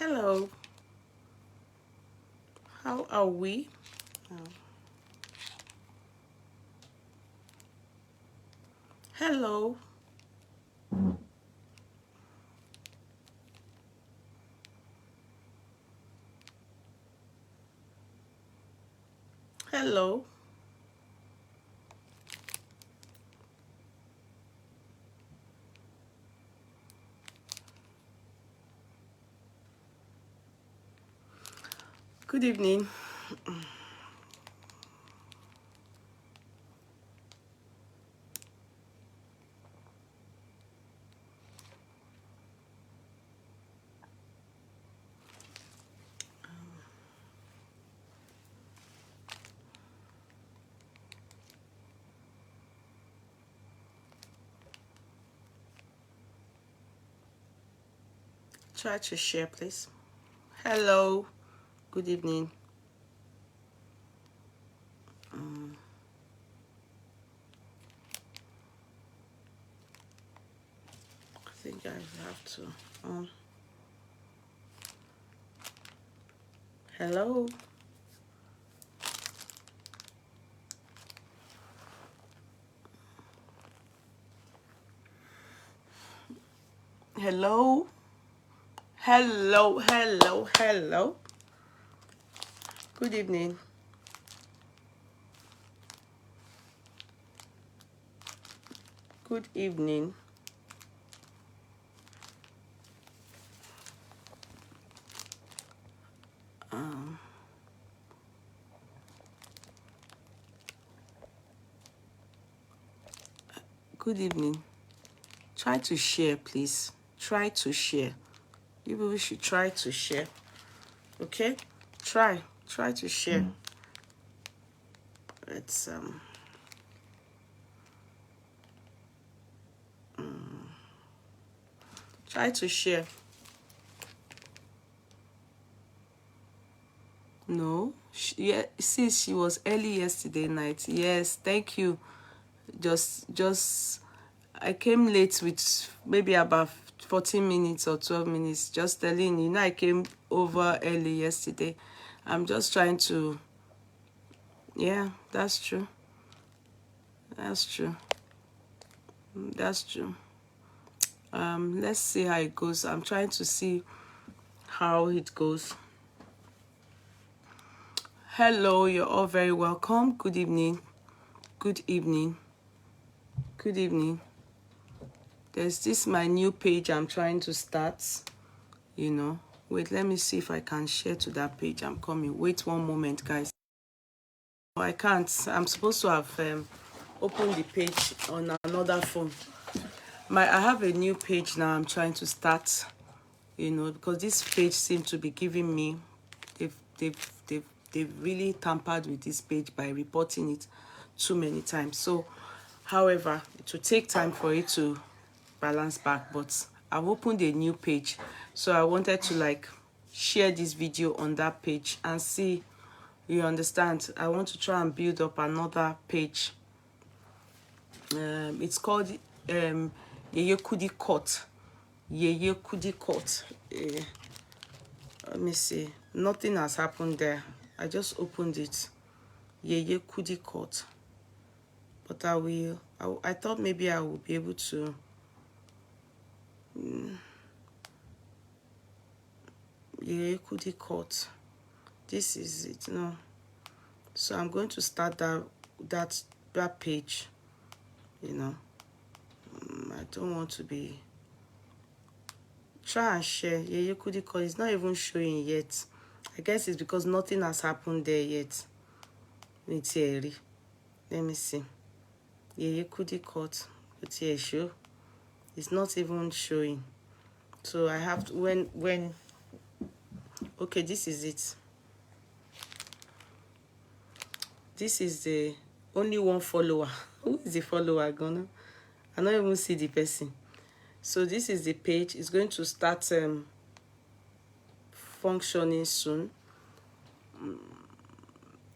Hello. How are we? Oh. Hello. Hello. Good evening. Try to share, please. Hello. Good evening. I think I have to. Hello. Hello. Hello. Hello. Hello. Good evening. Good evening. Good evening. Try to share, please. Try to share. We should try to share. Okay? Try to share. Let's try to share. No, yeah, since she was early yesterday night. Yes, thank you. Just I came late with maybe about 14 minutes or 12 minutes. Just telling you, I came over early yesterday. I'm just trying to. Yeah, that's true. That's true. That's true. Let's see how it goes. I'm trying to see how it goes. Hello, you're all very welcome. Good evening. Good evening. Good evening. There's this my new page I'm trying to start. Wait, let me see if I can share to that page. I'm coming. Wait one moment, guys. No, I can't. I'm supposed to have opened the page on another phone. I have a new page now I'm trying to start, because this page seems to be giving me, they've really tampered with this page by reporting it too many times. So, however, it will take time for it to balance back, but I've opened a new page. So I wanted to share this video on that page and see, you understand. I want to try and build up another page. It's called Yeye Kudi Court. Yeye Kudi Court. Let me see. Nothing has happened there. I just opened it. Yeye Kudi Court. But I thought maybe I will be able to. Yeye Kudi Court. This is it. No. So I'm going to start that page. I don't want to be. Try and share. Yeye Kudi Court is not even showing yet. I guess it's because nothing has happened there yet. Let me see. Yeye Kudi Court. It's not even showing. So I have to when okay, this is it. This is the only one follower. Who is the follower gonna? I don't even see the person. So this is the page. It's going to start functioning soon.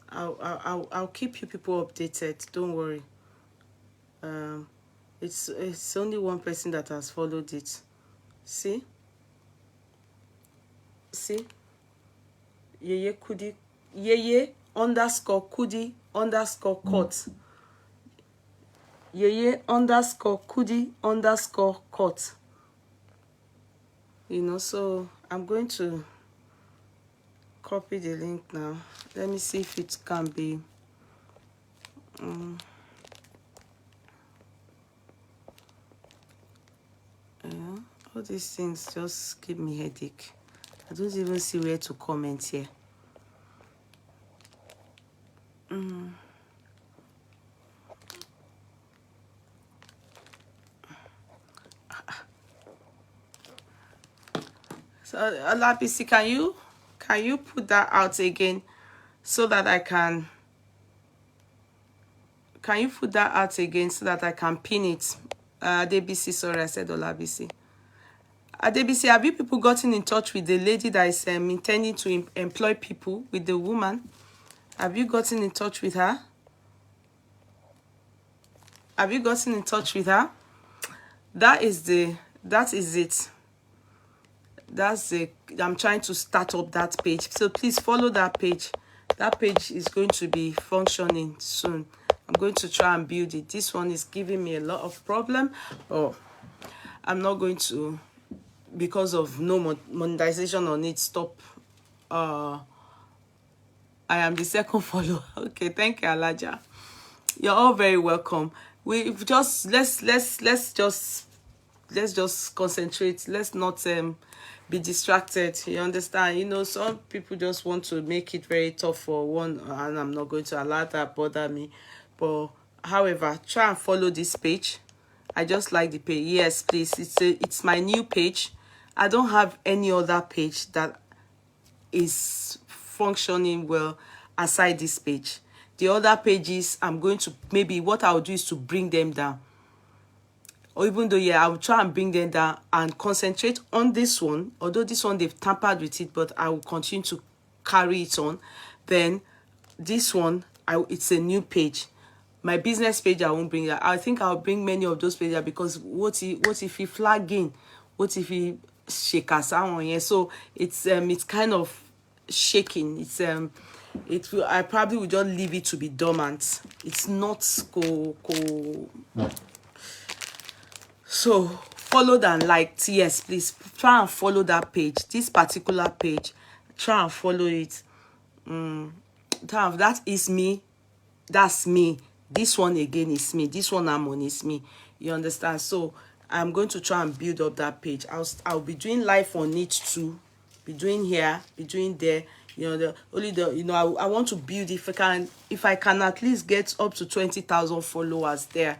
I'll keep you people updated. Don't worry. It's only one person that has followed it. See? See, Yeye Kudi, Yeye underscore Kudi underscore court. Yeye underscore Kudi underscore court. You know, so I'm going to copy the link now. Let me see if it can be. Yeah, all these things just give me headache. I don't even see where to comment here. So Olabisi, can you put that out again so that I can you put that out again so that I can pin it? Adebisi, sorry, I said Olabisi. Adebisi, have you people gotten in touch with the lady that is intending to employ people, with the woman? Have you gotten in touch with her? Have you gotten in touch with her? That is it. That's the, I'm trying to start up that page. So please follow that page. That page is going to be functioning soon. I'm going to try and build it. This one is giving me a lot of problem. Oh, I'm not going to, because of no monetization on it, stop. I am the second follower. Okay, thank you, Alaja. You're all very welcome. We've just let's just concentrate. Let's not be distracted. You understand? You know, some people just want to make it very tough for one, and I'm not going to allow that bother me. But however, try and follow this page. I just like the page. Yes, please. It's my new page. I don't have any other page that is functioning well aside this page. The other pages, I'm going to, maybe what I'll do is to bring them down. Or even though, yeah, I'll try and bring them down and concentrate on this one. Although this one, they've tampered with it, but I will continue to carry it on. Then this one, it's a new page. My business page, I won't bring that. I think I'll bring many of those pages because what if he flagging? What if he shake us out? Yeah, so it's kind of shaking. I probably will just leave it to be dormant. It's not so followed and liked. Yes, please try and follow that page. This particular page, try and follow it. That is me. That's me. This one again is me. This one I'm on is me. You understand? So I'm going to try and build up that page. I'll be doing live on it too. Be doing here, be doing there. You know, I want to build, if I can at least get up to 20,000 followers there,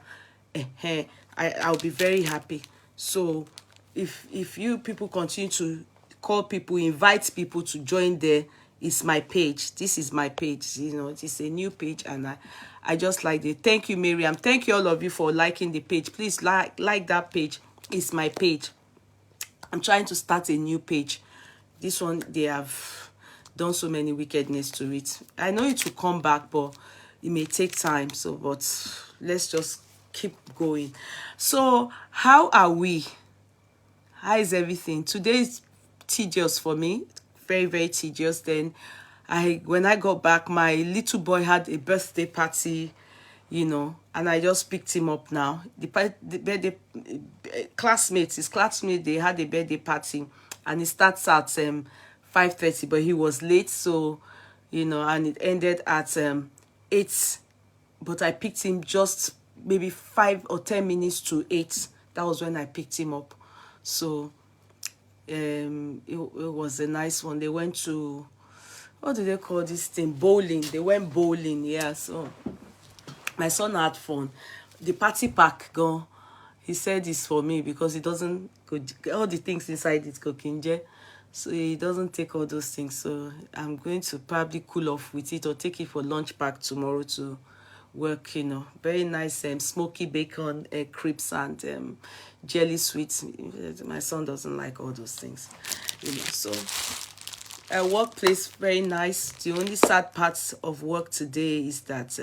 I'll be very happy. So if you people continue to call people, invite people to join there, it's my page. This is my page. You know, it's a new page, and I just like it. Thank you, Miriam. Thank you all of you for liking the page. Please like that page. It's my page. I'm trying to start a new page. This one, they have done so many wickedness to it. I know it will come back, but it may take time. So, but let's just keep going. So, how are we? How is everything? Today is tedious for me. Very, very tedious. Then, when I got back, my little boy had a birthday party, you know, and I just picked him up now. The birthday his classmates, they had a birthday party, and it starts at 5:30, but he was late, so, you know, and it ended at 8. But I picked him just maybe 5 or 10 minutes to 8. That was when I picked him up. So it was a nice one. They went to, what do they call this thing? Bowling. They went bowling, yeah. So my son had fun. The party pack gone. He said it's for me because he doesn't go, all the things inside it cooking, so he doesn't take all those things. So I'm going to probably cool off with it or take it for lunch pack tomorrow to work, you know. Very nice smoky bacon, crepes, and jelly sweets. My son doesn't like all those things, you know. So workplace, very nice. The only sad part of work today is that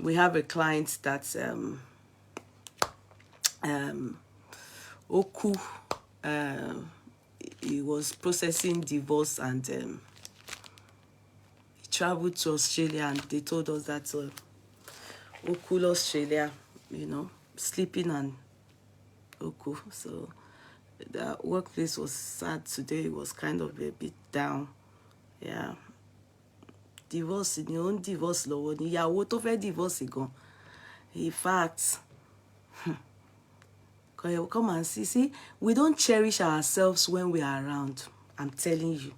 we have a client that Oku he was processing divorce, and he traveled to Australia, and they told us that Oku, Australia, you know, sleeping and Oku. So the workplace was sad today. It was kind of a bit down. Yeah. Divorce, in your own divorce, Lord. Yeah, what of a divorce again? In fact, come and see, we don't cherish ourselves when we are around. I'm telling you.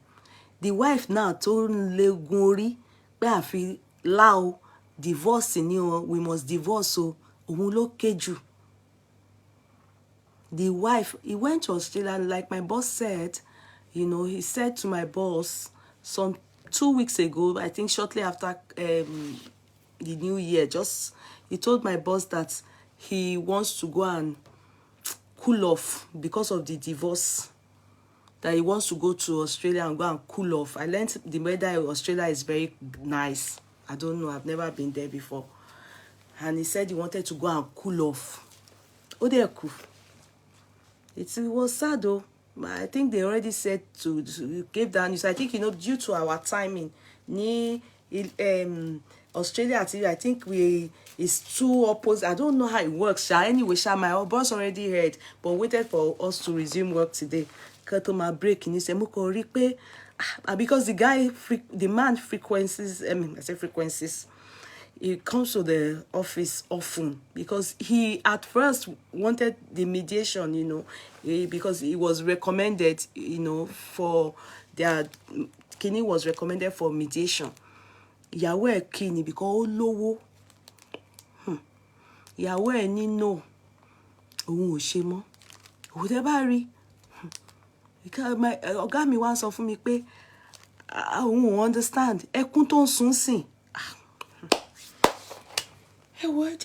The wife now told Legori, where I feel loud, divorce in you, we must divorce, so keju. The wife, he went to Australia, like my boss said, you know, he said to my boss some 2 weeks ago, I think shortly after the new year, he told my boss that he wants to go and cool off because of the divorce, that he wants to go to Australia and go and cool off. I learned the weather in Australia is very nice. I don't know, I've never been there before. And he said he wanted to go and cool off. Oh, they're cool. It was sad though. I think they already said to give that news. I think, you know, due to our timing, Australia, I think it's too opposite. I don't know how it works. Anyway, my boss already heard, but waited for us to resume work today. Cut my break, and he said, because the man frequencies. I say frequencies. He comes to the office often because he at first wanted the mediation, you know, because it was recommended, you know, for their kidney was recommended for mediation. Ìyàwó kidney because ó lówó. Ìyàwó ní no. Òun ò ṣe mọ́. Whatever rí. Because my ọ̀gá mi wá sọ fún mi pé òun ò understand. Ẹkún tó ń sun sìn. I'm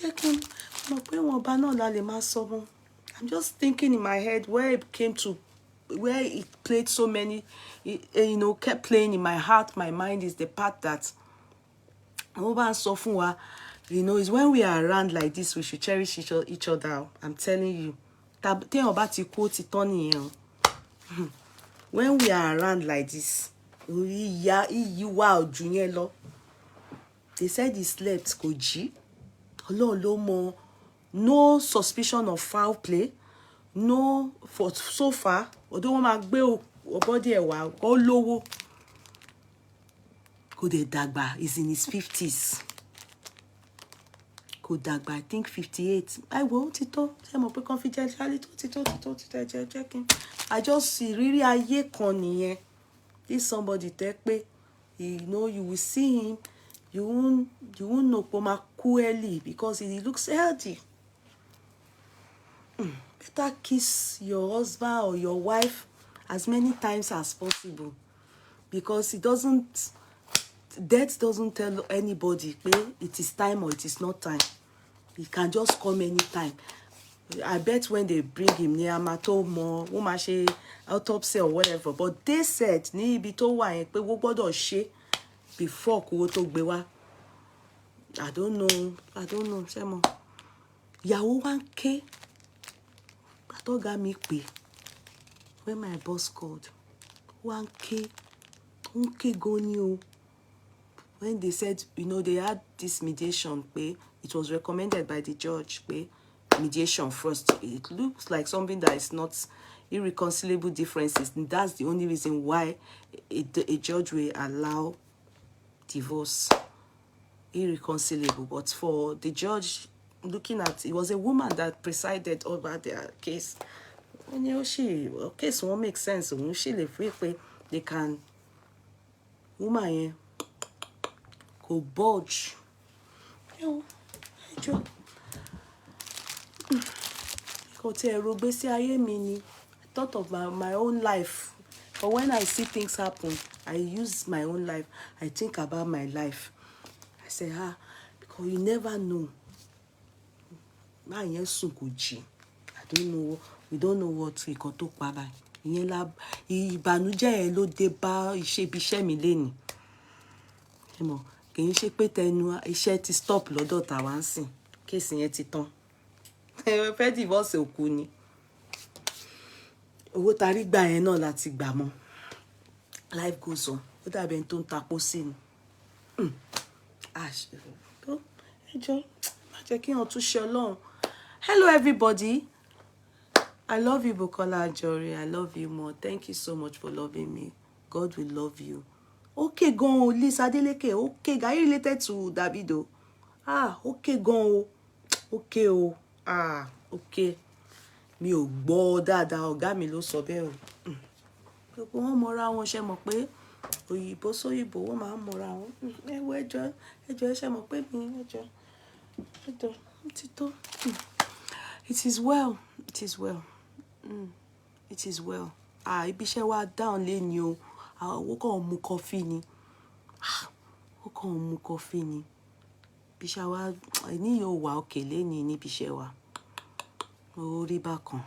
just thinking in my head where it came to, where it played so many, you know, kept playing in my heart, my mind, is the part that, you know, is when we are around like this, we should cherish each other. I'm telling you. When we are around like this, they said he slept, Koji. No suspicion of foul play, no, for so far, although my body all low, Kode Dagba is in his 50s. Kode Dagba, I think 58. I won't tito. I just see really a con. This somebody take me, you know, you will see him. You won't know Poma early because he looks healthy. Better kiss your husband or your wife as many times as possible, because death doesn't tell anybody it is time or it is not time. It can just come anytime. I bet when they bring him near Matomo, autopsy or whatever, but they said before I don't know. Yahoo 1K. When my boss called, 1K gonio. When they said, you know, they had this mediation, it was recommended by the judge, mediation first. It looks like something that is not irreconcilable differences. And that's the only reason why a judge will allow divorce. Irreconcilable. But for the judge looking at, it was a woman that presided over their case. When you case won't make sense. When they can woman go budge. I thought of my own life. But when I see things happen, I use my own life. I think about my life. I say, because you never know. I don't know. We don't know what we can talk about. Ìbànújẹ́ ló dé bá iṣẹ́ mi lẹ́ni. Kì í ṣe pé tẹnu iṣẹ́ ti stop lọ́dọ̀ tàwa ń sìn. Kéèsì yẹn ti tán. Fẹ́ divorce òkú ni. owó tarí gbà yẹn náà láti gbà mọ́. Life goes on. Ó dàbí ẹni tó ń tapó sí ni. Ẹjọ́ má jẹ́ kí wọ́n tún ṣe Ọlọ́run. Hello everybody. I love you, Bukola Ajori. I love you more. Thank you so much for loving me. God will love you. Okay, go on, Liz Adeleke. Okay, are you related to Davido? Okay, go on. Okay, oh. Okay. Mi ò gbọ́ dáadáa, ọ̀gá mi ló sọ bẹ́ẹ̀ o. Gbogbo wọn mọra wọn, ṣe mọ̀ pé òyìnbó sóyìnbó wọn máa ń mọra wọn. Ẹjọ́ ẹ ṣe mọ̀ pé mi ẹjọ́ ti tó. It is well. It is well. It is well. Ibi iṣẹ́ wa down lẹ́ni o. Ó kàn mu coffee ni. Ó kàn mu coffee ni. Ibi iṣẹ́ wa ní yóò wà òkè lẹ́ni níbi iṣẹ́ wa. Ó rí bákan.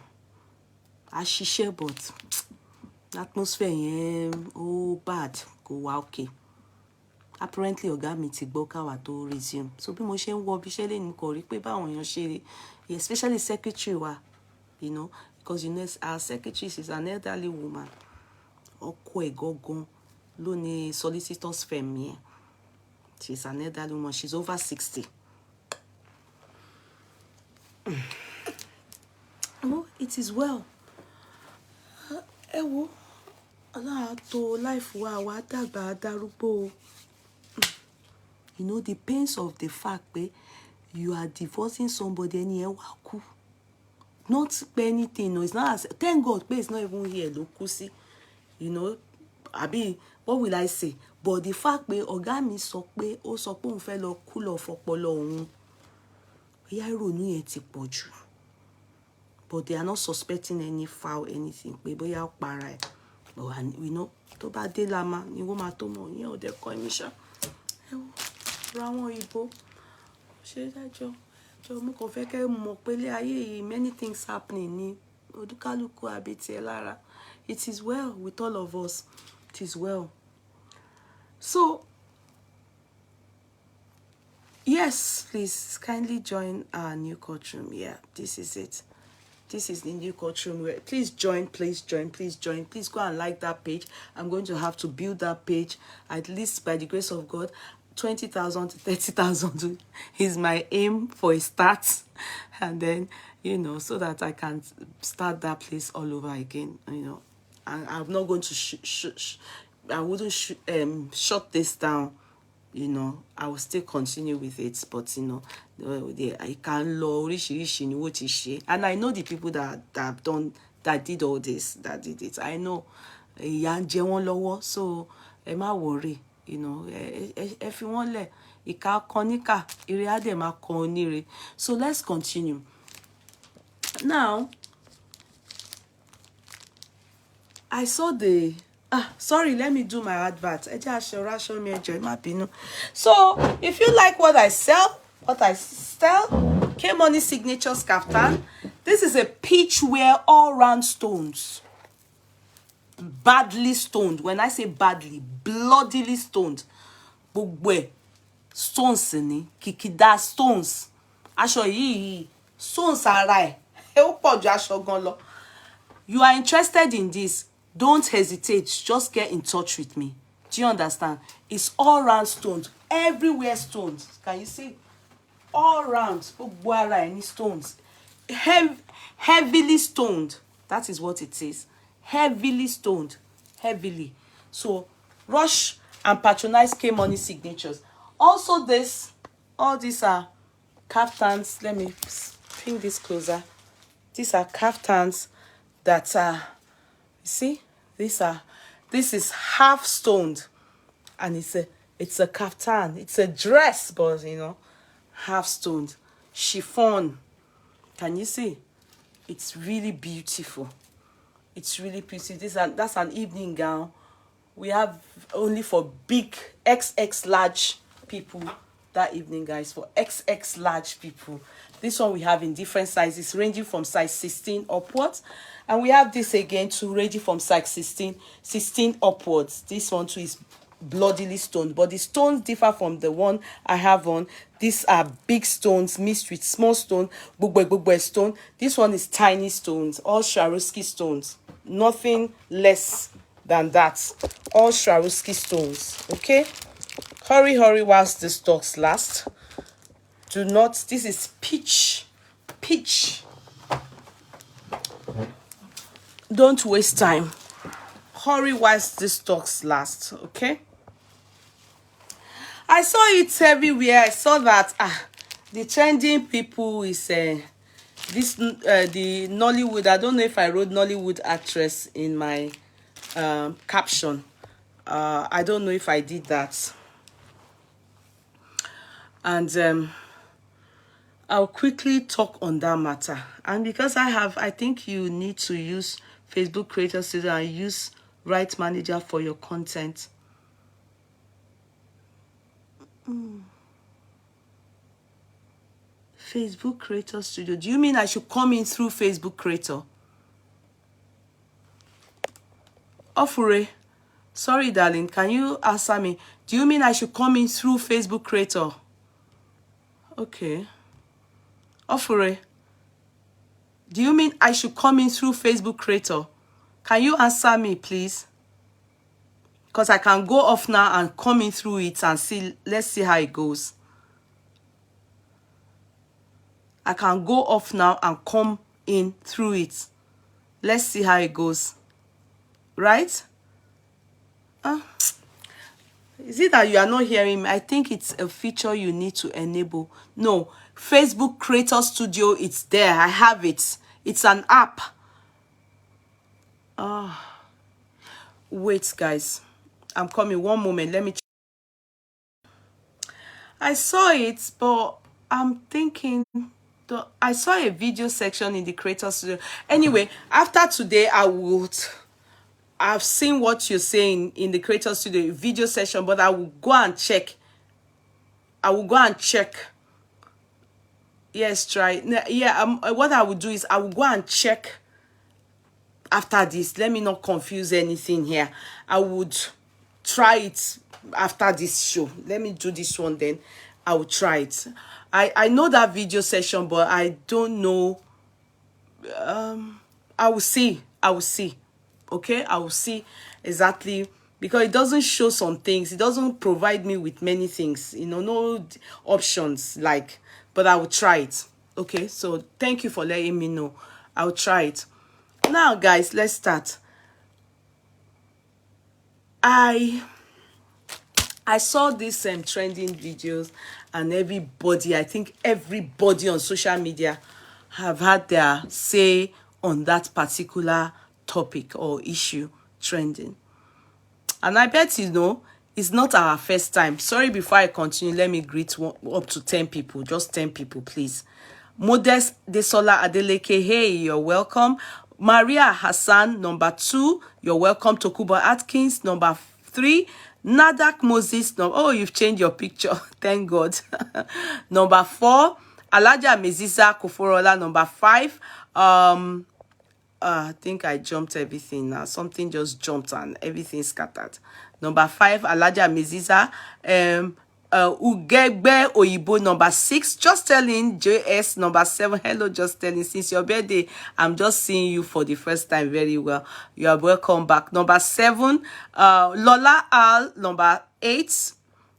A ṣiṣẹ́ but atmosphere yẹn ó bad, kò wà òkè. Apparently ọ̀gá mi ti gbọ́ káwa tó resume. So bí mo ṣe ń wọ ibi iṣẹ́ lẹ́ni kò rí pé báwọn èèyàn ṣe rí, especially secretary wa, you know, because you know our secretary is an elderly woman. Ọkọ ẹ̀ gangan ló ní solicitors firm yẹn. She's an elderly woman. She's over 60. Oh, it is well. Ewo, Allah to life wa dàgbà darúgbó. You know the pains of the fact that you are divorcing somebody and you are not anything. No, it's not as thank God, but it's not even here. Look, see, you know, Abi, what will I say? But the fact that ọ̀gá mi sọ pé ó sọ pé òun fẹ́ lọ cool off ọpọlọ òun, bóyá ìrònú yẹn ti pọ̀ jù. But they are not suspecting any foul anything. Pé bóyá ó para ẹ̀. But we know tó bá dé lama ni wọ́n máa tó mọ̀ yẹn ò dẹ̀ kọ́ ẹ̀mí ṣá. Ẹ wo ra wọn ìbò ṣe dájọ́. Mo kàn fẹ́ kẹ́ mọ̀ pé lé ayé yìí many things happening ní odúkálùkù àbí tiẹ̀ lára. It is well with all of us. It is well. So, yes, please kindly join our new courtroom. Yeah, this is it. This is the new courtroom. Please join, please join, please join. Please go and like that page. I'm going to have to build that page, at least by the grace of God. 20,000 to 30,000 is my aim for a start. And then, you know, so that I can start that place all over again, you know. And I'm not going to I wouldn't shut this down, you know. I will still continue with it, but you know, I can and I know the people that have done, that did all this, that did it. I know, so am I worry, you know. If you want so let's continue. Now, I saw the sorry, let me do my advert. So if you like what I sell, K-Money Signature Kaftan. This is a peach wear all round stones. Badly stoned. When I say badly, bloodily stoned. Bugwe stones ni kikida stones. Aṣọ yìí stones ara ẹ̀. You are interested in this? Don't hesitate. Just get in touch with me. Do you understand? It's all round stones. Everywhere stones. Can you see? All round. Any stones. Heavily stoned. That is what it is. Heavily stoned. Heavily. So, rush and patronize K-Money Signatures. Also this, all these are kaftans. Let me bring this closer. These are kaftans that are, you see, this is half stoned, and it's a kaftan. It's a dress, but you know, half stoned, chiffon. Can you see? It's really beautiful. It's really pretty. That's an evening gown. We have only for big XX large people. That evening, guys, for XX large people. This one we have in different sizes, ranging from size 16 upwards. And we have this again too, ranging from size 16 upwards. This one too is bloodily stoned, but the stones differ from the one I have on. These are big stones mixed with small stone, bugbe stone. This one is tiny stones, all Swarovski stones. nothing less than that. All Swarovski stones. Okay, hurry whilst the stocks last. Do not, this is peach. Don't waste time. Hurry whilst the stocks last. Okay, I saw it everywhere. I saw that the trending people is this the Nollywood. I don't know if I wrote Nollywood actress in my caption. I don't know if I did that. And I'll quickly talk on that matter. And because I think you need to use Facebook Creator Studio and use Right Manager for your content. Facebook Creator Studio. Do you mean I should come in through Facebook Creator? Ofure, sorry darling, can you answer me? Do you mean I should come in through Facebook Creator? Okay. Ofure, do you mean I should come in through Facebook Creator? Can you answer me, please? Because I can go off now and come in through it and see. Let's see how it goes. I can go off now and come in through it. Let's see how it goes. Right? Is it that you are not hearing me? I think it's a feature you need to enable. No, Facebook Creator Studio, it's there. I have it. It's an app. Wait, guys. I'm coming. One moment. Let me check. I saw it, but I'm thinking... I saw a video section in the Creator Studio. Anyway, after today, I've seen what you're saying in the Creator Studio video session, but I will go and check. Yes, try. Yeah, what I will do is I will go and check after this. Let me not confuse anything here. I would try it after this show. Let me do this one, then I will try it. I know that video session, but I don't know. I will see. Okay, I will see exactly, because it doesn't show some things. It doesn't provide me with many things, you know, no options, like, but I will try it. Okay, so thank you for letting me know. I'll try it. Now, guys, let's start. I saw these trending videos, and I think everybody on social media have had their say on that particular topic or issue trending. And I bet you know, it's not our first time. Sorry, before I continue, let me greet up to 10 people. Just 10 people, please. Modest Desola Adeleke, hey, you're welcome. Maria Hassan, number 2, you're welcome. Tokubo Atkins, number 3. Nadak Moses, oh, you've changed your picture. Thank God. Number 4. Alaja Meziza Kuforola, number 5. I think I jumped everything now. Something just jumped and everything scattered. Number 5, Alaja Meziza. Ugegbe Oyibo, number 6. Just telling JS, number 7. Hello, just telling. Since your birthday, I'm just seeing you for the first time. Very well. You are welcome back. Number 7, Lola Al, number 8.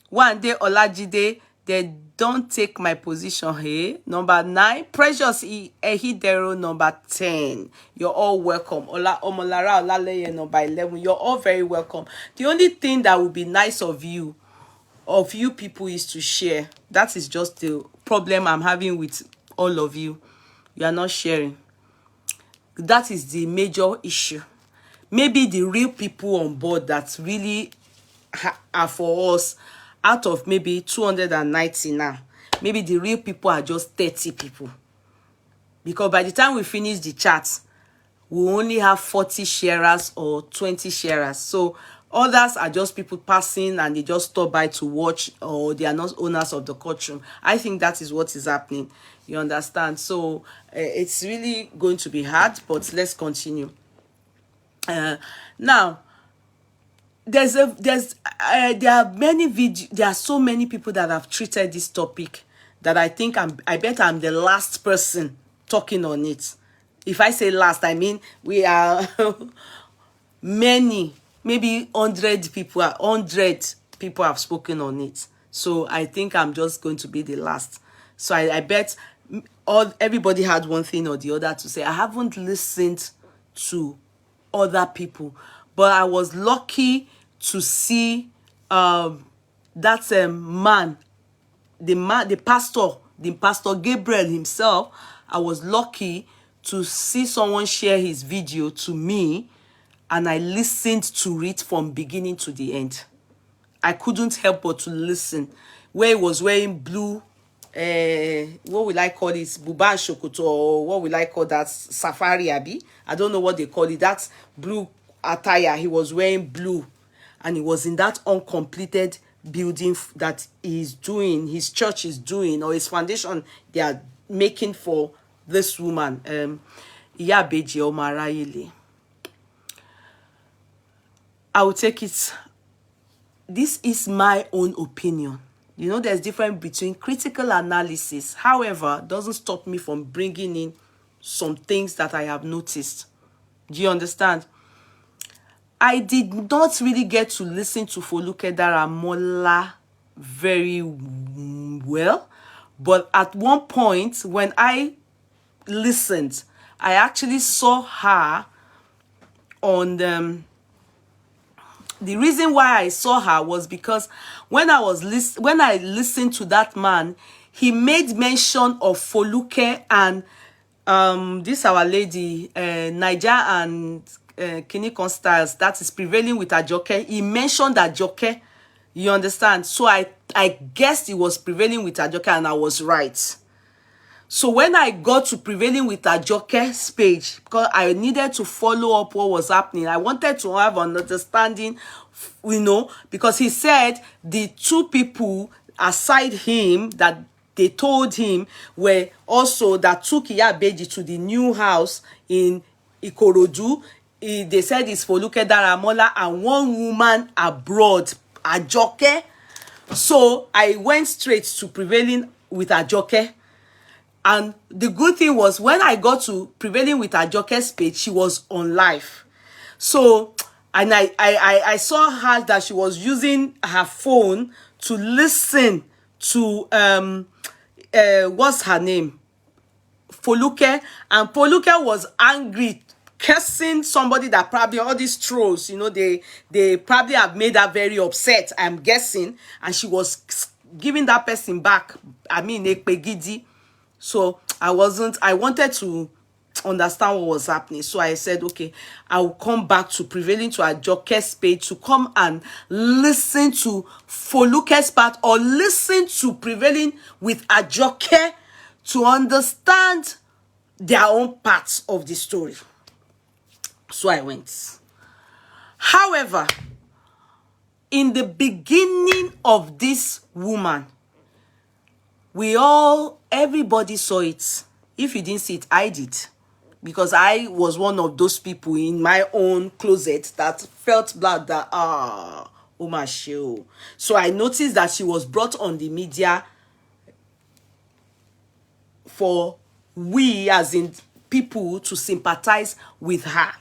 One day Olajide, they don't take my position here. Number 9, Precious Ehidero, number 10. You're all welcome. Omolara Olaleye, number 11. You're all very welcome. The only thing that would be nice of you people is to share. That is just the problem I'm having with all of you. You are not sharing. That is the major issue. Maybe the real people on board that really are for us, out of maybe 290 now, maybe the real people are just 30 people. Because by the time we finish the chat, we only have 40 sharers or 20 sharers. So others are just people passing and they just stop by to watch, or they are not owners of the courtroom. I think that is what is happening. You understand? So it's really going to be hard, but let's continue. Now, there are so many people that have treated this topic that I think I bet I'm the last person talking on it. If I say last, I mean we are many, maybe 100 people have spoken on it. So I think I'm just going to be the last. So I bet everybody had one thing or the other to say. I haven't listened to other people, but I was lucky to see that man, the pastor Gabriel himself. I was lucky to see someone share his video to me, and I listened to it from beginning to the end. I couldn't help but to listen. Where he was wearing blue, what will I call it? Buba and Shokoto, or what will I call that? Safari Abi? I don't know what they call it. That blue attire. He was wearing blue. And he was in that uncompleted building that he's doing, his church is doing, or his foundation they are making for this woman, IBEJI OMORAYELE. I will take it. This is my own opinion. You know, there's difference between critical analysis. However, doesn't stop me from bringing in some things that I have noticed. Do you understand? I did not really get to listen to Foluke Daramola very well. But at one point, when I listened, I actually saw her on the reason why I saw her was because when I listened to that man, he made mention of Foluke and this our lady Niger and Kinikon Styles that is prevailing with Ajoke. He mentioned Ajoke, you understand? So I guessed he was prevailing with Ajoke, and I was right. So when I got to prevailing with Ajoke's page, because I needed to follow up what was happening, I wanted to have an understanding, you know, because he said the two people aside him that they told him were also that took IBEJI to the new house in Ikorodu. They said it's Foluke Daramola and one woman abroad, Ajoke. So I went straight to prevailing with Ajoke. And the good thing was when I got to prevailing with Ajoke's page, she was on live. So, and I saw her that she was using her phone to listen to, what's her name? Foluke. And Foluke was angry, cursing somebody that probably all these trolls, you know, they probably have made her very upset, I'm guessing. And she was giving that person back, I mean, Ekpegidi. So I wanted to understand what was happening. So I said, okay, I will come back to prevailing to Ajoke's page to come and listen to Foluke's part, or listen to prevailing with Ajoke to understand their own parts of the story. So I went. However, in the beginning of this woman, everybody saw it. If you didn't see it, I did. Because I was one of those people in my own closet that felt bad that, oh my show. So I noticed that she was brought on the media for we, as in people, to sympathize with her.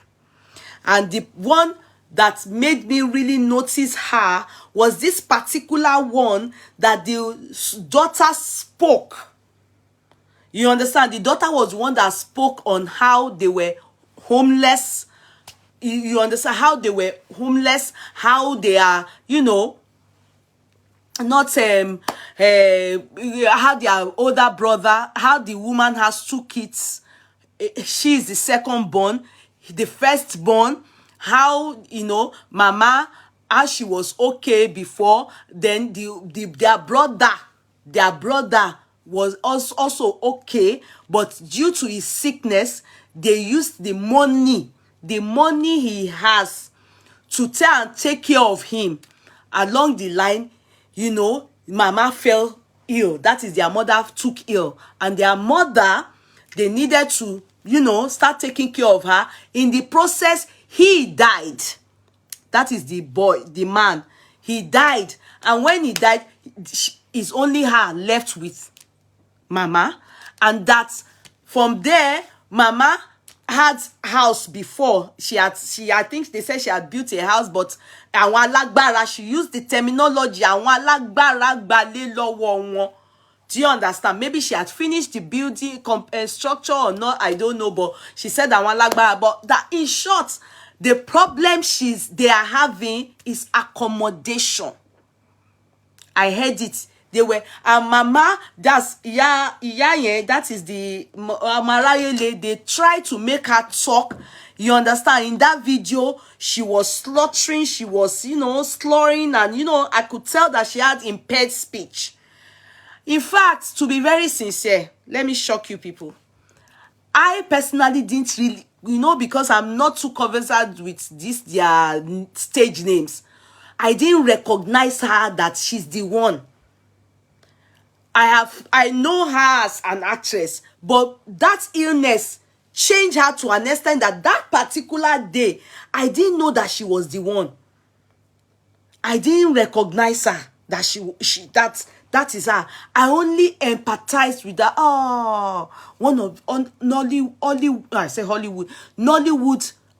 And the one that made me really notice her was this particular one that the daughter spoke. You understand? The daughter was one that spoke on how they were homeless. You understand? How they were homeless, how they are, you know, not how their older brother, how the woman has 2 kids. She is the second born, the first born. How, you know, mama, as she was okay before, then their brother was also okay, but due to his sickness, they used the money he has to try and take care of him. Along the line, you know, mama fell ill. That is, their mother took ill, and their mother, they needed to, you know, start taking care of her. In the process, he died. That is the man. He died. And when he died, it's only her left with mama. And that from there, mama had house before. I think they said she had built a house, but àwọn alágbára, she used the terminology àwọn alágbára gbalé lọ́wọ́ wọn. Do you understand? Maybe she had finished the building structure or not, I don't know, but she said àwọn alágbára. But that, in short, the problem they are having is accommodation. I heard it. They were, and mama, that's Yeye, that is the OMORAYELE. They tried to make her talk. You understand? In that video, she was slaughtering, she was, you know, slurring, and, you know, I could tell that she had impaired speech. In fact, to be very sincere, let me shock you people. I personally didn't really, you know, because I'm not too conversant with their stage names. I didn't recognize her that she's the one. I know her as an actress, but that illness changed her to an extent that that particular day, I didn't know that she was the one. I didn't recognize her that that is her. I only empathized with her. Oh, one of Nollywood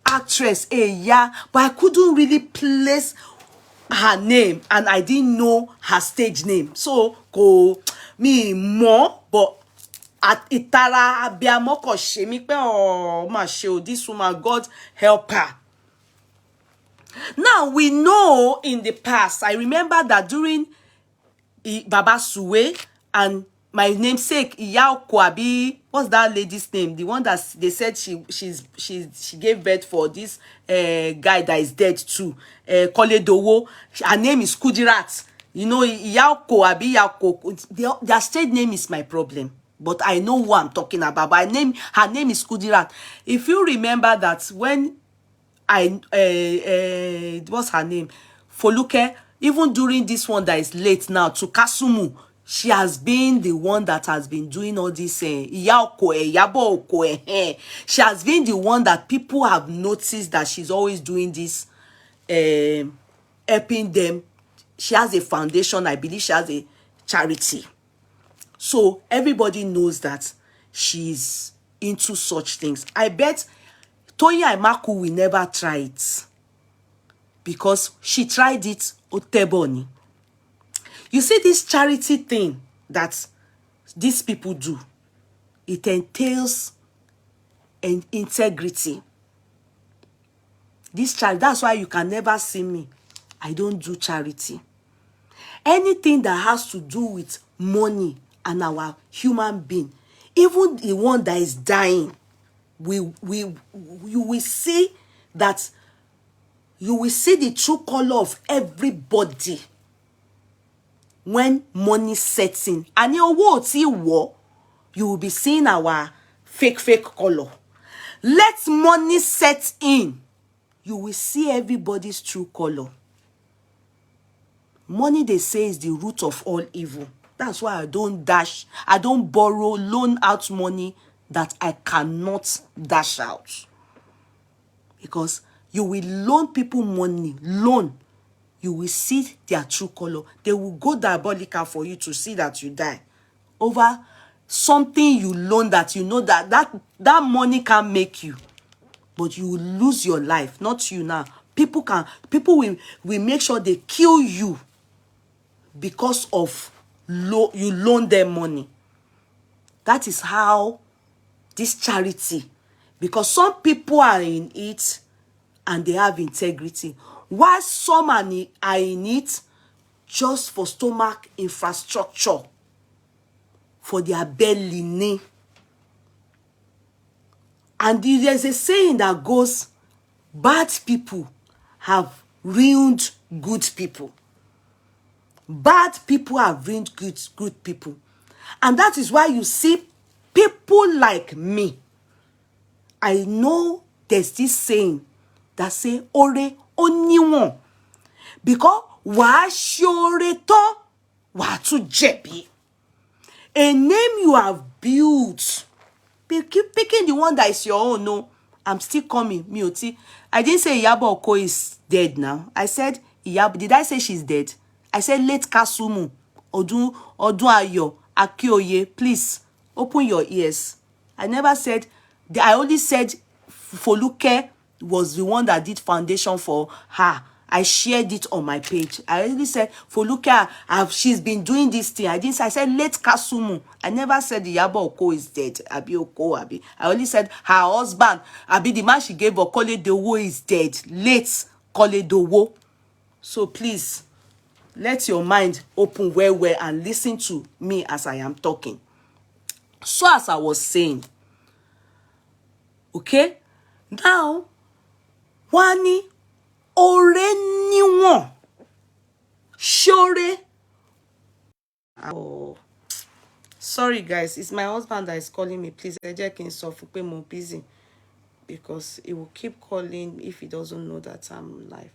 actress, yeah, but I couldn't really place her name, and I didn't know her stage name. So go me more, but at itara abiamo ko se mi pe oh ma se o, this woman, God help her. Now we know in the past, I remember that during Baba Suwe and my namesake Iya Okwabi, what's that lady's name? The one that they said she gave birth for this guy that is dead too. Koledowo. Her name is Kudirat. You know, Iya Okwabi, their stage name is my problem. But I know who I'm talking about. But her name is Kudirat. If you remember that when what's her name? Foluke, even during this one that is late now, to Kasumu, she has been the one that has been doing all this. She has been the one that people have noticed that she's always doing this, helping them. She has a foundation. I believe she has a charity. So everybody knows that she's into such things. I bet Toyin Aimaku will never try it, because she tried it Oteboni. You see, this charity thing that these people do, it entails an integrity. This charity, that's why you can never see me. I don't do charity. Anything that has to do with money and our human being, even the one that is dying, you will see that, you will see the true color of everybody when money sets in. And you will be seeing our fake color. Let money set in, you will see everybody's true color. Money, they say, is the root of all evil. That's why I don't borrow, loan out money that I cannot dash out. Because you will loan people money, you will see their true color. They will go diabolical for you to see that you die over something you loan that you know that money can make you, but you will lose your life. Not you now. People will make sure they kill you because of you loan them money. That is how this charity, because some people are in it and they have integrity, while some are in it just for stomach infrastructure, for their belly. And there's a saying that goes, bad people have ruined good people. Bad people have ruined good people. And that is why you see people like me. I know there's this saying that say, Ore oniwon. Because wa shore to wa tu jebi. A name you have built. Keep picking the one that is your own. No, I'm still coming. Mioti. I didn't say Iyabo Oko is dead now. I said Iyabo. Did I say she's dead? I said late Kasumu. Odun Ayo. Akioye. Please open your ears. I never said. I only said Foluke was the one that did foundation for her. I shared it on my page. I already said, Foluke, she's been doing this thing. I didn't say, I said, late Kasumu. I never said the Yaba Oko is dead. Abi Oko, Abi. I only said her husband, Abi, the man she gave Okole Dowo is dead. Late Kole Dowo. So please, let your mind open well and listen to me as I am talking. So as I was saying, okay, now, wani ore niwon shore. Oh, sorry guys, it's my husband that is calling me. Please, ẹ jẹ́ kí n sọ fún pé mo busy, because he will keep calling if he doesn't know that I'm live.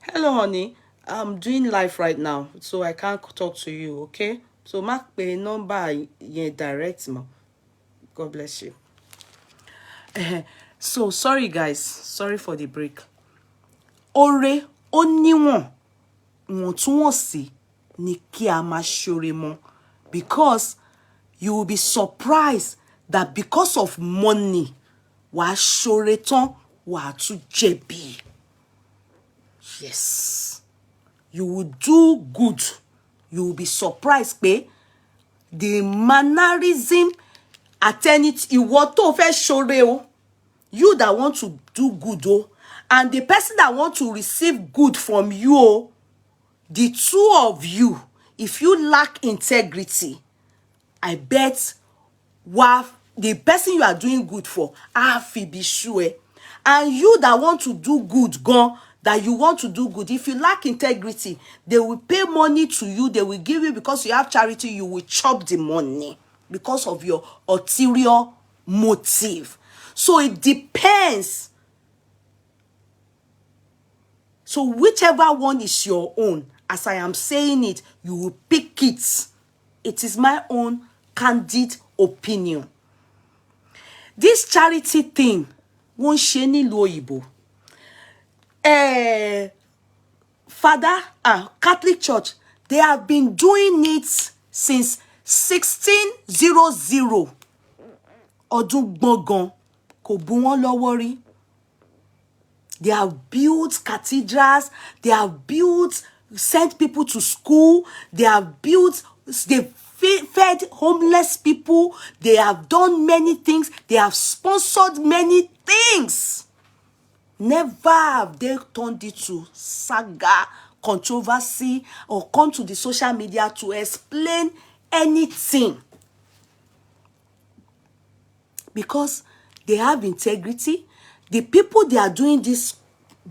Hello honey, I'm doing live right now, so I can't talk to you, okay? So mark the number yẹn direct mo. God bless you. So sorry guys, sorry for the break. Ore oniwon wọ̀ntúnwọ̀nsì ni kí a máa ṣoore mọ́, because you will be surprised that because of money wàá ṣoore tán wàá tún jẹ̀bi. Yes, you will do good, you will be surprised pé the mannerism attenity ìwọ tó fẹ́ ṣoore o, you that want to do good o, and the person that want to receive good from you o, the two of you, if you lack integrity, I bet the person you are doing good for, be sure. And you that want to do good, that you want to do good, if you lack integrity, they will pay money to you, they will give you, because you have charity, you will chop the money because of your ulterior motive. So it depends. So whichever one is your own, as I am saying it, you will pick it. It is my own candid opinion. This charity thing, wọ́n ṣe nílùú òyìnbó. Father, Catholic Church, they have been doing it since 1600. Ọdún gbọ̀ngàn, kò bù wọ́n lọ́wọ́ rí. They have built cathedrals, they have sent people to school, they fed homeless people, they have done many things, they have sponsored many things. Never have they turned it to saga, controversy, or come to the social media to explain anything. Because they have integrity. The people they are doing this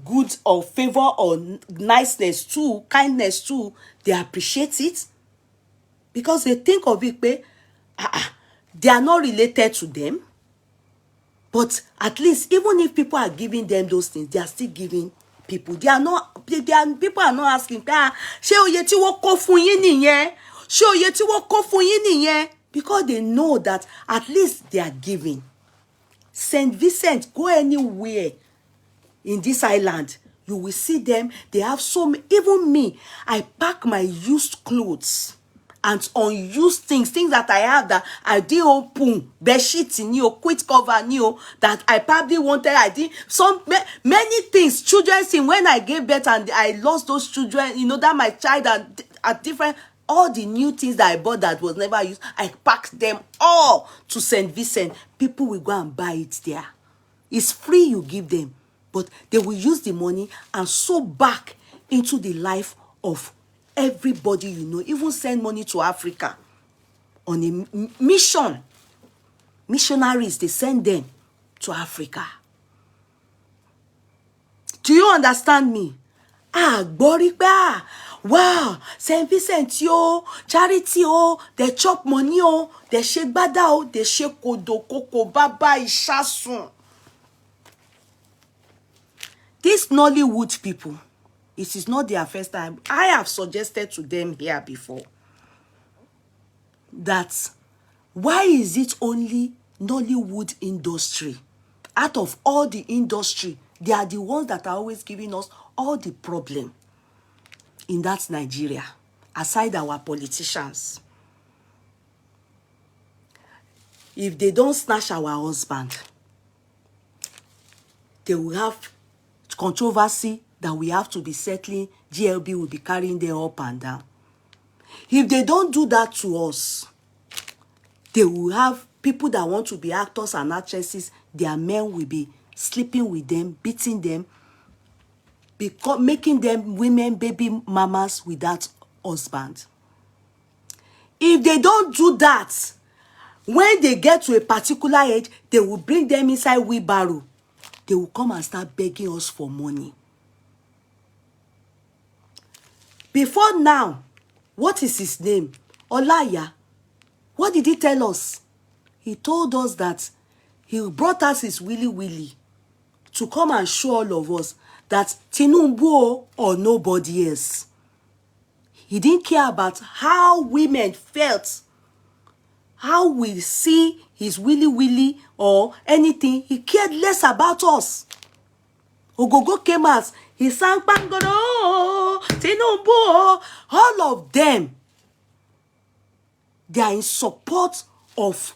good or favor or niceness to, kindness to, they appreciate it. Because they think of it, they are not related to them. But at least, even if people are giving them those things, they are still giving people. People are not asking, ṣé oye tí wọ́n kó fún yín nìyẹn? Ṣé oye tí wọ́n kó fún yín nìyẹn? Because they know that at least they are giving. St. Vincent, go anywhere in this island, you will see them. They have so many. Even me, I pack my used clothes and unused things that I have that I didn't open, bedsheet in you, quit cover new, that I probably wanted. I did many things. Children's thing, when I gave birth and I lost those children, you know, that my child are different. All the new things that I bought that was never used, I packed them all to St. Vincent. People will go and buy it there. It's free, you give them. But they will use the money and sow back into the life of everybody you know. Even send money to Africa on a mission. Missionaries, they send them to Africa. Do you understand me? Gboripa. Wow, St. Vincent yo, charity oh, they chop money oh, they shake bada oh, they shake kodo koko baba ishasun. These Nollywood people, it is not their first time. I have suggested to them here before that why is it only Nollywood industry? Out of all the industry, they are the ones that are always giving us all the problem in that Nigeria, aside our politicians. if they don't snatch our husband, they will have controversy that we have to be settling. GLB will be carrying them up and down. If they don't do that to us, they will have people that want to be actors and actresses. Their men will be sleeping with them, beating them, making them women, baby mamas without husband. If they don't do that, when they get to a particular age, they will bring them inside wheelbarrow. They will come and start begging us for money. Before now, what is his name? Olaya. What did he tell us? He told us that he brought us his willy to come and show all of us that Tinubu or nobody else. He didn't care about how women felt, how we see his willy or anything. He cared less about us. Ogogo came out. He sang Bangoro, Tinubu, all of them. They are in support of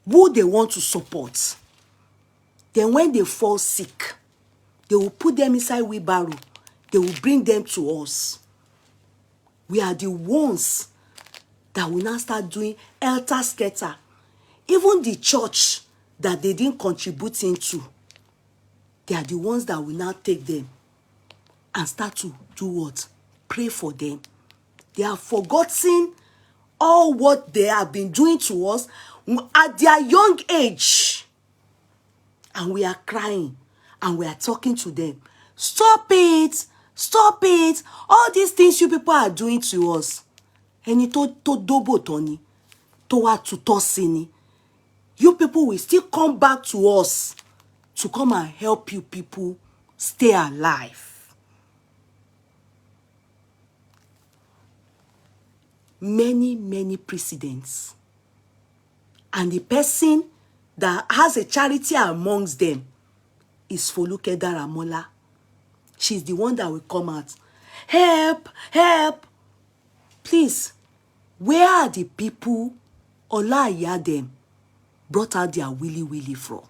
who they want to support. Then when they fall sick, they will put them inside wheelbarrow. They will bring them to us. We are the ones that will now start doing helter-skelter. Even the church that they didn't contribute into, they are the ones that will now take them and start to do what? Pray for them. They have forgotten all what they have been doing to us at their young age. And we are crying and we are talking to them. Stop it! Stop it! All these things you people are doing to us. Ẹni tó dóbò tán ni, tó wá tutọ́ sí ni. You people will still come back to us to come and help you people stay alive. Many precedents. And the person that has a charity amongst them is Foluke Daramola. She's the one that will come out. Help! Help! Please, where are the people Olaya them brought out their willy from?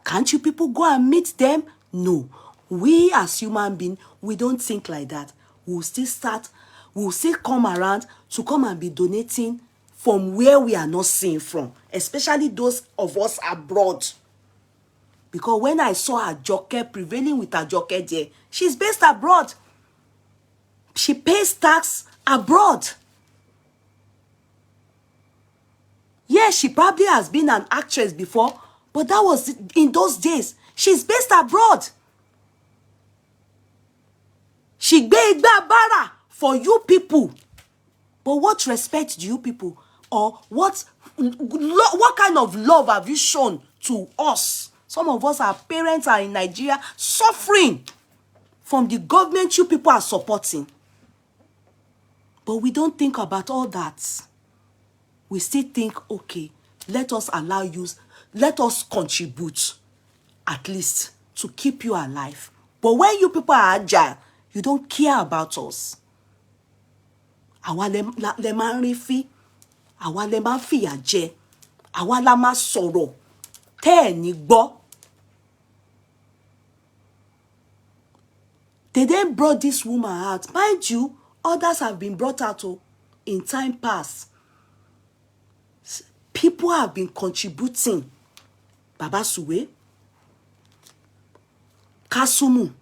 Can't you people go and meet them? No. We as human beings, we don't think like that. We'll still come around to come and be donating from where we are not seeing from, especially those of us abroad. Because when I saw Ajoke prevailing with Ajoke there, she's based abroad. She pays tax abroad. Yes, she probably has been an actress before, but that was in those days. She's based abroad. She gave bara for you people. But what respect do you people, or what kind of love have you shown to us? Some of us, our parents are in Nigeria suffering from the government you people are supporting. But we don't think about all that. We still think, okay, let us contribute at least to keep you alive. But when you people are agile, you don't care about us. Àwa lẹ máa ń rí fí, àwa lẹ máa ń fìyà jẹ, àwa la máa sọ̀rọ̀ tẹ́ ẹ̀ ní gbọ́. They then brought this woman out. Mind you, others have been brought out in time past. People have been contributing. Baba Suwe, Kasumu,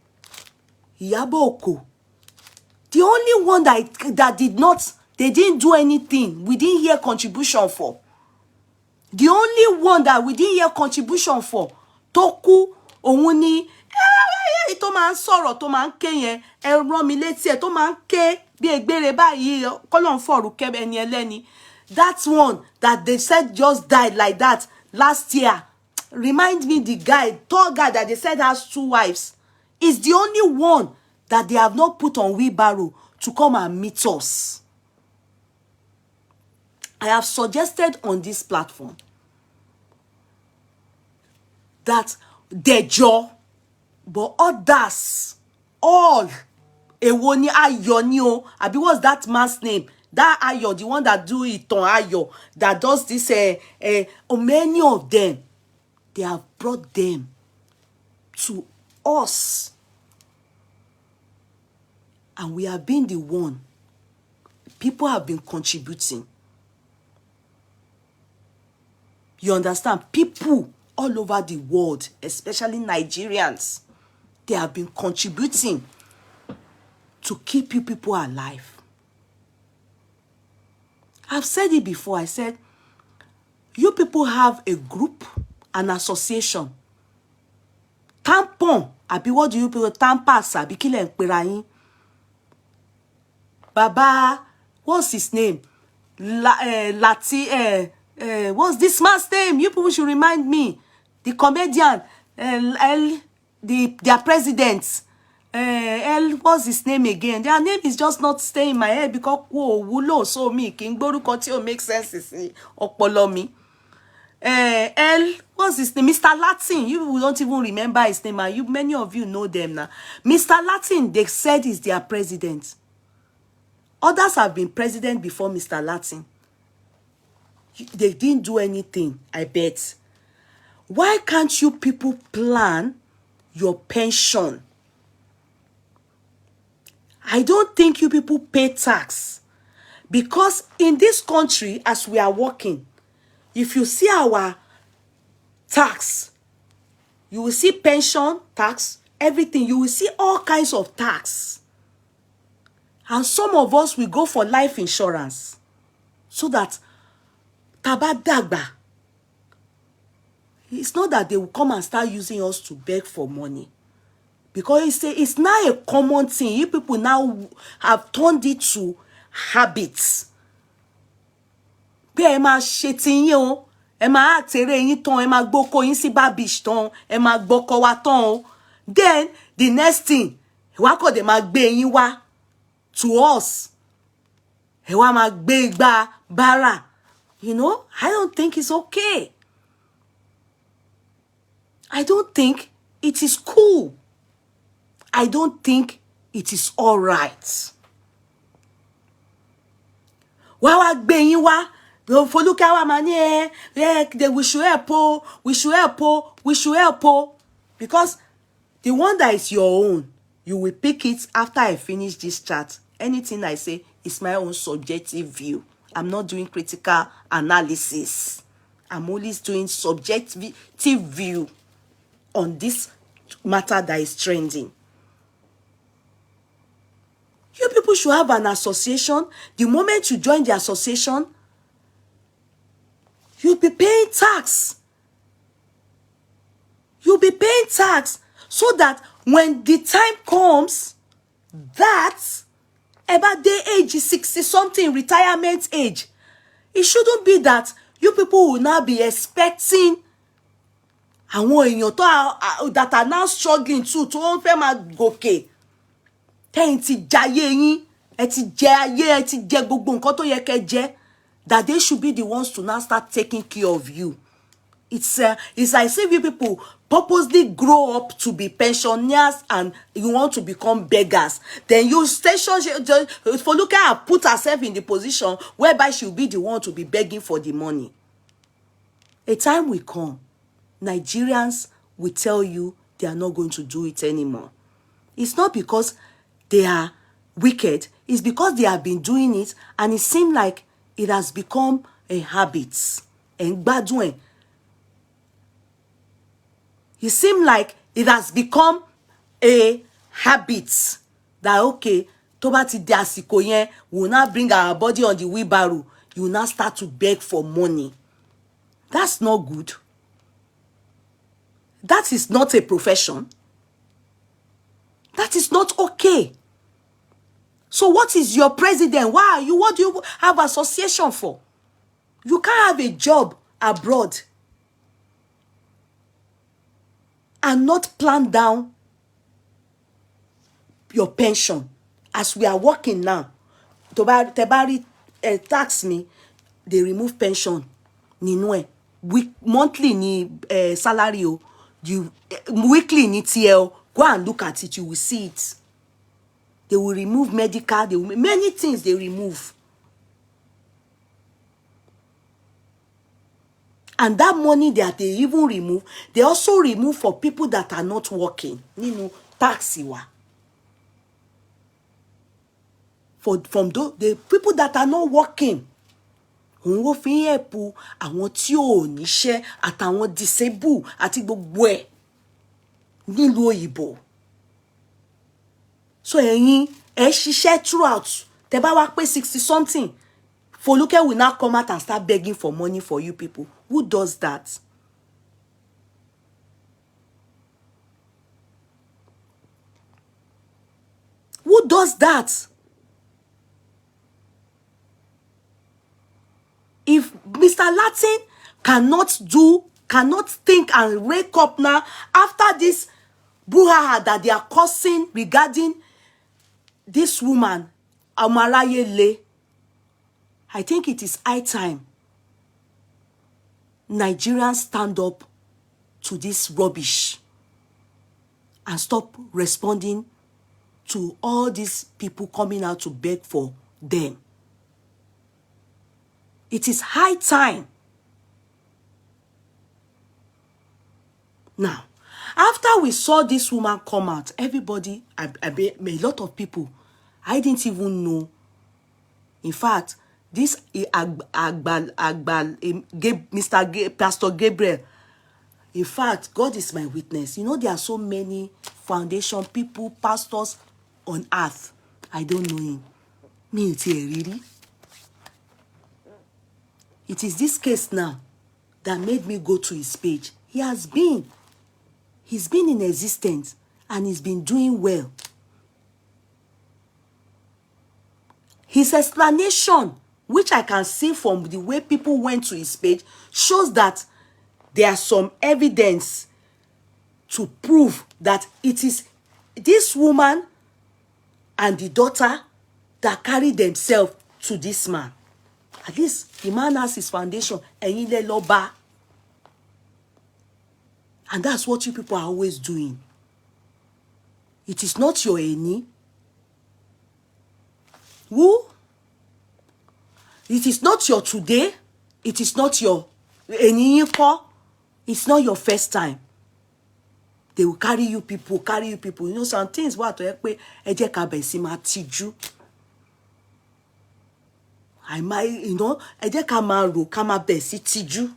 Iyabo Oko. The only one that they didn't do anything, we didn't hear contribution for. The only one that we didn't hear contribution for, Toku, Owuni, tó máa ń sọ̀rọ̀, tó máa ń ké yẹn, ẹ rán mi létí ẹ̀, tó máa ń ké bí egbére báyìí, kọ́lọ́n fọ̀rù kẹ́ ẹni ẹlẹ́ni. That one that they said just died like that last year. Remind me the guy, tall guy that they said has 2 wives. Is the only one that they have not put on wheelbarrow to come and meet us. I have suggested on this platform that Dejo, but others, all, Ewoni Ayoni o, abi what's that man's name? That Ayo, the one that do it on Ayo, that does this, many of them, they have brought them to us. And we have been the one. People have been contributing. You understand? People all over the world, especially Nigerians, they have been contributing to keep you people alive. I've said it before. I said, you people have a group, an association. Tampon, abi what do you people tampas, abi kile pera yin. Baba, what's his name? What's this man's name? You people should remind me. The comedian, their president. What's his name again? Their name is just not staying in my head because whoa, wulo so me king boru koti make sense is opolo mi. What's his name? Mr. Latin. You don't even remember his name, and you many of you know them now. Mr. Latin, they said is their president. Others have been president before Mr. Latin. They didn't do anything, I bet. Why can't you people plan your pension? I don't think you people pay tax. Because in this country, as we are working, if you see our tax, you will see pension, tax, everything. You will see all kinds of tax. And some of us will go for life insurance. So that tabadagba. It's not that they will come and start using us to beg for money. Because it's now a common thing. You people now have turned it to habits. Bí ẹ máa ṣe ti yín o, ẹ máa àtẹ̀rẹ̀ yín tán, ẹ máa gbóko yín sí babish tán, ẹ máa gbọ́kọ wa tán o. Then the next thing, wá kò dé máa gbé yín wá to us. Ẹ wá máa gbé igbá bára. You know, I don't think it's okay. I don't think it is cool. I don't think it is all right. Wá gbé yín wá. Foluke wa mani we should help, we should help, we should help. Because the one that is your own, you will pick it after I finish this chat. Anything I say is my own subjective view. I'm not doing critical analysis. I'm only doing subjective view on this matter that is trending. You people should have an association. The moment you join the association, you'll be paying tax. You'll be paying tax so that when the time comes that about their age is 60-something, retirement age, it shouldn't be that you people will now be expecting àwọn èèyàn that are now struggling to wọ́n fẹ́ máa gòkè. Tẹ́yìn ti jayé yín, ẹ ti jẹ ayé, ẹ ti jẹ gbogbo nǹkan tó yẹ kẹ́ jẹ. That they should be the ones to now start taking care of you. It's like if you people purposely grow up to be pensioners and you want to become beggars. Then you for look at her put herself in the position whereby she'll be the one to be begging for the money. A time will come, Nigerians will tell you they are not going to do it anymore. It's not because they are wicked. It's because they have been doing it and it seemed like it has become a habit. And gbadun. It seems like it has become a habit that okay, tó bá ti di àsìkò yẹn, we will now bring our body on the wheelbarrow. You will now start to beg for money. That's not good. That is not a profession. That is not okay. So what is your president? Why are you? What do you have association for? You can't have a job abroad and not plan down your pension. As we are working now, Tebari tax me, they remove pension. Ni monthly ni salary o, you weekly ni TL. Go and look at it, you will see it. They will remove medical, they will, many things they remove. And that money that they even remove, they also remove for people that are not working. Nínú taxi wa. From the people that are not working. Òun wó fi help àwọn tí ò níṣẹ́ àtàwọn disable àti gbogbo ẹ̀ nílùú òyìnbó. So ẹ̀yin ẹ ṣiṣẹ́ throughout. Tẹ́ bá wá pé 60 something. Foluke will now come out and start begging for money for you people. Who does that? Who does that? If Mr. Latin cannot think and wake up now after this brouhaha that they are causing regarding this woman, OMORAYELE, I think it is high time Nigerians stand up to this rubbish and stop responding to all these people coming out to beg for them. It is high time. Now, after we saw this woman come out, everybody, a lot of people, I didn't even know. In fact, this Pastor Gabriel, in fact, God is my witness. You know, there are so many foundation people, pastors on earth. I don't know him. Me, really. It is this case now that made me go to his page. He's been in existence and he's been doing well. His explanation, which I can see from the way people went to his page, shows that there are some evidence to prove that it is this woman and the daughter that carried themselves to this man. At least the man has his foundation. And that's what you people are always doing. It is not your eni. Who? It is not your today. It is not your eni. It's not your first time. They will carry you people. You know some things what eje ka be si ma tiju. I might, you know, eje ka ma ro ka ma be si tiju.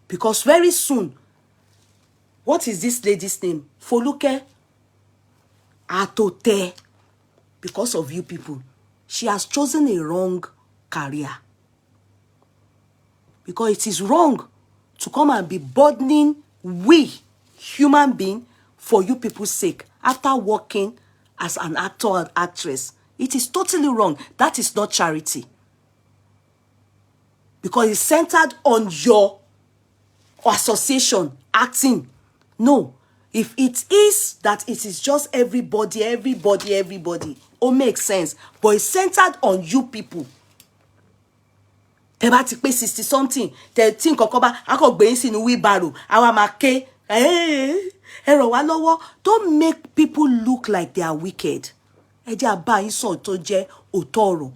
Because very soon, what is this lady's name? Foluke Atote. Because of you people, she has chosen a wrong career. Because it is wrong to come and be burdening we, human being, for you people's sake, after working as an actor or actress. It is totally wrong. That is not charity. Because it's centered on your association, acting. No. If it is that it is just everybody, it makes sense. But it's centered on you people. Tẹ́ bá ti pé 60 something, tẹ́ tí nǹkan bá akọ gbé yín sínú wheelbarrow, àwa máa ké, ẹ ràn wá lọ́wọ́. Don't make people look like they are wicked. Ẹ jẹ́ á bá yín sọ tó jẹ́ òótọ́ ọ̀rọ̀.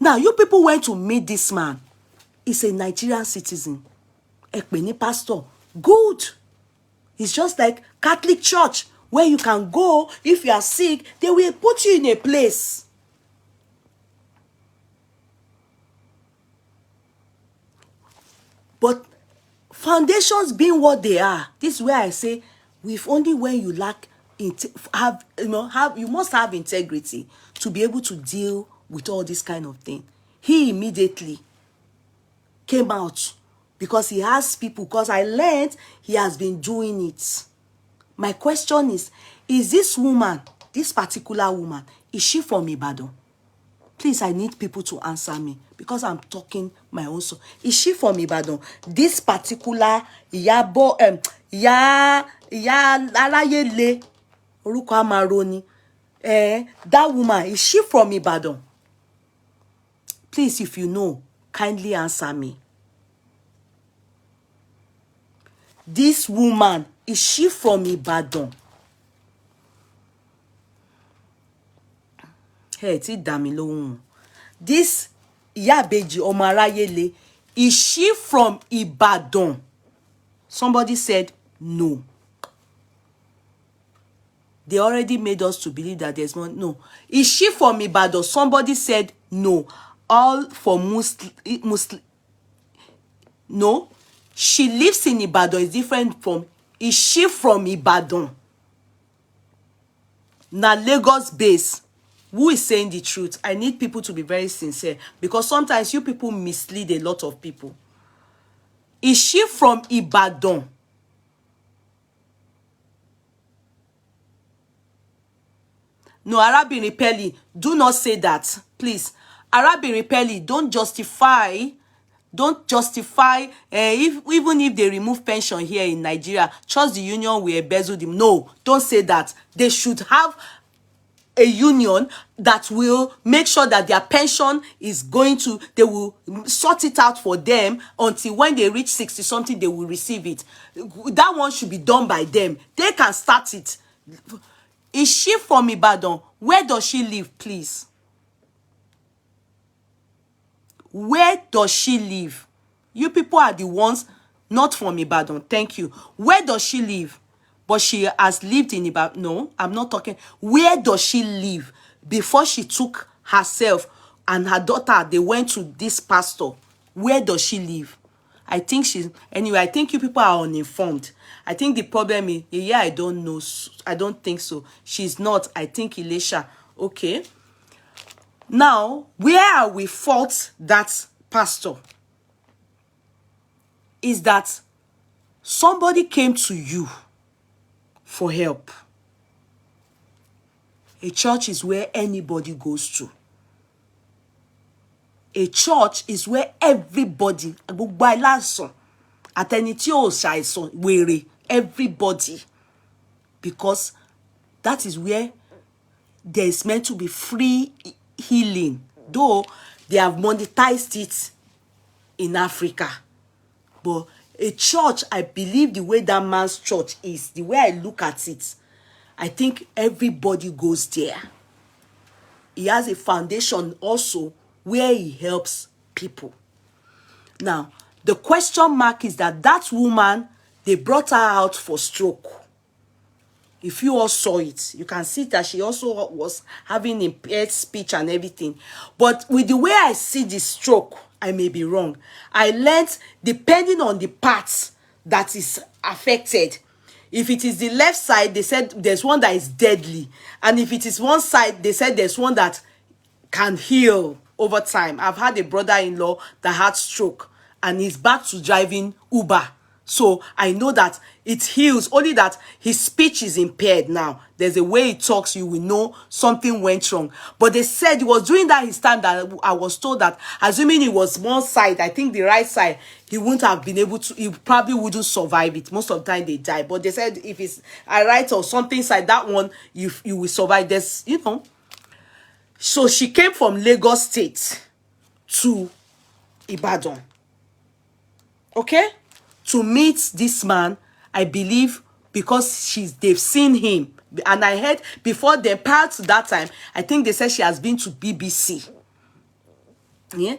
Now, you people went to meet this man. He's a Nigerian citizen. Ẹ pè ní pastor. Good. It's just like Catholic Church, where you can go if you are sick. They will put you in a place. But foundations being what they are, this is where I say, with only when you lack, you must have integrity to be able to deal with all this kind of thing. He immediately came out because he has people, because I learned he has been doing it. My question is this woman, this particular woman, is she from Ibadan? Please, I need people to answer me because I'm talking my own soul. Is she from Ibadan? This particular Arayele, Orúkọ Amaroni, that woman, is she from Ibadan? Please, if you know, kindly answer me. This woman, is she from Ibadan? Hey, ti dá mi lóhùn. This IBEJI OMORAYELE, is she from Ibadan? Somebody said no. They already made us to believe that there's one. No. Is she from Ibadan? Somebody said no. All for Muslim. No. She lives in Ibadan. Is different from. Is she from Ibadan? Na Lagos base. Who is saying the truth? I need people to be very sincere, because sometimes you people mislead a lot of people. Is she from Ibadan? No, Arabinrin Peli, do not say that, please. Arabinrin Peli, don't justify, even if they remove pension here in Nigeria, trust the union will embezzle them. No, don't say that. They should have a union that will make sure that their pension is going to, they will sort it out for them until when they reach 60 something, they will receive it. That one should be done by them. They can start it. Is she from Ibadan? Where does she live, please? Where does she live? You people are the ones not from Ibadan. Thank you. Where does she live? But she has lived in Ibadan. No, I'm not talking. Where does she live? Before she took herself and her daughter, they went to this pastor. Where does she live? I think she's, anyway, I think you people are uninformed. I think the problem is, yeah, I don't know. I don't think so. She's not. I think Elisha. Okay. Now, where are we fault that pastor? Is that somebody came to you for help. A church is where anybody goes to. A church is where everybody, everybody, because that is where there is meant to be free healing, though they have monetized it in Africa. But a church, I believe the way that man's church is, the way I look at it, I think everybody goes there. He has a foundation also where he helps people. Now, the question mark is that woman, they brought her out for stroke. If you all saw it, you can see that she also was having impaired speech and everything. But with the way I see the stroke, I may be wrong. I learned, depending on the parts that is affected, if it is the left side, they said there's one that is deadly. And if it is one side, they said there's one that can heal over time. I've had a brother-in-law that had stroke and he's back to driving Uber. So I know that it heals, only that his speech is impaired now. There's a way he talks, you will know something went wrong. But they said it was during that his time that I was told that, assuming it was one side, I think the right side, he wouldn't have been able to, he probably wouldn't survive it. Most of the time they die. But they said if it's a right or something side, that one, you will survive. There's, you know. So she came from Lagos State to Ibadan. Okay? To meet this man, I believe, because they've seen him. And I heard before they prior to that time, I think they said she has been to BBC. Yeah?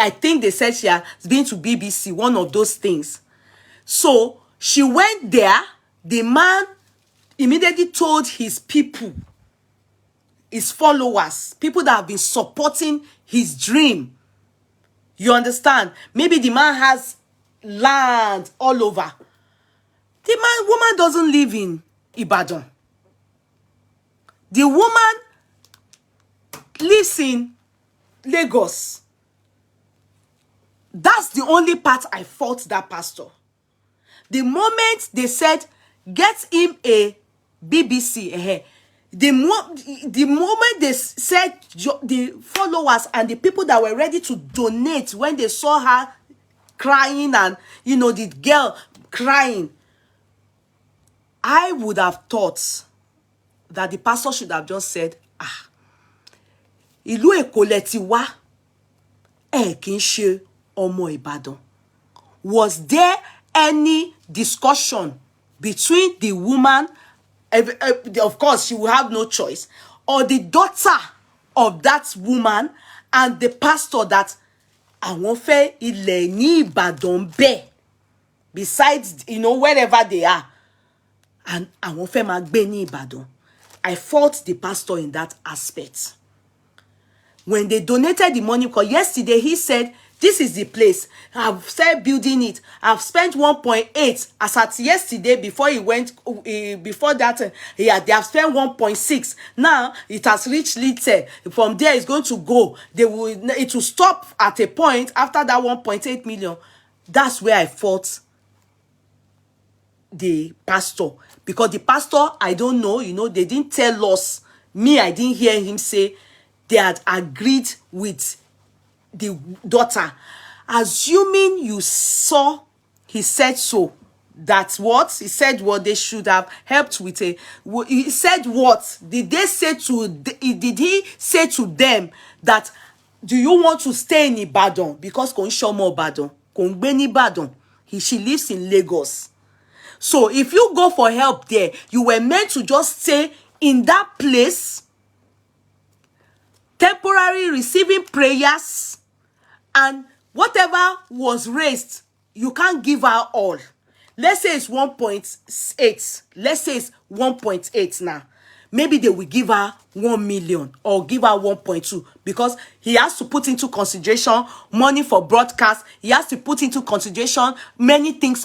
I think they said she has been to BBC, one of those things. So she went there. The man immediately told his people, his followers, people that have been supporting his dream. You understand? Maybe the man has land all over. The woman doesn't live in Ibadan. The woman lives in Lagos. That's the only part I fault that pastor. The moment they said, get him a BBC, the moment they said, the followers and the people that were ready to donate, when they saw her crying and, you know, the girl crying, I would have thought that the pastor should have just said, ìlú Èkó lẹ ti wá, ẹ kì í ṣe ọmọ Ìbàdàn. Was there any discussion between the woman, of course she will have no choice, or the daughter of that woman and the pastor that àwọn fẹ́ ilẹ̀ ní Ìbàdàn bẹ́ẹ̀, besides, wherever they are, and àwọn fẹ́ máa gbé ní Ìbàdàn. I fault the pastor in that aspect. When they donated the money, because yesterday he said, this is the place. I've started building it. I've spent 1.8 as at yesterday before he went, before that, they have spent 1.6. Now it has reached little. From there it's going to go. It will stop at a point after that 1.8 million. That's where I fought the pastor. Because the pastor, I don't know, they didn't tell us. Me, I didn't hear him say they had agreed with the daughter. Assuming you saw, he said so. That's what he said. What they should have helped with a. He said what did they say to? Did he say to them that do you want to stay in Ibadan because kò ń ṣọmọ Ibadan, kò ń gbé ní Ibadan. She lives in Lagos. So if you go for help there, you were meant to just stay in that place, temporary receiving prayers, and whatever was raised, you can't give her all. Let's say it's 1.8. Let's say it's 1.8 now. Maybe they will give her 1 million or give her 1.2 because he has to put into consideration money for broadcast. He has to put into consideration many things,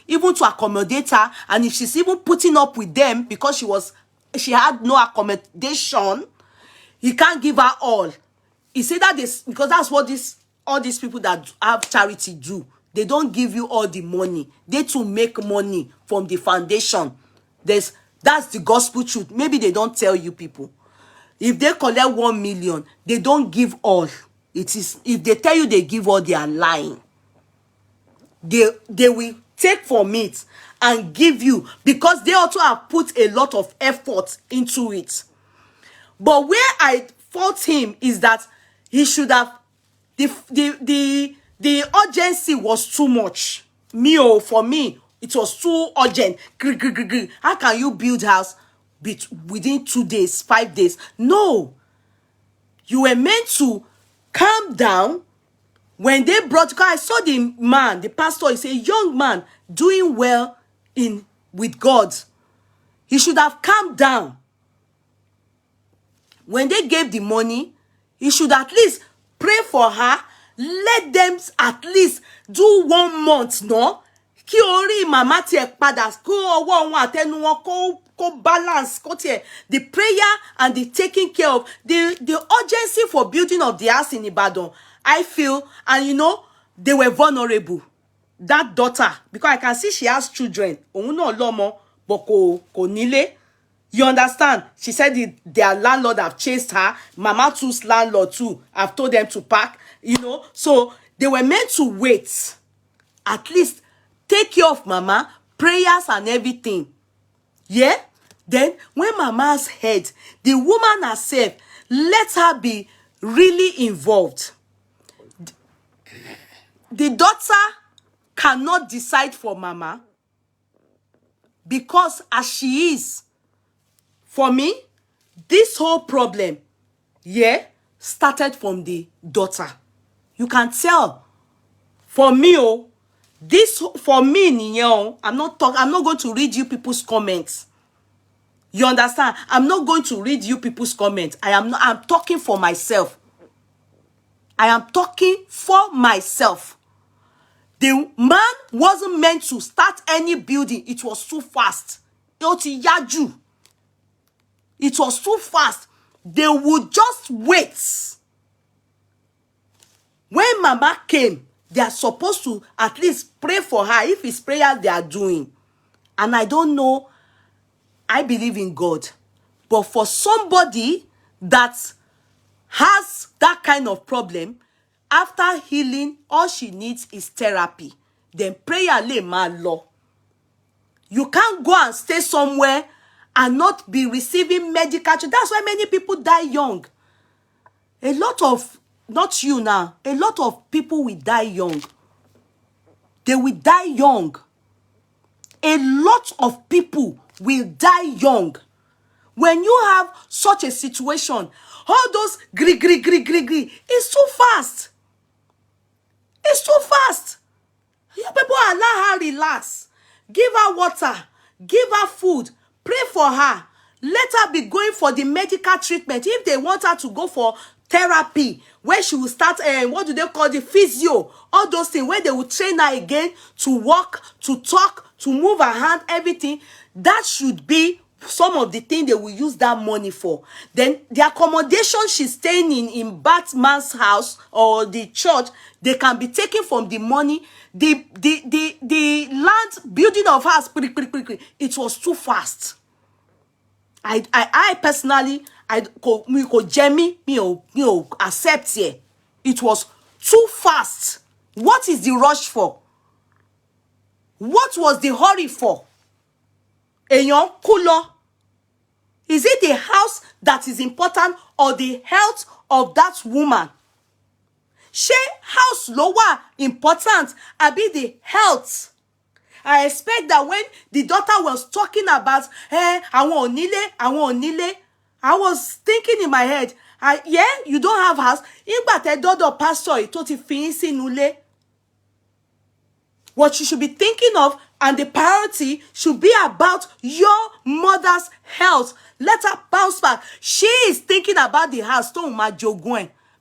even to accommodate her. And if she's even putting up with them because she had no accommodation, he can't give her all. He said that this because that's what all these people that have charity do. They don't give you all the money. They too make money from the foundation. That's the gospel truth. Maybe they don't tell you people. If they collect 1 million, they don't give all. It is if they tell you they give all, they are lying. They will take from it and give you because they also have put a lot of effort into it. But where I fault him is that he should have the urgency was too much. For me, it was too urgent. How can you build house within 2 days, 5 days? No. You were meant to calm down. When they brought, because I saw the man, the pastor, he's a young man doing well with God. He should have calmed down. When they gave the money, he should at least pray for her. Let them at least do 1 month, no? Kí orí màmá tiẹ̀ padà kó ọwọ́ wọn àtẹnu wọn kó balance kó tiẹ̀ the prayer and the taking care of the urgency for building of the house in Ibadan. I feel, and they were vulnerable. That daughter, because I can see she has children. Òun náà lọ́mọ, but kò nílé. You understand? She said their landlord have chased her. Mama too's landlord too have told them to pack. So they were meant to wait. At least take care of Mama, prayers and everything. Yeah? Then when Mama's head, the woman herself, let her be really involved. The daughter cannot decide for Mama because as she is, for me, this whole problem, started from the daughter. You can tell. For me, I'm not going to read you people's comments. You understand? I'm not going to read you people's comments. I'm talking for myself. I am talking for myself. The man wasn't meant to start any building. It was too fast. It was too fast. They would just wait. When Mama came, they are supposed to at least pray for her if it's prayer they are doing. And I don't know, I believe in God. But for somebody that has that kind of problem, after healing, all she needs is therapy. Then prayer lay ma law. You can't go and stay somewhere and not be receiving medical treatment. That's why many people die young. A lot of, not you now, a lot of people will die young. They will die young. A lot of people will die young. When you have such a situation, all those gree, it's too fast. It's too fast. You people allow her relax. Give her water. Give her food. Pray for her. Let her be going for the medical treatment. If they want her to go for therapy, where she will start, what do they call the physio? All those things, where they will train her again to walk, to talk, to move her hand, everything. That should be some of the things they will use that money for. Then the accommodation she's staying in Batman's house or the church, they can be taken from the money. The land building of house, it was too fast. I personally, accept here. It was too fast. What is the rush for? What was the hurry for? Èèyàn kú lọ. Is it the house that is important or the health of that woman? Ṣé house ló wà important àbí the health? I expect that when the daughter was talking about, àwọn onílé, I was thinking in my head, yeah, you don't have house. Ìgbà tẹ́ dọ́dọ̀ pastor yìí tó ti fi yín sínú ilé. What you should be thinking of and the priority should be about your mother's health. Let her bounce back. She is thinking about the house.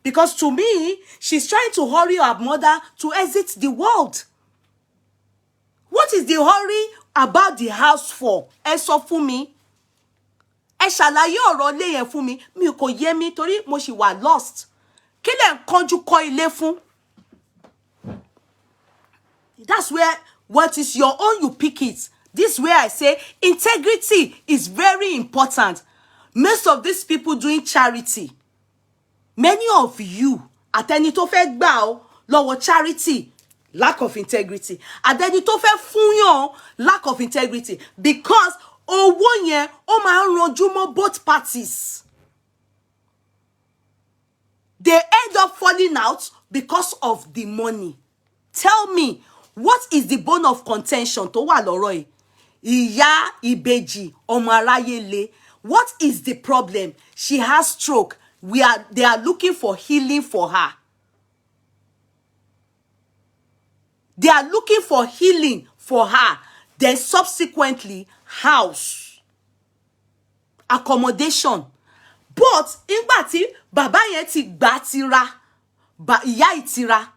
Because to me, she's trying to hurry her mother to exit the world. What is the hurry about the house for? Ẹ sọ fún mi. Ẹ ṣàlàyé ọ̀rọ̀ ilé yẹn fún mi. Mi kò yé mi torí mo ṣì wà lost. Kí lẹ̀ ń kánjú kọ́ ilé fún? That's where what is your own, you pick it. This is where I say integrity is very important. Most of these people doing charity, many of you, àtẹni tó fẹ́ gbà ọ́ lọ́wọ́ charity, lack of integrity. Àtẹni tó fẹ́ fún yàn, lack of integrity. Because owó yẹn ó máa ń ranjú mọ́ both parties. They end up falling out because of the money. Tell me, what is the bone of contention tó wà lọ́rọ̀ yìí? Ìyá ìbejì OMORAYELE. What is the problem? She has stroke. They are looking for healing for her. They are looking for healing for her. Then subsequently, house, accommodation. But ìgbà tí bàbá yẹn ti gbà tira, ìyá ìtira.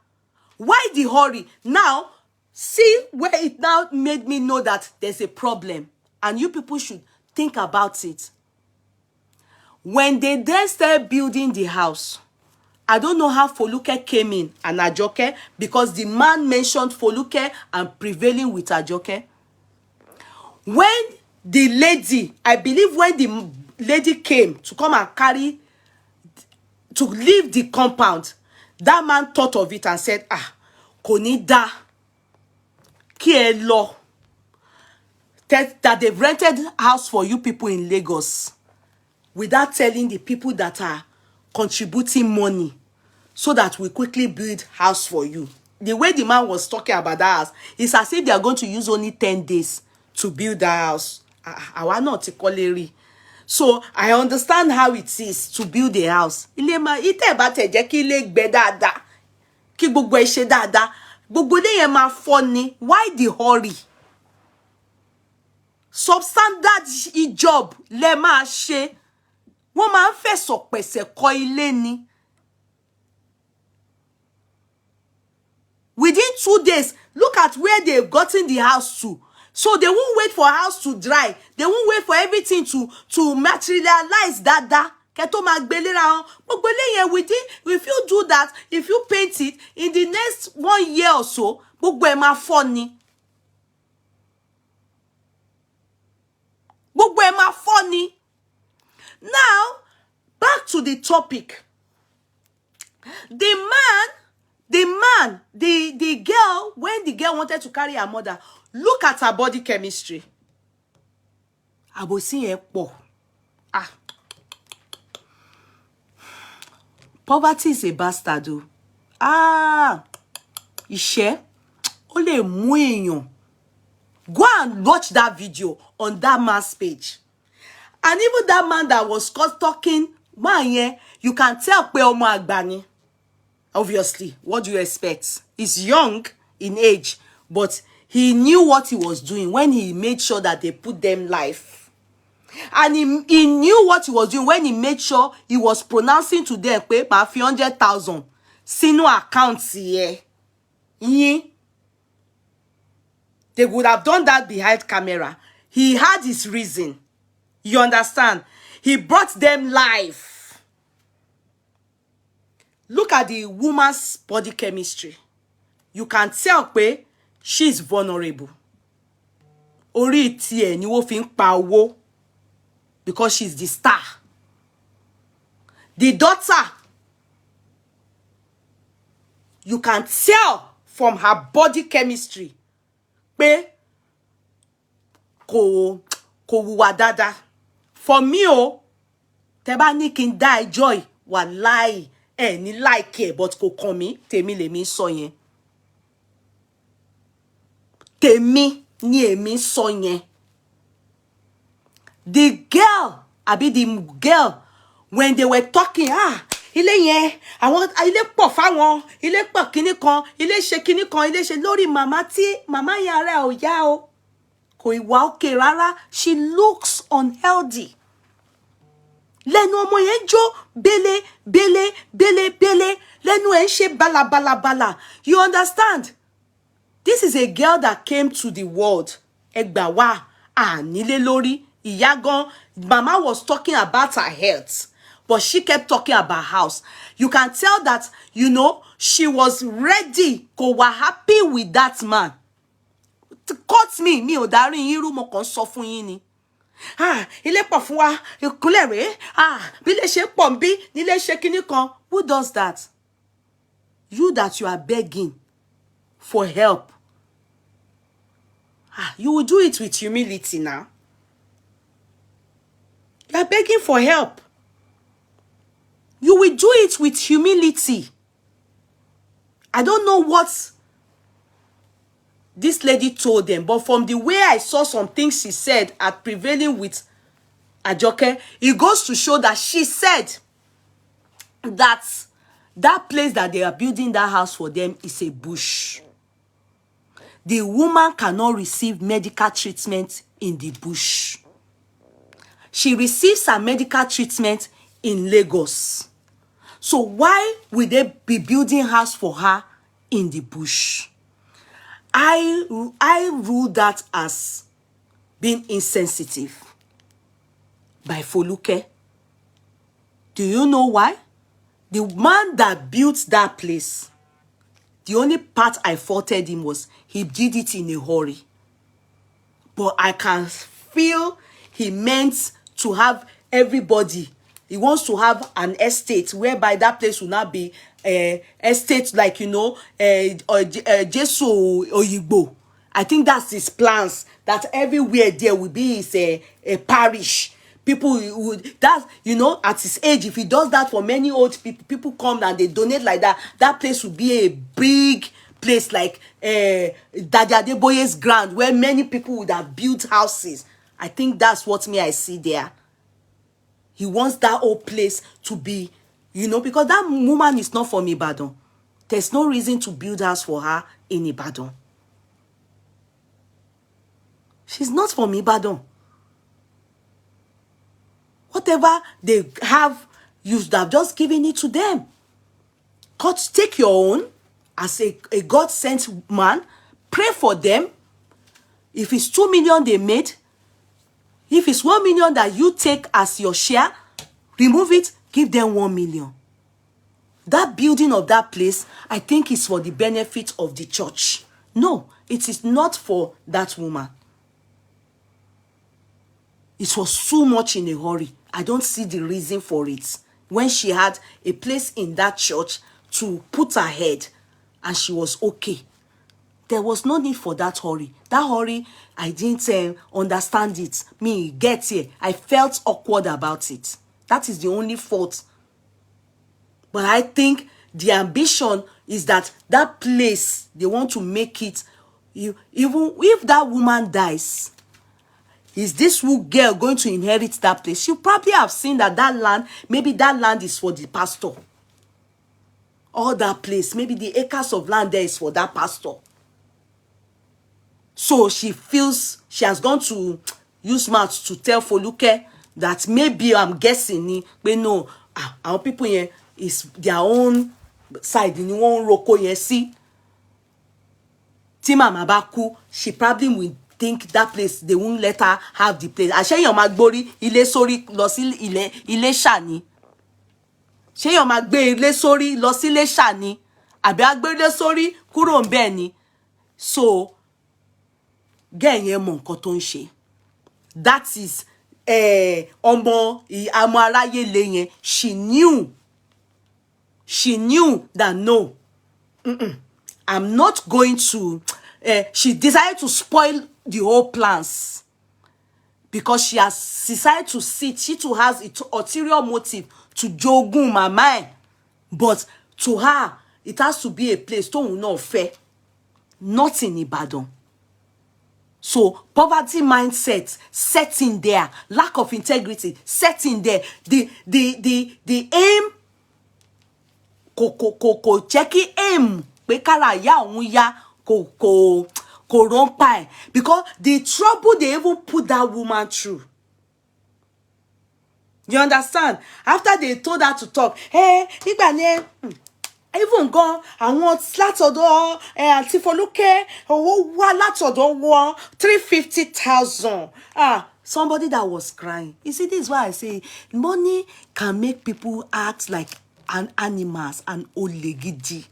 Why the hurry? Now, see where it now made me know that there's a problem. And you people should think about it. When they then started building the house, I don't know how Foluke came in and Ajoke, because the man mentioned Foluke and prevailing with Ajoke. When the lady, I believe when the lady came to come and carry, to leave the compound, that man thought of it and said, kò ní dá kí ẹ lọ. That they've rented house for you people in Lagos without telling the people that are contributing money so that we quickly build house for you. The way the man was talking about that house, it's as if they are going to use only 10 days to build that house. Àwa náà ti kọ́lé rí. So I understand how it is to build a house. Ilé ma ite bá tẹ̀ jẹ́ kí ilé gbẹ dáadáa. Kí gbogbo ẹ ṣe dáadáa. Gbogbo ilé yẹn máa fọ́ ni. Why the hurry? Substandard job lẹ máa ṣe. Wọ́n máa ń fẹ̀sọ̀ pẹ̀sẹ̀ kọ́ ilé ni. Within 2 days, look at where they've gotten the house to. So they won't wait for house to dry. They won't wait for everything to materialize that. Keto magbelera. Within, if you do that, if you paint it, in the next 1 year or so, gbogbo ẹ máa fọ́ ni. Gbogbo ẹ máa fọ́ ni. Now, back to the topic. The girl, when the girl wanted to carry her mother, look at her body chemistry. Àbòsí yẹn pọ̀. Poverty is a bastard. Ìṣẹ́, ó lè mú èèyàn. Go and watch that video on that man's page. And even that man that was caught talking, man, yeah, you can tell pe omo agba ni. Obviously, what do you expect? He's young in age, but he knew what he was doing when he made sure that they put them life. And he knew what he was doing when he made sure he was pronouncing to them pe ma fi 100,000 sínú account here. They would have done that behind camera. He had his reason. You understand? He brought them life. Look at the woman's body chemistry. You can tell pe she's vulnerable. Orí tiẹ̀ ni wọ́n fi ń pa owó because she's the star. The daughter, you can tell from her body chemistry pe kò wùwà dáadáa. For me, tẹ́ bá ní kí n die joy, wàláhì ní like ẹ, but kò kàn mí, tèmi lèmi sọ yẹn. Tèmi ni èmi sọ yẹn. The girl, the girl, when they were talking, ilé yẹn, àwọn ilé pọ̀ fáwọn, ilé pọ̀ kíní kan, ilé ṣe kíní kan, ilé ṣe lórí màmá tí màmá yẹn ara ò yá o. Kò ìwà okay rárá. She looks unhealthy. Lẹ́nu ọmọ yẹn jó bele bele bele bele. Lẹ́nu ẹ̀ ń ṣe bala bala bala. You understand? This is a girl that came to the world. Ẹgbà wá, nílé lórí. Ìyá gan, mama was talking about her health, but she kept talking about house. You can tell that, you know, she was ready. Kò wá happy with that man. Cut me, mi ò darí yín rú, mo kàn sọ fún yín ni. Ilé pọ̀ fún wa, ìkúnlẹ̀ rèé. Bí ilé ṣe pọ̀ nbí, nílé ṣe kíní kan. Who does that? You that you are begging for help. You will do it with humility now. You are begging for help. You will do it with humility. I don't know what this lady told them, but from the way I saw some things she said at prevailing with Ajoke, it goes to show that she said that that place that they are building that house for them is a bush. The woman cannot receive medical treatment in the bush. She receives her medical treatment in Lagos. So why will they be building house for her in the bush? I rule that as being insensitive by Foluke. Do you know why? The man that built that place, the only part I faulted him was he did it in a hurry. But I can feel he meant to have everybody. He wants to have an estate whereby that place will not be estate like, you know, Jesu Oyigbo. I think that's his plans, that everywhere there will be his a parish. People would, that, you know, at his age, if he does that for many old people, people come and they donate like that, that place will be a big place like Daddy Adeboye's ground, where many people would have built houses. I think that's what I see there. He wants that whole place to be, you know, because that woman is not from Ibadan. There's no reason to build house for her in Ibadan. She's not from Ibadan. Whatever they have, you should have just given it to them. God, take your own as a God-sent man. Pray for them. If it's 2 million they made, if it's 1 million that you take as your share, remove it, give them 1 million. That building of that place, I think, is for the benefit of the church. No, it is not for that woman. It was too much in a hurry. I don't see the reason for it. When she had a place in that church to put her head and she was okay, there was no need for that hurry. That hurry, I didn't understand it. Me, get here. I felt awkward about it. That is the only fault. But I think the ambition is that that place, they want to make it, even if that woman dies, is this girl going to inherit that place? She probably have seen that land, maybe that land is for the pastor. All that place, maybe the acres of land there is for that pastor. So she feels she has gone to use mouth to tell Foluke that maybe, I'm guessing, but no, our people here is their own side, in one roko here, see. Tima Mabaku, she probably will think that place, they won't let her have the place. Àṣé èèyàn máa gbórí ilé sórí lọ sí ilé ṣàní. Ṣé èèyàn máa gbé ilé sórí lọ sí ilé ṣàní. Àbí á gbé ilé sórí kúrò ńbẹ̀ ni. So, girl yẹn mọ nǹkan tó ń ṣe. That is ọmọ aráyélé yẹn. She knew that no. I'm not going to. She decided to spoil the whole plans because she has decided to sit. She too has an ulterior motive to jogun my mind, but to her it has to be a place to not fair, not in Ibadan. So poverty mindset setting there, lack of integrity setting there. The aim ko checking aim. Because the trouble they even put that woman through. You understand? After they told her to talk, hey, even gone, I want látọ̀dọ̀ Aunty Foluke, owó wá látọ̀dọ̀ 350,000. Somebody that was crying. You see, this is why I say money can make people act like animals and olegidi.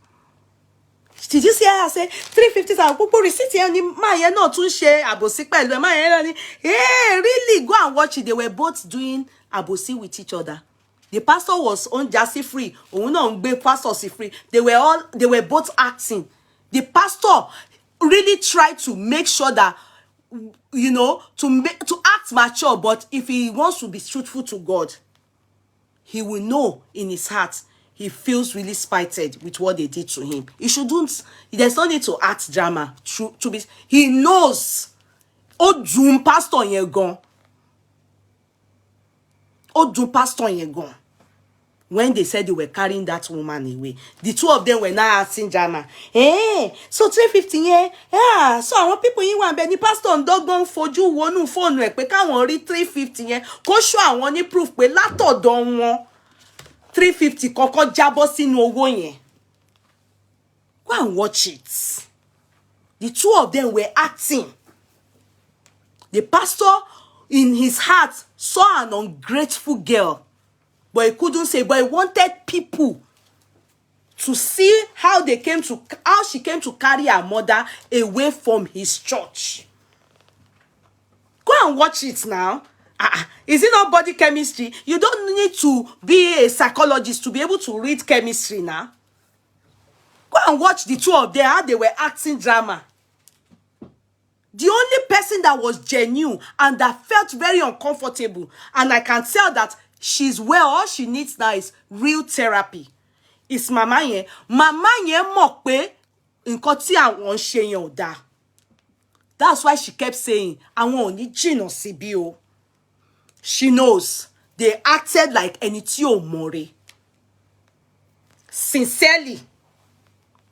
Did you see how I say 350,000? People receipt here ni ma yen náà tún ṣe àbòsí pẹ̀lú ma yen ni. Really go and watch it. They were both doing àbòsí with each other. The pastor was on Jassy free. Òun náà ń gbé pastor sí free. They were both acting. The pastor really tried to make sure that, you know, to act mature, but if he wants to be truthful to God, he will know in his heart he feels really spited with what they did to him. He shouldn't. There's no need to act drama. To be, he knows. O dun pastor yẹn gan. O dun pastor yẹn gan. When they said they were carrying that woman away, the two of them were now acting drama. So 350 yeah. So àwọn people yìí wà ńbẹ̀ ni pastor ndọ́gbọ́n fojú wọnú phone rẹ̀ pé káwọn rí 350 yẹn kó show àwọn ní proof pé látọ̀dọ̀ wọn 350 kọ́kọ́ jábọ́ sínú owó yẹn. Go and watch it. The two of them were acting. The pastor in his heart saw an ungrateful girl, but he couldn't say, but he wanted people to see how she came to carry her mother away from his church. Go and watch it now. Is it not body chemistry? You don't need to be a psychologist to be able to read chemistry now. Go and watch the two of them, how they were acting drama. The only person that was genuine and that felt very uncomfortable, and I can tell that she's well, all she needs now is real therapy, is mama yẹn. Mama yẹn mọ̀ pé nǹkan tí àwọn ṣe yẹn ò dáa. That's why she kept saying, àwọn ò ní jìnnà síbí o. She knows they acted like ẹni tí ò mọ̀re. Sincerely.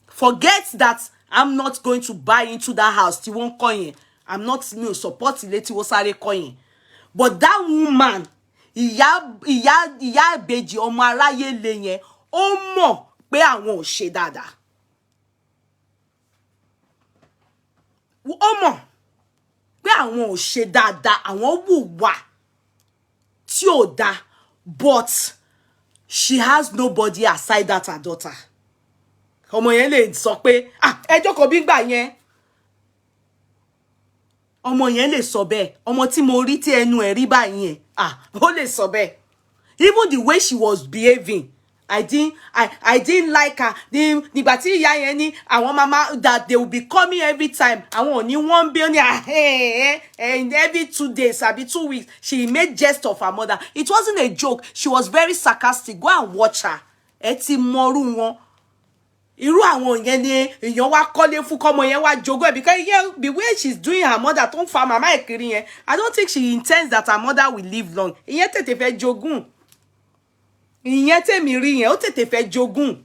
Forget that I'm not going to buy into that house. Tí wọ́n kọ́ yẹn. I'm not support ilé tí wọ́n sáré kọ́ yẹn. But that woman, ìyá ìbejì ọmọ aráyélé yẹn, ó mọ̀ pé àwọn ò ṣe dáadáa. Ó mọ̀ pé àwọn ò ṣe dáadáa, àwọn hùwà tí ò dá, but she has nobody aside that her daughter. Ọmọ yẹn lè sọ pé ẹ jókòó bí gbà yẹn. Ọmọ yẹn lè sọ bẹ́ẹ̀. Ọmọ tí mo rí tí ẹnu ẹ̀ rí báyìí yẹn, ó lè sọ bẹ́ẹ̀. Even the way she was behaving, I didn't like her. Nígbà tí ìyá yẹn ní àwọn mama that they will be coming every time. Àwọn ò ní 1 billion and every 2 days, àbí 2 weeks, she made jest of her mother. It wasn't a joke. She was very sarcastic. Go and watch her. Ẹ ti mọrú wọn. irú àwọn yẹn ni èèyàn wá kọ́lé fún kọ́mọ yẹn wá jogún ẹ̀ because yeah, the way she's doing her mother tó ń fa màmá ẹ̀ kiri yẹn I don't think she intends that her mother will live long. Ìyẹn tètè fẹ́ jogún. Ìyẹn tèmi rí yẹn ó tètè fẹ́ jogún.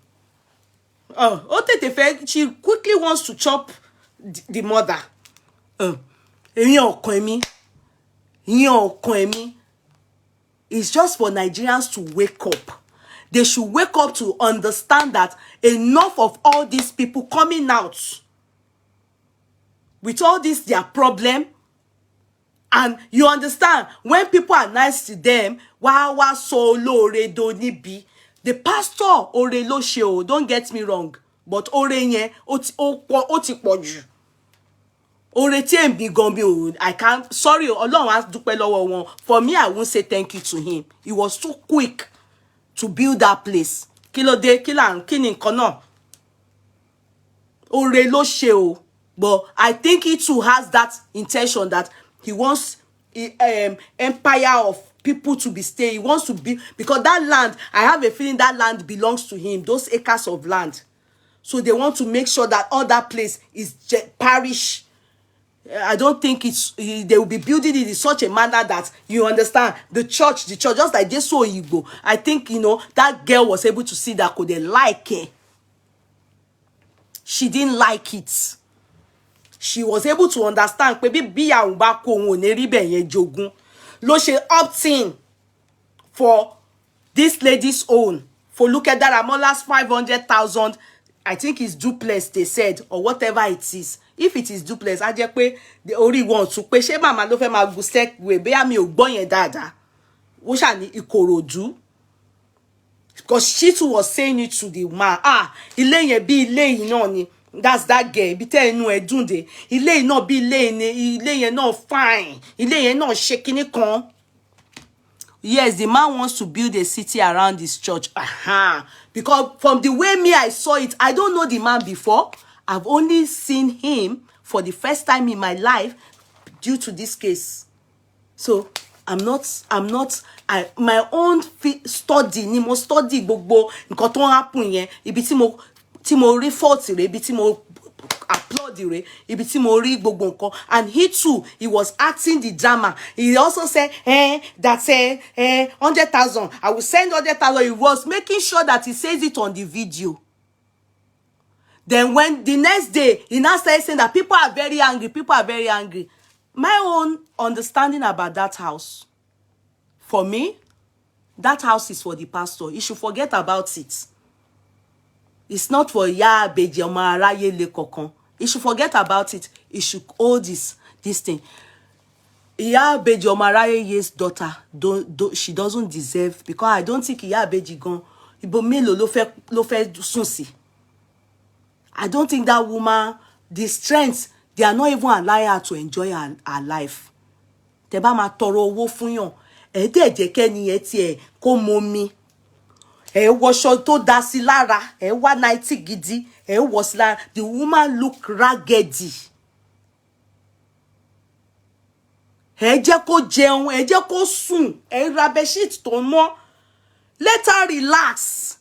Ó tètè fẹ́, she quickly wants to chop the mother. Ìyẹn ọkàn mi. Ìyẹn ọkàn mi. It's just for Nigerians to wake up. They should wake up to understand that enough of all these people coming out with all this their problem. And you understand, when people are nice to them, wa so Olori do nibi. The pastor ore lo se o, don't get me wrong, but ore yen o ti pọ̀jù. Ore tí en bi gan bi o, I can't, sorry, Ọlọ́run á dúpẹ́ lọ́wọ́ wọn. For me, I won't say thank you to him. He was too quick to build that place. Kí ló dé, kí ni nǹkan náà. Ore lo ṣe o. But I think he too has that intention that he wants empire of people to be staying. He wants to be, because that land, I have a feeling that land belongs to him, those acres of land. So they want to make sure that all that place is parish. I don't think they will be building it in such a manner that, you understand, the church, just like they saw Igbo. I think, that girl was able to see that could they like it. She didn't like it. She was able to understand pé bí àwọn bá kó wọn ní rí bẹ́ẹ̀ yẹn jogún. Ló ṣe opting for this lady's own. For look at that, Amola's 500,000. I think it's duplex, they said, or whatever it is. If it is duplex, I just pay the only one to pay. She mama ló fẹ́ máa gun segway. Bóyá mi ò gbọ́ yẹn dáadáa. Ó ṣà ní Ìkòròdú. Because she too was saying it to the man. Ilé yẹn bí ilé yìí náà ni. That's that girl. Ibi tẹ́ inú ẹ dùn dé. Ilé yìí náà bí ilé yẹn náà fine. Ilé yẹn náà ṣe kíní kan. Yes, the man wants to build a city around his church. Because from the way I saw it, I don't know the man before. I've only seen him for the first time in my life due to this case. So my own study, ni mo study gbogbo nǹkan tó happen yẹn, ibi tí mo rí fault rẹ̀, ibi tí mo applaud rẹ̀, ibi tí mo rí gbogbo nǹkan. And he too, he was acting the drama. He also said, that's 100,000. I will send 100,000. He was making sure that he says it on the video. Then when the next day, he now started saying that people are very angry. People are very angry. My own understanding about that house, for me, that house is for the pastor. He should forget about it. It's not for IBEJI OMORAYELE kokon. He should forget about it. He should hold this thing. IBEJI OMORAYELE's daughter, she doesn't deserve, because I don't think IBEJI gone. Ibo mélòó ló fẹ́ sùn sí. I don't think that woman, the strength, they are not even allowing her to enjoy her life. Tẹ́ bá máa tọrọ owó fún yàn, dẹ̀ jẹ́ kẹ́ni yẹn tiẹ̀ kó momi. Wọṣọ tó dá sí lára, wá nighty gidi, wọ̀ sí lára. The woman look raggedy. Jẹ́ kó jẹun, jẹ́ kó sùn, ra bedsheet tó mọ́. Let her relax.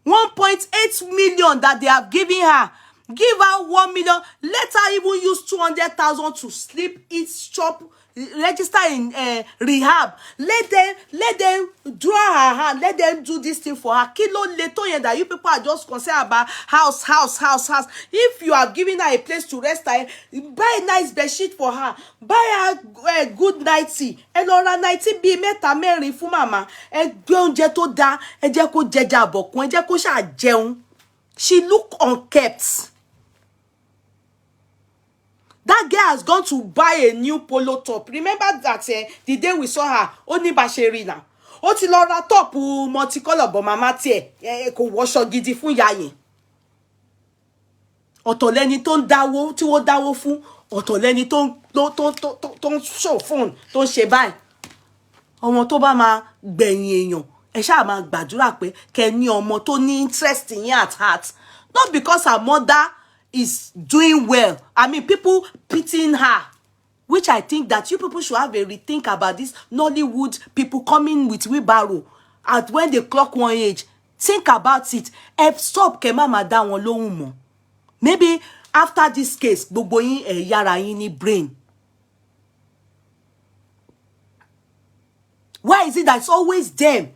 1.8 million that they have given her. Give her 1 million. Let her even use 200,000 to sleep, eat, shop, register in rehab. Let them draw her hand. Let them do this thing for her. Kilo leto yen that you people are just concerned about house. If you are giving her a place to rest, buy a nice bedsheet for her. Buy her a good nightie. Elora nightie bi mẹ́ta mẹ́rin fún mama. Gbé oúnjẹ tó dá. Jẹ́ kó jẹja àbọ̀kún. Jẹ́ kó ṣá jẹun. She look unkept. That girl has gone to buy a new polo top. Remember that the day we saw her, Oni Basheri now. Ó ti lọ ra top multicolor but mama tiẹ̀ kò wọṣọ gidi fún Yeye. Ọ̀tọ̀ lẹni tó ń dáwó tí wọ́n dáwó fún, ọ̀tọ̀ lẹni tó ń show phone tó ń ṣe báyìí. Ọmọ tó bá máa gbẹ̀yìn èèyàn, ẹ ṣáà máa gbàdúrà pé kẹ́ ní ọmọ tó ní interest in at heart. Not because her mother is doing well. I mean, people pitying her, which I think that you people should have a rethink about this Nollywood people coming with wheelbarrow. And when they clock one age, Think about it. Stop kẹ́ má máa dá wọn lóhùn mọ́. Maybe after this case, gbogbo yín yára yín ní brain. Why is it that it's always them?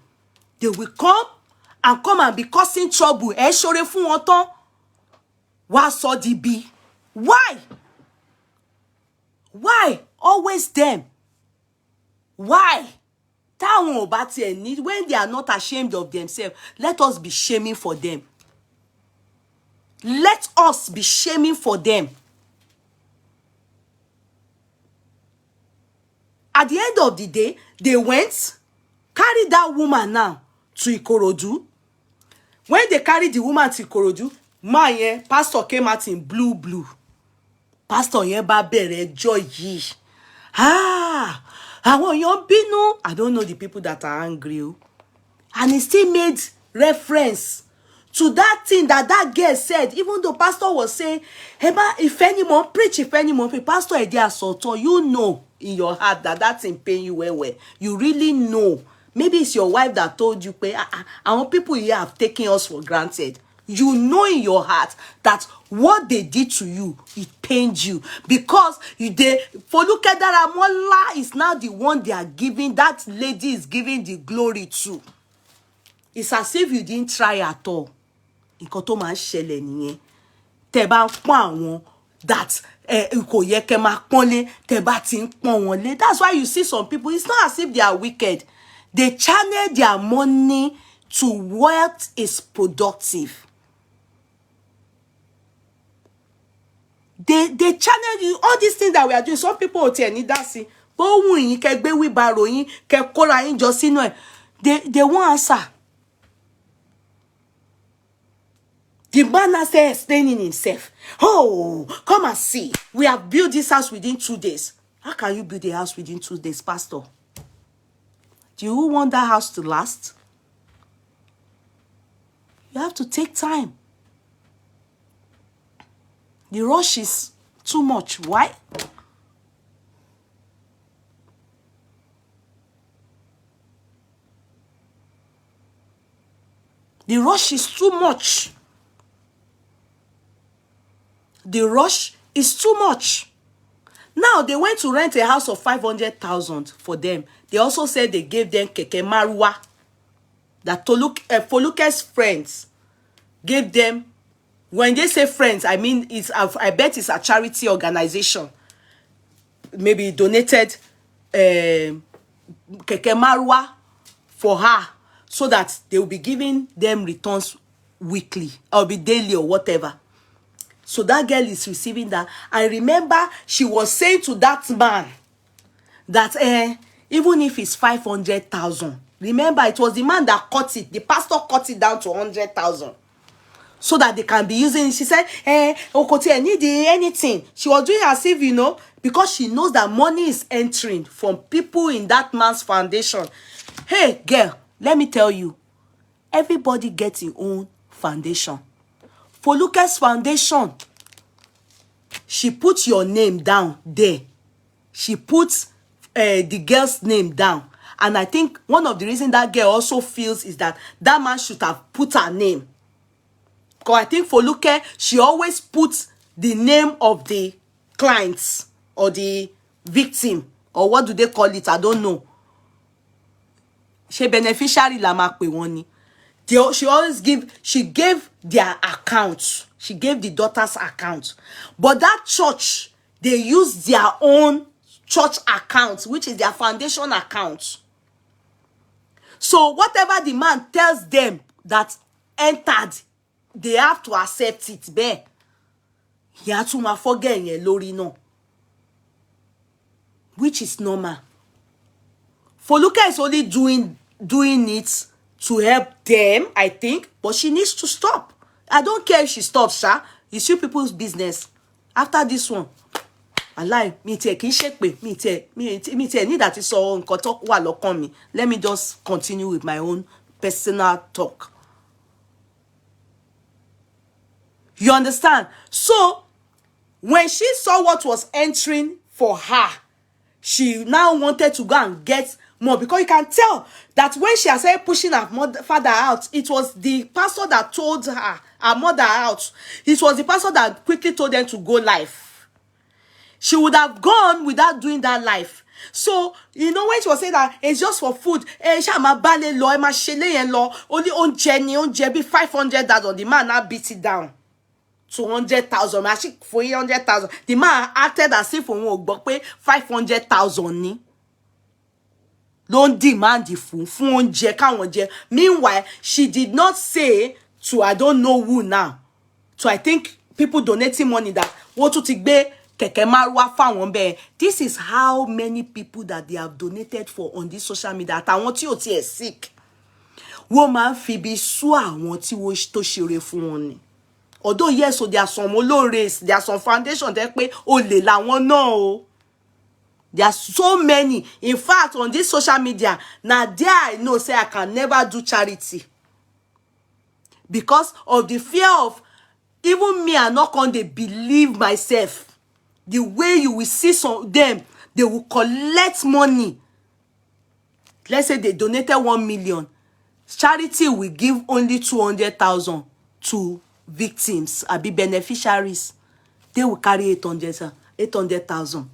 They will come and be causing trouble. Ṣoore fún wọn tán. Wá sọ di bí. Why? Why? Always them. Why? Táwọn ò bá tiẹ̀ ní, when they are not ashamed of themselves, let us be shaming for them. Let us be shaming for them. At the end of the day, they went, carried that woman now to Ikorodu. When they carried the woman to Ikorodu, pastor came out in blue. Pastor yẹn bá bẹ̀rẹ̀ ẹjọ́ yìí. Àwọn èèyàn bínú. I don't know the people that are angry. And he still made reference to that thing that girl said, even though pastor was saying, if anyone preach, pastor Ede Asoto, you know in your heart that thing pain you well. You really know. Maybe it's your wife that told you, our people here have taken us for granted. You know in your heart that what they did to you, it pained you. Because Folukadaramola is now the one they are giving, that lady is giving the glory to. It's as if you didn't try at all. Nǹkan tó máa ń ṣẹlẹ̀ nìyẹn. Tẹ́ bá ń pọ́n àwọn that kò yẹ kẹ́ máa pọ́nlé, tẹ́ bá ti ń pọ́n wọn lé. That's why you see some people, it's not as if they are wicked. They channel their money to what is productive. They channel you, all these things that we are doing. Some people will tell you that see, but when you can be with borrowing, can call in just in they won't answer. The man has explaining himself. Oh, come and see. We have built this house within 2 days. How can you build a house within 2 days, Pastor? Do you want that house to last? You have to take time. The rush is too much. Why? The rush is too much. The rush is too much. Now, they went to rent a house of 500,000 for them. They also said they gave them keke marwa. That Foluke's friends gave them. When they say friends, I mean, I bet it's a charity organization. Maybe donated keke marwa for her so that they will be giving them returns weekly or be daily or whatever. So that girl is receiving that. I remember she was saying to that man that even if it's 500,000, remember it was the man that cut it. The pastor cut it down to 100,000 so that they can be using it. She said, Okoti, I need anything. She was doing as if, because she knows that money is entering from people in that man's foundation. Hey, girl, let me tell you, everybody gets his own foundation. For Lucas Foundation, she put your name down there. She put the girl's name down. And I think one of the reasons that girl also feels is that that man should have put her name. Because I think for Luke, she always puts the name of the clients or the victim. Or what do they call it? I don't know. She beneficiary la ma pe won ni. She gave their account. She gave the daughter's account. But that church, they use their own church account, which is their foundation account. So whatever the man tells them that entered, they have to accept it. Be. You have to forget Lori no. Which is normal. Foluka is only doing it to help them, I think, but she needs to stop. I don't care if she stops, sir. It's you people's business. After this one, I lie. Me take shake me need that is all talk while on me. Let me just continue with my own personal talk. You understand? So when she saw what was entering for her, she now wanted to go and get more, because you can tell that when she started pushing her father out, it was the pastor that told her mother out. It was the pastor that quickly told them to go live. She would have gone without doing that life. So, you know, when she was saying that it's just for food, only on be 500,000, the man now beat it down. 200,000, actually 400,000. The man acted as if we won't pay 500,000 ni. Don't demand the food. Meanwhile, she did not say to I don't know who now. So I think people donating money that what to take keke marwa fáwọn be. This is how many people that they have donated for on this social media. Àtàwọn tí ó tiẹ̀ sick. Wọ́n máa ń fi bí sú àwọn tí wọ́n tó ṣeré fún wọn ni. Although yes, so there are some Olori, there are some foundation that pay olè làwọn náà o. There are so many. In fact, on this social media, now there I know say I can never do charity. Because of the fear of even me, I'm not going to believe myself. The way you will see some them, they will collect money. Let's say they donated 1 million. Charity will give only 200,000 to victims, be beneficiaries. They will carry 800,000.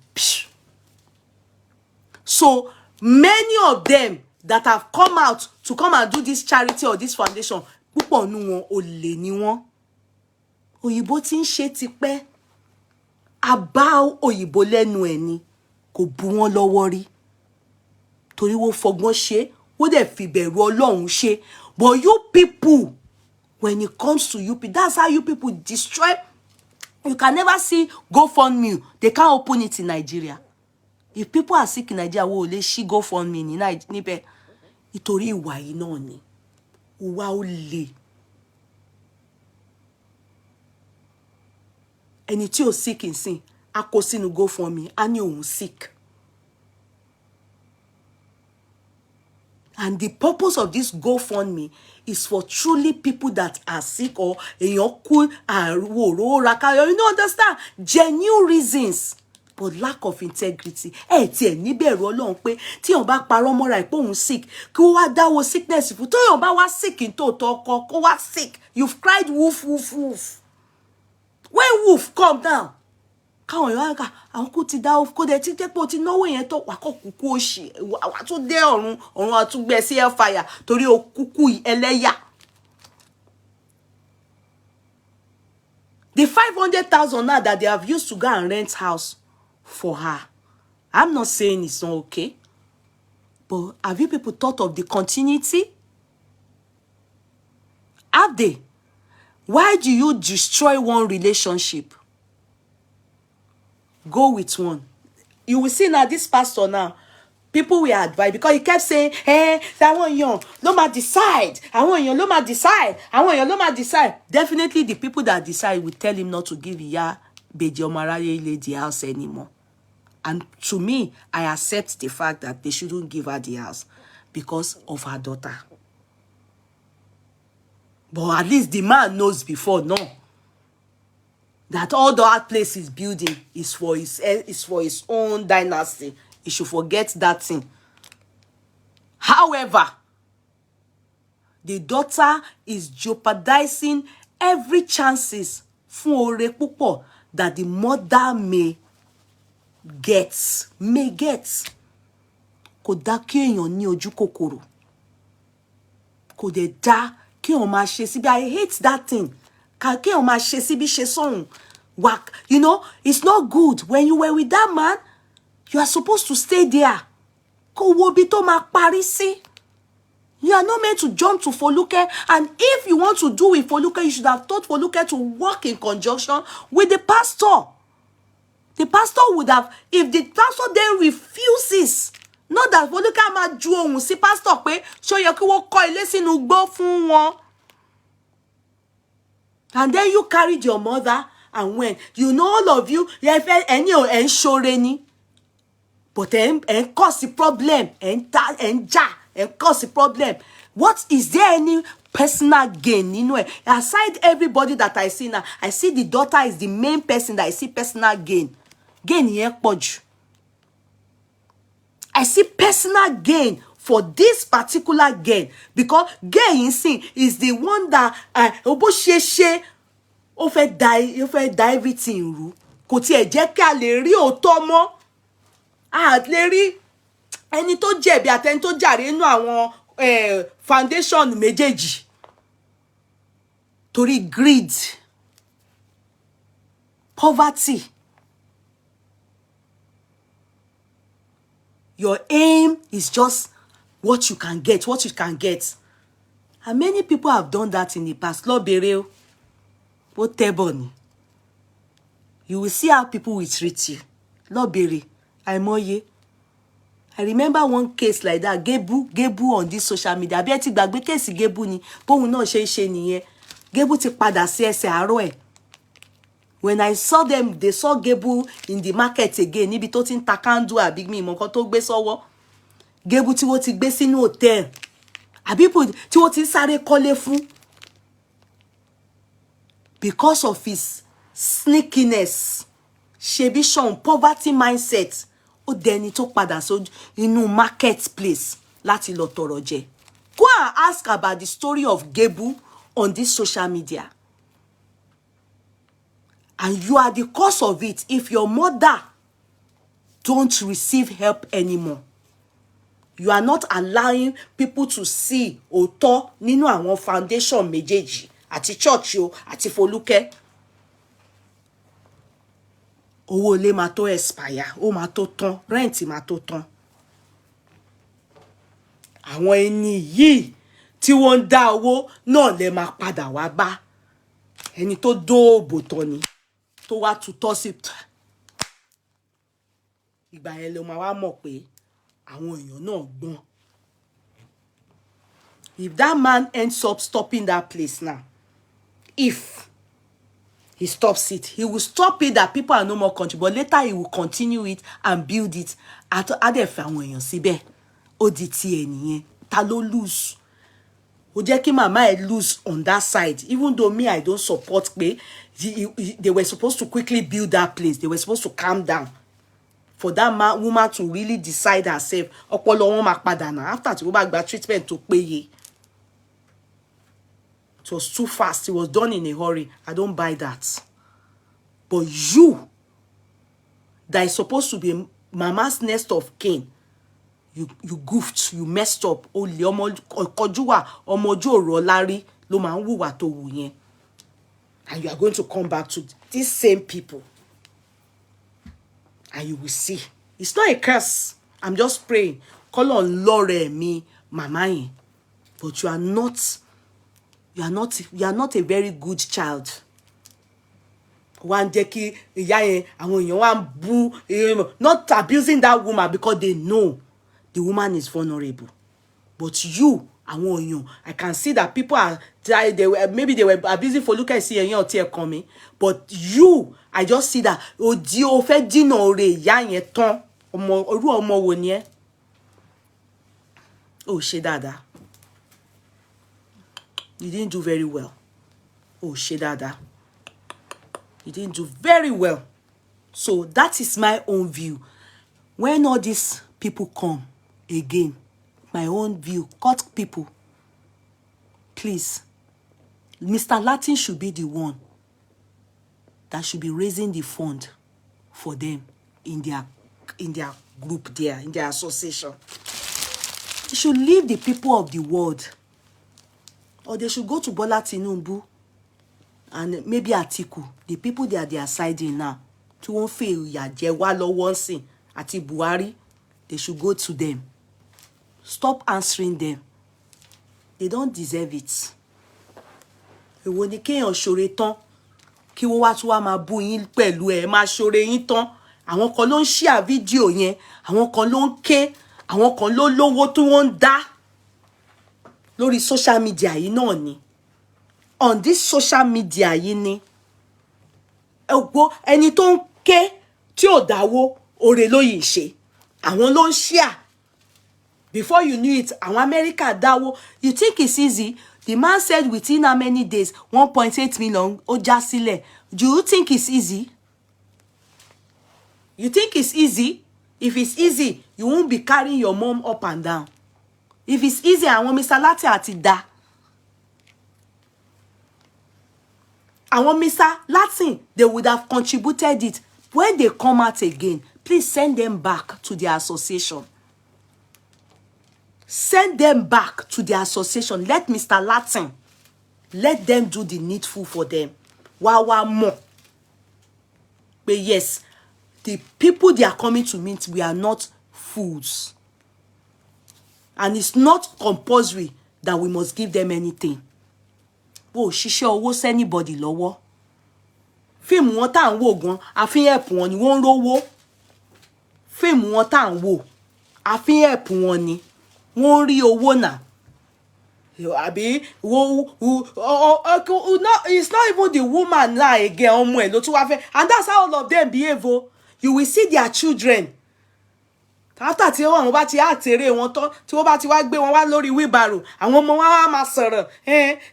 So many of them that have come out to come and do this charity or this foundation, púpọ̀ nu wọn olè ni wọ́n. Òyìnbó tí ń ṣe tipẹ́, àbá òyìnbó lẹ́nu ẹ̀ ni, kò bú wọn lọ́wọ́ rí. Torí wọ́n fọgbọ́n ṣe, wọ́n dẹ̀ fi bẹ̀rù Ọlọ́run ṣe. But you people, when it comes to you people, that's how you people destroy. You can never see GoFundMe. They can't open it in Nigeria. If people are sick in Nigeria, they she GoFundMe in Nigeria. Ìtorí ìwà yìí náà ni. Ìwà olè. Ẹni tí ó sick in sin, a kó sínú GoFundMe, a ní òun sick. And the purpose of this GoFundMe is for truly people that are sick or èèyàn kú àrùwò raka. You know, understand? Genuine reasons. But lack of integrity. Tí ẹ ní bẹ̀rù Ọlọ́run pé tí on bá parọ́ mọ́ra ẹ̀ pé òun sick, kí ó wá dáwọ́ sickness fún. Tó yàn bá wá sick in tòótọ́ kó wá sick. You've cried woof woof woof. When woof come down, káwọn èèyàn ká àwọn kò ti dá kó dẹ̀ tí tẹ́pọ̀ tí náwó yẹn tó wà kọ́ kúkú òṣì wà tó dé ọ̀run àtúgbẹ́ sí hellfire torí o kúkú ẹlẹ́yà. The 500,000 now that they have used to go and rent house for her, I'm not saying it's not okay, but have you people thought of the continuity? Have they? Why do you destroy one relationship? Go with one. You will see now this pastor now. People will advise because he kept saying, that one young, no ma decide. I want you, no ma decide. I want you, no ma decide. Definitely the people that decide will tell him not to give IBEJI OMORAYELE the house anymore. And to me, I accept the fact that they shouldn't give her the house because of her daughter. But at least the man knows before, no, that all that place is building is for his own dynasty. He should forget that thing. However, the daughter is jeopardizing every chances for ore púpọ̀ that the mother may get. Kò dá kí èèyàn ní ojú kòkòrò. Kò dẹ̀ dá kí èèyàn máa ṣe síbi. I hate that thing. Kí èèyàn máa ṣe síbi ṣe sọ́hùn. Whack. You know, it's not good. When you were with that man, you are supposed to stay there. Kò wo bí tó máa parí sí. You are not meant to jump to Foluke. And if you want to do with Foluke, you should have taught Foluke to work in conjunction with the pastor. The pastor would have, if the pastor then refuses, not that Foluke máa ju ohùn sí pastor pé ṣó yẹ kí wọ́n kọ́ ilé sínú igbó fún wọn. And then you carried your mother and went. You know, all of you, and shoreni. But and cause the problem, and cause the problem. What is there any personal gain? You know, aside everybody that I see now, I see the daughter is the main person that I see personal gain. Gain here, podge. I see personal gain for this particular gain, because gain is the one that bó ṣe ó fẹ́ da everything rú. Kò tiẹ̀ jẹ́ kí a lè rí òótọ́ mọ́. A lè rí ẹni tó jẹ̀bi àti ẹni tó jàre nínú àwọn foundation méjèèjì. Torí greed, poverty. Your aim is just what you can get, what you can get. And many people have done that in the past. Lọ bèrè o. Ó tẹ́bọ̀ ni. You will see how people will treat you. Lọ bèrè. Àìmọye. I remember one case like that. Gebu on this social media. Àbí ẹ ti gbàgbé case Gebu ni. Bóun náà ṣe nìyẹn. Gebu ti padà sí ẹsẹ̀ àárọ̀ ẹ̀. When I saw them, they saw Gebu in the market again. Níbi tó ti ń ta candle àbí mi mọ̀ nǹkan tó gbé sọ́wọ́. Gebu tí wọ́n ti gbé sínú hotel. Àbí tí wọ́n ti ń sáré kọ́lé fún. Because of his sneakiness, ṣebíṣàn, poverty mindset, ó dẹni tó padà sójú inú marketplace láti lọ tọrọ jẹ. Go and ask about the story of Gebu on this social media. And you are the cause of it if your mother don't receive help anymore. You are not allowing people to see òótọ́ nínú àwọn foundation méjèèjì àti church o àti Folúkẹ́. Owó ilé máa tó expire, ó máa tó tán, rent máa tó tán. Àwọn ẹni yìí tí wọ́n ń dá owó náà lè máa padà wá bá. Ẹni tó dóòbò tán ni. Tó wá tutọ́ sí ìgbà yẹn ló máa wá mọ̀ pé àwọn èèyàn náà gbọ́n. If that man ends up stopping that place now, if he stops it, he will stop it that people are no more country, but later he will continue it and build it. Adẹ̀fẹ̀ àwọn èèyàn síbẹ̀, ó di ti ẹ̀ nìyẹn. Ta ló lose? Ó jẹ́ kí màmá ẹ̀ lose on that side. Even though me, I don't support pé they were supposed to quickly build that place. They were supposed to calm down. For that woman to really decide herself. Ọpọlọ wọn máa padà náà. After tí ó bá gba treatment tó péye. It was too fast. It was done in a hurry. I don't buy that. But you, that is supposed to be mama's next of kin, you goofed, you messed up. Olè ọmọ kọjúwà ọmọ ojú ọ̀rọ̀ lárí ló máa ń hùwà tó wù yẹn. And you are going to come back to these same people. And you will see. It's not a curse. I'm just praying. Call on Lore mi mama yẹn. But you are not a very good child. One jẹ́ ìyá yẹn àwọn èèyàn wá ń bú, not abusing that woman because they know the woman is vulnerable. But you, àwọn èèyàn, I can see that people are maybe they were abusing for look at see èèyàn tí ẹ coming. But you, I just see that o fẹ́ dínà ore ìyá yẹn tán. Irú ọmọ wo ni ẹ́? Ó ṣe dáadáa. You didn't do very well. Oh, ṣe dáadáa. You didn't do very well. So that is my own view. When all these people come again, my own view, cut people, please, Mr. Latin should be the one that should be raising the fund for them in their group there, in their association. They should leave the people of the world. Or they should go to Bola Tinubu and maybe Atiku, the people they are siding now. To won't fail ya Jewalo Wonsin, Ati Buhari, they should go to them. Stop answering them. They don't deserve it. Èwo ni kéèyàn ṣoore tán, kí wọ́n wá tún wá máa bú yín pẹ̀lú ẹ̀ máa ṣoore yín tán. Àwọn kan ló ń share fídíò yẹn, àwọn kan ló ń ké, àwọn kan ló lówó tí wọ́n ń dá. Lórí social media yìí náà ni. On this social media yìí ni. Ẹni tó ń ké tí ò dáwó, oore ló yìí ṣe. Àwọn ló ń share. Before you knew it, àwọn America dáwó. You think it's easy? The man said within how many days, 1.8 million, ó já sílẹ̀. Do you think it's easy? You think it's easy? If it's easy, you won't be carrying your mom up and down. If it's easy, àwọn Mr. Latin àti dá. Àwọn Mr. Latin, they would have contributed it. When they come out again, please send them back to their association. Send them back to their association. Let Mr. Latin, let them do the needful for them. Wawa more. But yes, the people they are coming to meet, we are not fools. And it's not compulsory that we must give them anything. Oh, ṣiṣẹ́ owó sẹ́nibọ̀dì lọ́wọ́. Fíìmù wọn tá à ń wò gan, a fi help wọn ni wọ́n ń rówó. Fíìmù wọn tá à ń wò, a fi help wọn ni wọ́n ń rí owó náà. Àbí it's not even the woman now again, ọmọ ẹ̀ ló tún wá fẹ́. And that's how all of them behave. You will see their children. After tí wọ́n bá ti àtẹ̀rẹ̀ wọn tán, tí wọ́n bá ti wá gbé wọn wá lórí wheelbarrow, àwọn ọmọ wọn wá máa sọ̀rọ̀.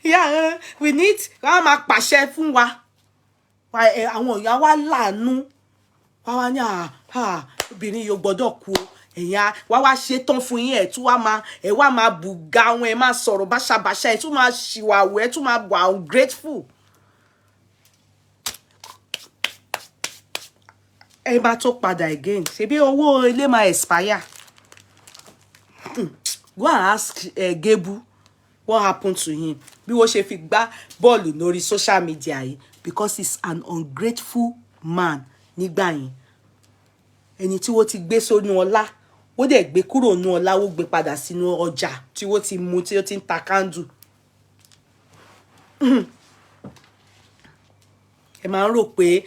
Yeah, we need, wọ́n á máa pàṣẹ fún wa. Àwọn ìyá wa láàánú. Wọ́n wá ní obìnrin yóò gbọ́dọ̀ kú o. Ẹ̀yà wá ṣe tán fún yín, ẹ̀ tún wá máa bùgá wọn, ẹ̀ máa sọ̀rọ̀ báṣabàṣa, ẹ̀ tún máa ṣìwàwù, ẹ̀ tún máa wà ungrateful. Ẹ bá tó padà again. Ṣebí owó ilé máa expire. Go and ask Gebu what happened to him. Bí wọ́n ṣe fi gbá bọ́ọ̀lù lórí social media yìí, because he's an ungrateful man nígbà yẹn. Ẹni tí wọ́n ti gbé sónú ọlá, ó dẹ̀ gbé kúrò nú ọlá, ó gbé padà sínú ọjà tí wọ́n ti mú, tí ó ti ń ta candle. Ẹ máa ń rò pé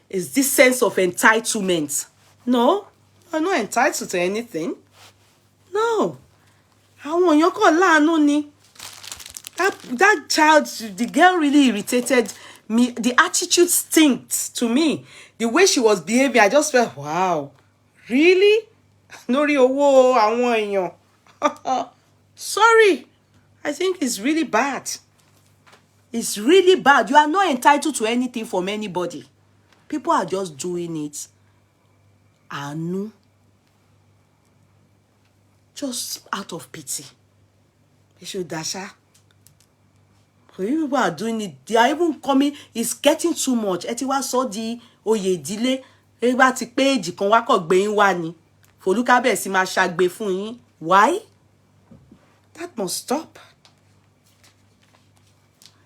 is this sense of entitlement? No, I'm not entitled to anything. No. Àwọn èèyàn kàn láàánú ni. That child, the girl really irritated me. The attitude stinks to me. The way she was behaving, I just felt, wow, really? Lórí owó àwọn èèyàn. Sorry. I think it's really bad. It's really bad. You are not entitled to anything from anybody. People are just doing it. Anu. Just out of pity. They should dasha. People are doing it. They are even coming. It's getting too much. Ẹ ti wá sọ di oyè ìdílé. Ẹ bá ti pé èjì kan wá kọ̀ gbé yín wá ni. Fọlúkà bẹ́ẹ̀ sì máa ṣàgbé fún yín. Why? That must stop.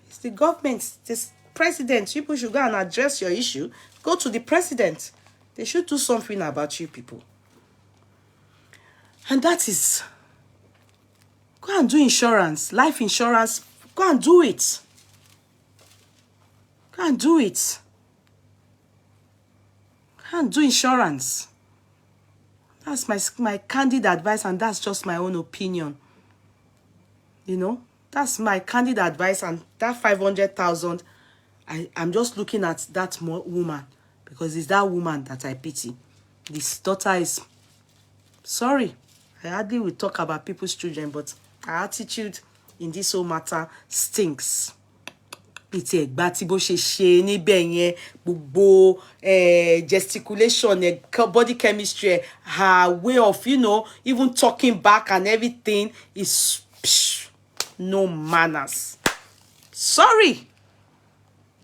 It's the government, this president. People should go and address your issue. Go to the president. They should do something about you people. And that is, go and do insurance, life insurance. Go and do it. Go and do it. Go and do insurance. That's my candid advice, and that's just my own opinion. You know, that's my candid advice, and that 500,000, I'm just looking at that woman, because it's that woman that I pity. This daughter is, sorry, I hardly will talk about people's children, but her attitude in this whole matter stinks. It's a tí bó ṣe ṣe níbẹ̀ yẹn, gbogbo gesticulation, body chemistry, her way of, you know, even talking back and everything is no manners. Sorry.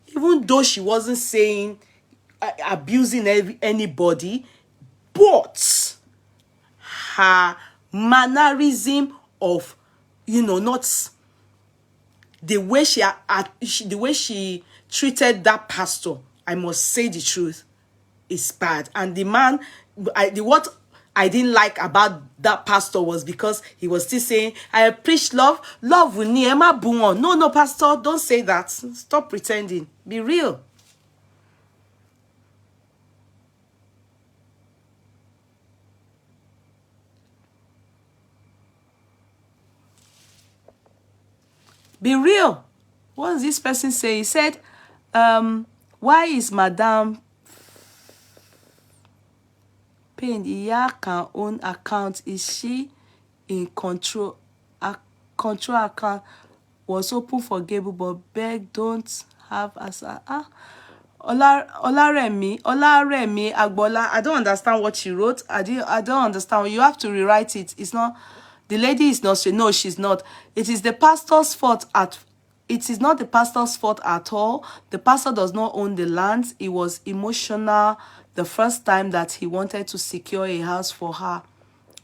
Even though she wasn't saying abusing anybody, but her mannerism of, you know, not the way she treated that pastor, I must say the truth, is bad. And the man, what I didn't like about that pastor was because he was still saying, I preach love. Love will need Emma Buon. No, pastor, don't say that. Stop pretending. Be real. Be real. What does this person say? He said, why is Madame paying Yeye own account? Is she in control? A control account was open for Gabriel, but beg don't have as a Olaremi Agbala. I don't understand what she wrote. I don't understand. You have to rewrite it. It's not, the lady is not, no, she's not. It is the pastor's fault it is not the pastor's fault at all. The pastor does not own the land. He was emotional the first time that he wanted to secure a house for her.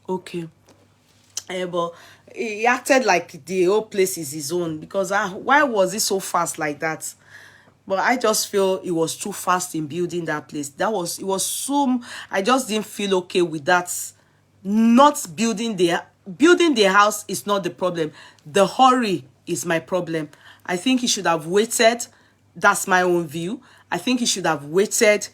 Okay. But he acted like the whole place is his own, because why was it so fast like that? But I just feel it was too fast in building that place. It was so, I just didn't feel okay with that. Not building the house is not the problem. The hurry is my problem. I think he should have waited. That's my own view. I think he should have waited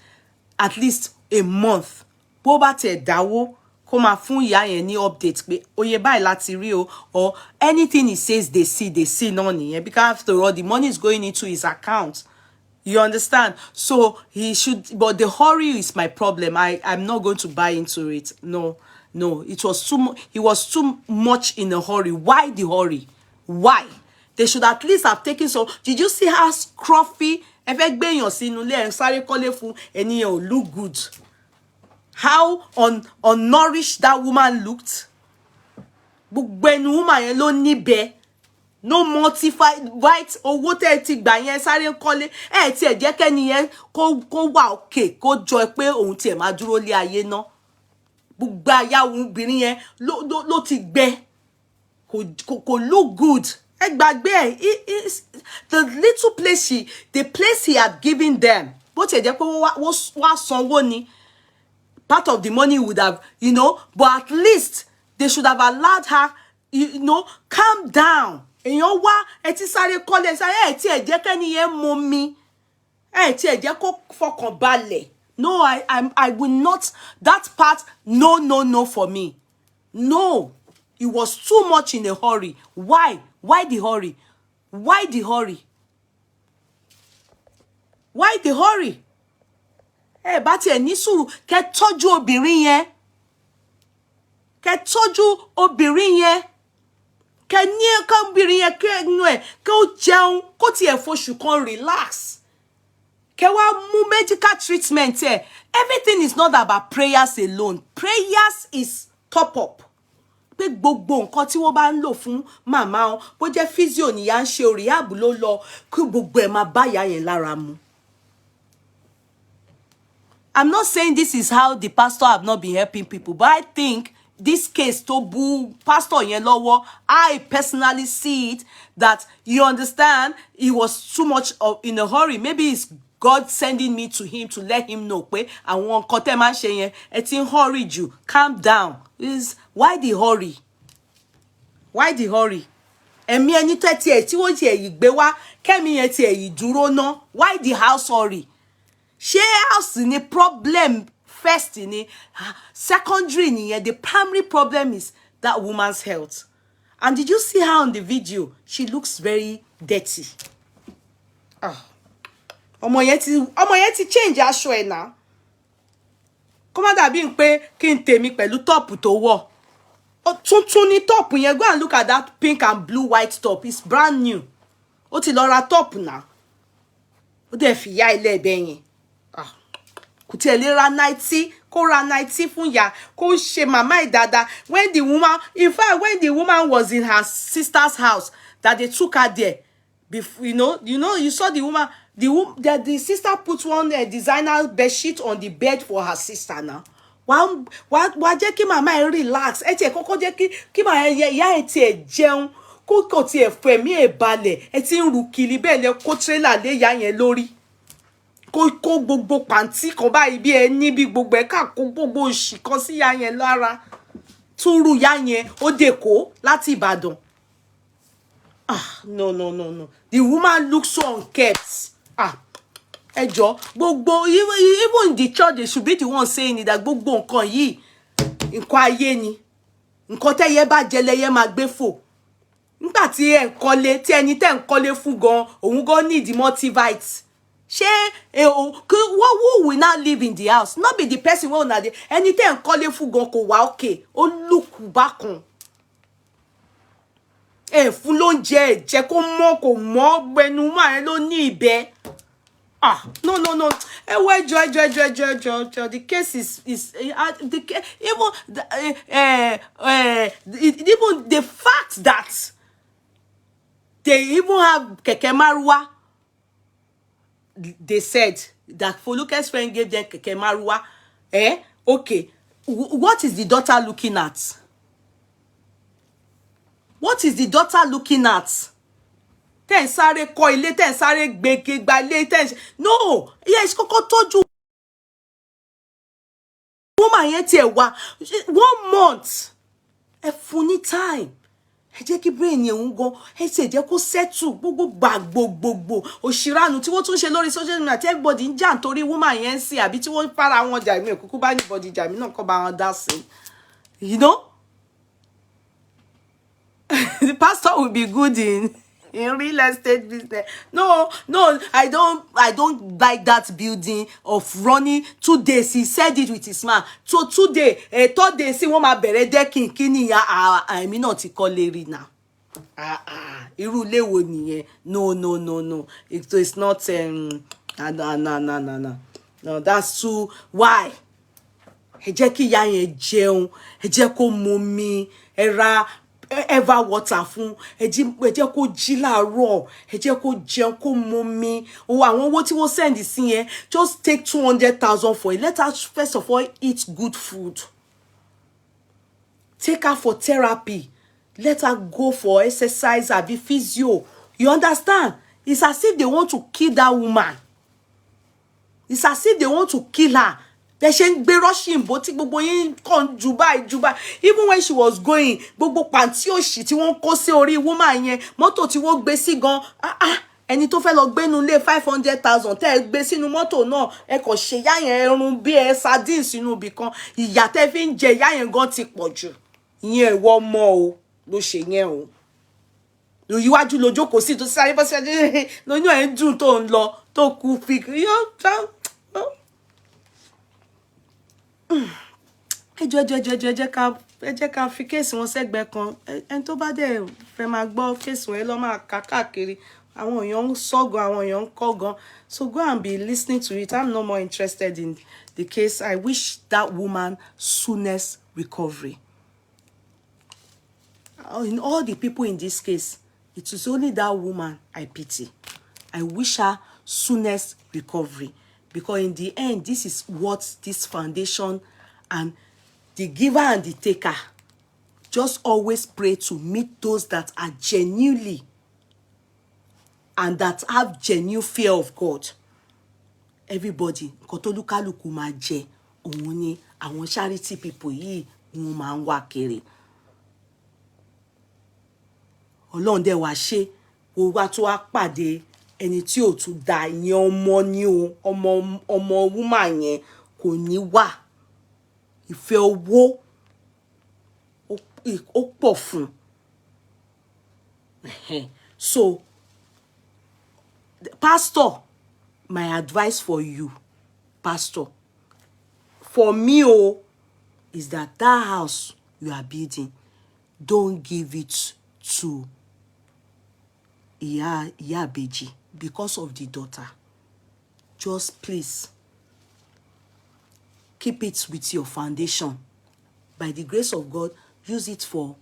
at least a month. Bó bá tiẹ̀ dáwó, kó máa fún ìyá yẹn ní update pé oye báyìí láti rí o, or anything he says they see náà nìyẹn, because after all the money is going into his account. You understand? So he should, but the hurry is my problem. I'm not going to buy into it. No, it was he was too much in a hurry. Why the hurry? Why? They should at least have taken some. Did you see how scruffy look good? How unnourished that woman looked? Woman ló níbẹ̀. No mortified right owó tẹ́ ti gbà yẹn sáré kọ́lé tí ẹ jẹ́ kẹ́ni yẹn kó wà okay kó jọ pé òun tí ẹ máa dúró lé ayé ná. Gbogbo aya obìnrin yẹn ló ti gbẹ. Kò look good. Ẹ gbàgbé the little place the place he had given them. Bó ti ẹ jẹ́ pé wá sanwó ni. Part of the money would have, but at least they should have allowed her, calm down. Èèyàn wá ẹ ti sáré kọ́lé sáré tí ẹ jẹ́ kẹ́ni yẹn mọ mi. Tí ẹ jẹ́ kó fọkàn balẹ̀. No, I will not, that part, no for me. No, it was too much in a hurry. Why? Why the hurry? Why the hurry? Why the hurry? Bá tiẹ̀ ní sùúrù, kẹ́ tọ́jú obìnrin yẹn. Kẹ́ tọ́jú obìnrin yẹn. Kẹ́ ní obìnrin yẹn kẹ́ ó jẹun, kó tiẹ̀ f'oṣù kan relax. Kẹ́ wá mú medical treatment ẹ̀. Everything is not about prayers alone. Prayers is top up. Pé gbogbo nǹkan tí wọ́n bá ń lò fún màmá wọn, bó jẹ́ physio nìyà ń ṣe rehab ló lọ, kí gbogbo ẹ̀ máa bá ìyá yẹn lára mu. I'm not saying this is how the pastor have not been helping people, but I think this case to boo pastor yẹn lọ́wọ́, I personally see it that you understand he was too much in a hurry. Maybe it's God sending me to him to let him know pé àwọn nǹkan tẹ́ máa ń ṣe yẹn ẹ ti ń hurry jù. Calm down. Why the hurry? Why the hurry? Ẹ̀mí ẹni tó ti ẹ̀ tí wọ́n ti ẹ̀yìn gbé wá kẹ́mi yẹn ti ẹ̀yìn dúró ná. Why the house hurry? Ṣé house ni problem first ni, secondary nìyẹn? The primary problem is that woman's health. And did you see her on the video? She looks very dirty. Ọmọ yẹn ti change aṣọ ẹ̀ náà. Kó má dàbí pé kí n tèmi pẹ̀lú top tó wọ̀. Tuntun ni top yẹn. Go and look at that pink and blue white top. It's brand new. Ó ti lọ ra top náà. Ó dẹ̀ fi ya ilé ẹ̀bẹ̀ yẹn. Kò tiẹ̀ lè ra 90, kó ra 90 fún ya, kó ṣe màmá ẹ̀ dáadáa. When the woman, in fact, when the woman was in her sister's house, that they took her there, before, you saw the woman, the sister put one designer bed sheet on the bed for her sister now. Wá jẹ́ kí màmá ẹ̀ relax. Ẹ tiẹ̀ kọ́kọ́ jẹ́ kí màmá ìyá ẹ̀ tiẹ̀ jẹun, kó tiẹ̀ fẹ̀mí ẹ̀ balẹ̀. Ẹ ti ń ru kiri bẹ́ẹ̀ lẹ kó trailer lé ìyá yẹn lórí. Kó gbogbo pàǹtí kan báyìí bí ẹni bí gbogbo ẹ̀ ká kó gbogbo òṣì kan sí ìyá yẹn lára. Túrú ìyá yẹn ó dèkó láti Ìbàdàn. No. The woman looks so unkempt. Ẹ jọ̀ọ́, gbogbo, even in the church, they should be the one saying it, that gbogbo nǹkan yìí, nǹkan ayé ni. Nǹkan tẹ́yẹ bá jẹ lẹ́yẹ máa gbé fò. Nígbà tí ẹ ń kọ́lé, tí ẹni tẹ́ ń kọ́lé fún gan, òun gan need multivites. Who will not live in the house? Not be the person who na the ẹni tẹ́ ń kọ́lé fún gan kò wá okay. Ó look bákan. Fún ló ń jẹ kó mọ́ kò mọ́ gbẹnu máa ló ní ìbẹ́. No. The case is the case, even the fact that they even have keke marwa. They said that Foluke's friend gave them keke marwa. Okay. What is the daughter looking at? What is the daughter looking at? Ten sáré kọ́ ilé, ten sáré gbege gba ilé, ten. No, yes, kọ́kọ́ tọ́jú woman yẹn tiẹ̀ wá 1 month. Ẹ fún ní time. Ẹ jẹ́ kí brain yẹn ń gan, ẹ sì jẹ́ kó settle gbogbo òṣìrànù tí wọ́n tún ṣe lórí social media tí everybody ń jà nítorí woman yẹn sí àbí tí wọ́n para wọn jà mí òkúkú bá anybody jà mí náà kọ́ bá wọn dá sí. You know? The pastor will be good in real estate business. No, I don't like that building of running 2 days. He said it with his mouth. So 2 days, 3rd day, see what my bere decking kini ya I mean not call Larry now. Irú ilé wo nìyẹn? No. It's not no, that's too why. Ẹ jẹ́ kí ìyá yẹn jẹun, ẹ jẹ́ kó momi, ẹ ra ever water fún, ẹ jẹ́ kó jí láàárọ̀, ẹ jẹ́ kó jẹun, kó momi. Àwọn owó tí wọ́n send sí yẹn, just take 200,000 for it. Let her first of all eat good food. Take her for therapy. Let her go for exercise, be physio. You understand? It's as if they want to kill that woman. It's as if they want to kill her. They ṣe ń gbé rushing bó tí gbogbo yín kàn Dubai. Even when she was going, gbogbo pàǹtí òṣì tí wọ́n kó sí orí woman yẹn, mọ́tò tí wọ́n gbé sí gan. Ẹni tó fẹ́ lọ gbénu lé 500,000 tẹ́ ẹ gbé sínú mọ́tò náà, ẹ kò ṣe ìyá yẹn ẹrun bí ẹ sardine sínú ibì kan. Ìyà tẹ́ fi ń jẹ ìyá yẹn gan ti pọ̀ jù. Ìyẹn ìwọ ọmọ o ló ṣe yẹn o. Iwájú ló jókòó sí tó sáré bọ́ sí lóyún ẹ̀ ń dùn tó ń lọ tó kú fi ẹ jẹ́ ká fi kéèsì wọn sẹ́gbẹ̀ẹ́ kan. Ẹni tó bá dẹ̀ fẹ́ máa gbọ́ kéèsì wọn ẹ lọ máa kà káàkiri. Àwọn èèyàn ń sọ́gan, àwọn èèyàn ń kọ́gan. So go and be listening to it. I'm no more interested in the case. I wish that woman soonest recovery. In all the people in this case, it is only that woman I pity. I wish her soonest recovery. Because in the end, this is what this foundation and the giver and the taker just always pray to meet those that are genuinely and that have genuine fear of God. Everybody, nǹkan tó lúkálùkù máa jẹ, òun ni àwọn charity people yìí wọ́n máa ń wá kiri. Ọlọ́run dẹ̀ wá ṣe, ó wá tó wá pàdé ẹni tí ò tún da ìyẹn ọmọ ni o, ọmọ woman yẹn kò ní wà. Ìfẹ́ owó ó pọ̀ fún. So, pastor, my advice for you, pastor, for me, is that house you are building, don't give it to IBEJI because of the daughter. Just please keep it with your foundation. By the grace of God, use it for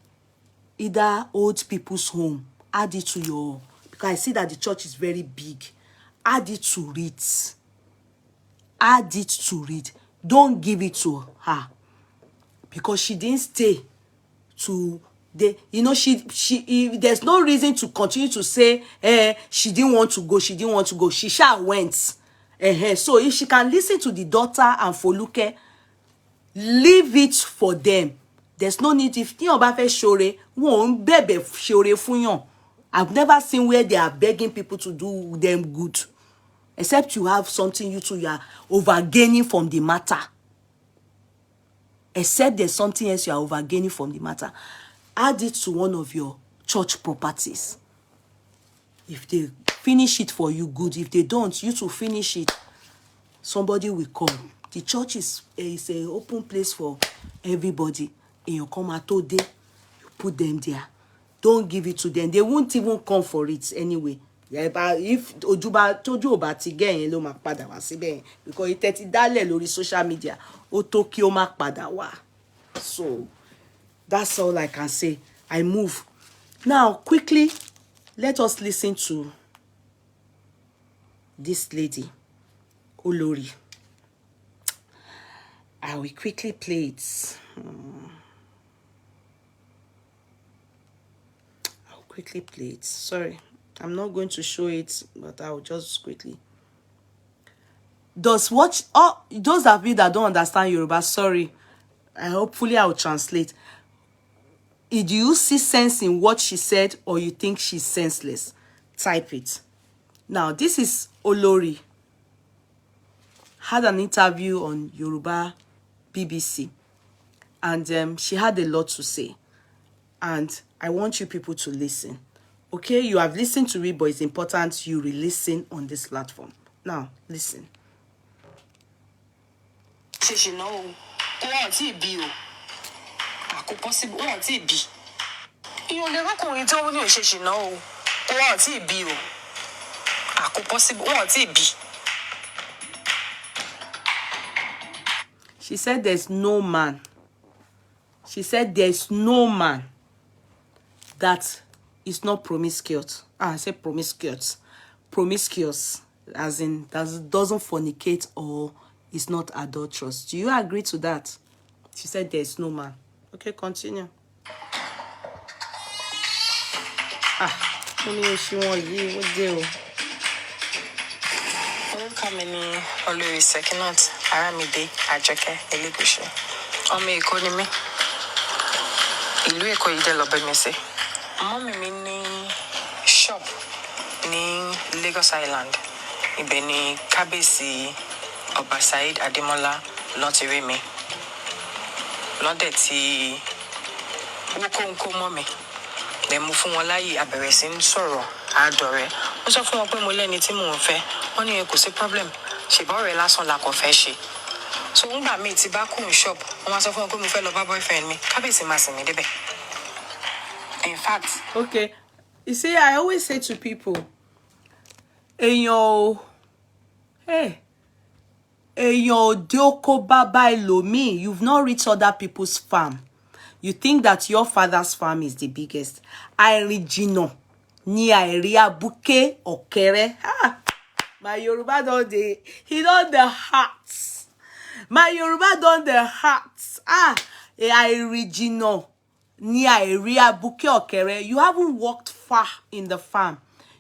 either old people's home. Add it to your, because I see that the church is very big. Add it to it. Add it to it. Don't give it to her because she didn't stay to the, you know, there's no reason to continue to say she didn't want to go, she sha went. So if she can listen to the daughter and Foluke, leave it for them. There's no need. If you bá fẹ́ ṣoore, wọ́n bẹ̀bẹ̀ ṣoore fún yàn. I've never seen where they are begging people to do them good, except you have something you are overgaining from the matter. Except there's something else you are overgaining from the matter. Add it to one of your church properties. If they finish it for you, good. If they don't, you to finish it, somebody will come. The church is an open place for everybody. In your come day, you put them there. Don't give it to them. They won't even come for it anyway. if Ojuba tójú ò bá ti gẹ̀ yẹn ló máa padà wá síbẹ̀ yẹn because ìtẹ́tí dálẹ̀ lórí social media ó tó kí ó má padà wá. So that's all I can say. I move. Now, quickly, let us listen to this lady, Olori. I will quickly play it. I'll quickly play it. Sorry, I'm not going to show it, but I'll just quickly. Those of you that don't understand Yoruba, sorry. Hopefully I'll translate. Do you see sense in what she said, or you think she's senseless? Type it. Now, this is Olori. Had an interview on Yoruba BBC, and she had a lot to say. And I want you people to listen. Okay, you have listened to it, but it's important you re-listen on this platform. Now, listen. She know. Kò possible wọ́n ti bí. Ìyẹn lè rọ́kùnrin tó ní òṣèṣì náà o. Wọ́n ti bí o. Kò possible wọ́n ti bí. She said there's no man. She said there's no man that is not promiscuous. I said promiscuous. Promiscuous, as in doesn't fornicate or is not adulterous. Do you agree to that? She said there's no man. Okay, continue. What deal? Orúkọ mi ni Olori Sekinat Aramide Àjọkẹ́ Elegushi. Ọmọ Èkó ni mí. Ìlú Èkó yìí dẹ̀ lọ́bẹ̀ mi sí. Mọ́mì mi ní shop ní Lagos Island. Ibẹ̀ ni Kábíyèsí Ọba Saheed Adémọ́lá ló ti rí mi. Lọ́dẹ̀ tí wọ́n kó mọ́ mi. Then mo fún wọn láyè abẹ̀rẹ̀ sí ń sọ̀rọ̀ àdọ̀rẹ́. Mo sọ fún wọn pé mo lẹ́ni tí mò ń fẹ́. Wọ́n ní kò sí problem. Ṣèbọ̀ ọ̀rẹ́ lásán la kò fẹ́ ṣe. So ńgbà míì tí bá kún shop, wọ́n máa sọ fún wọn pé mo fẹ́ lọ bá boyfriend mi. Kábíyèsí máa sìn mí débẹ̀. In fact. Okay. You see, I always say to people, èèyàn Dioko Baba Elomi, you've not reached other people's farm. You think that your father's farm is the biggest. Original. Ni area buke okere. My Yoruba don't the he don't the hearts. My Yoruba don't the hearts. Original. Ni area buke okere. You haven't walked far in the farm.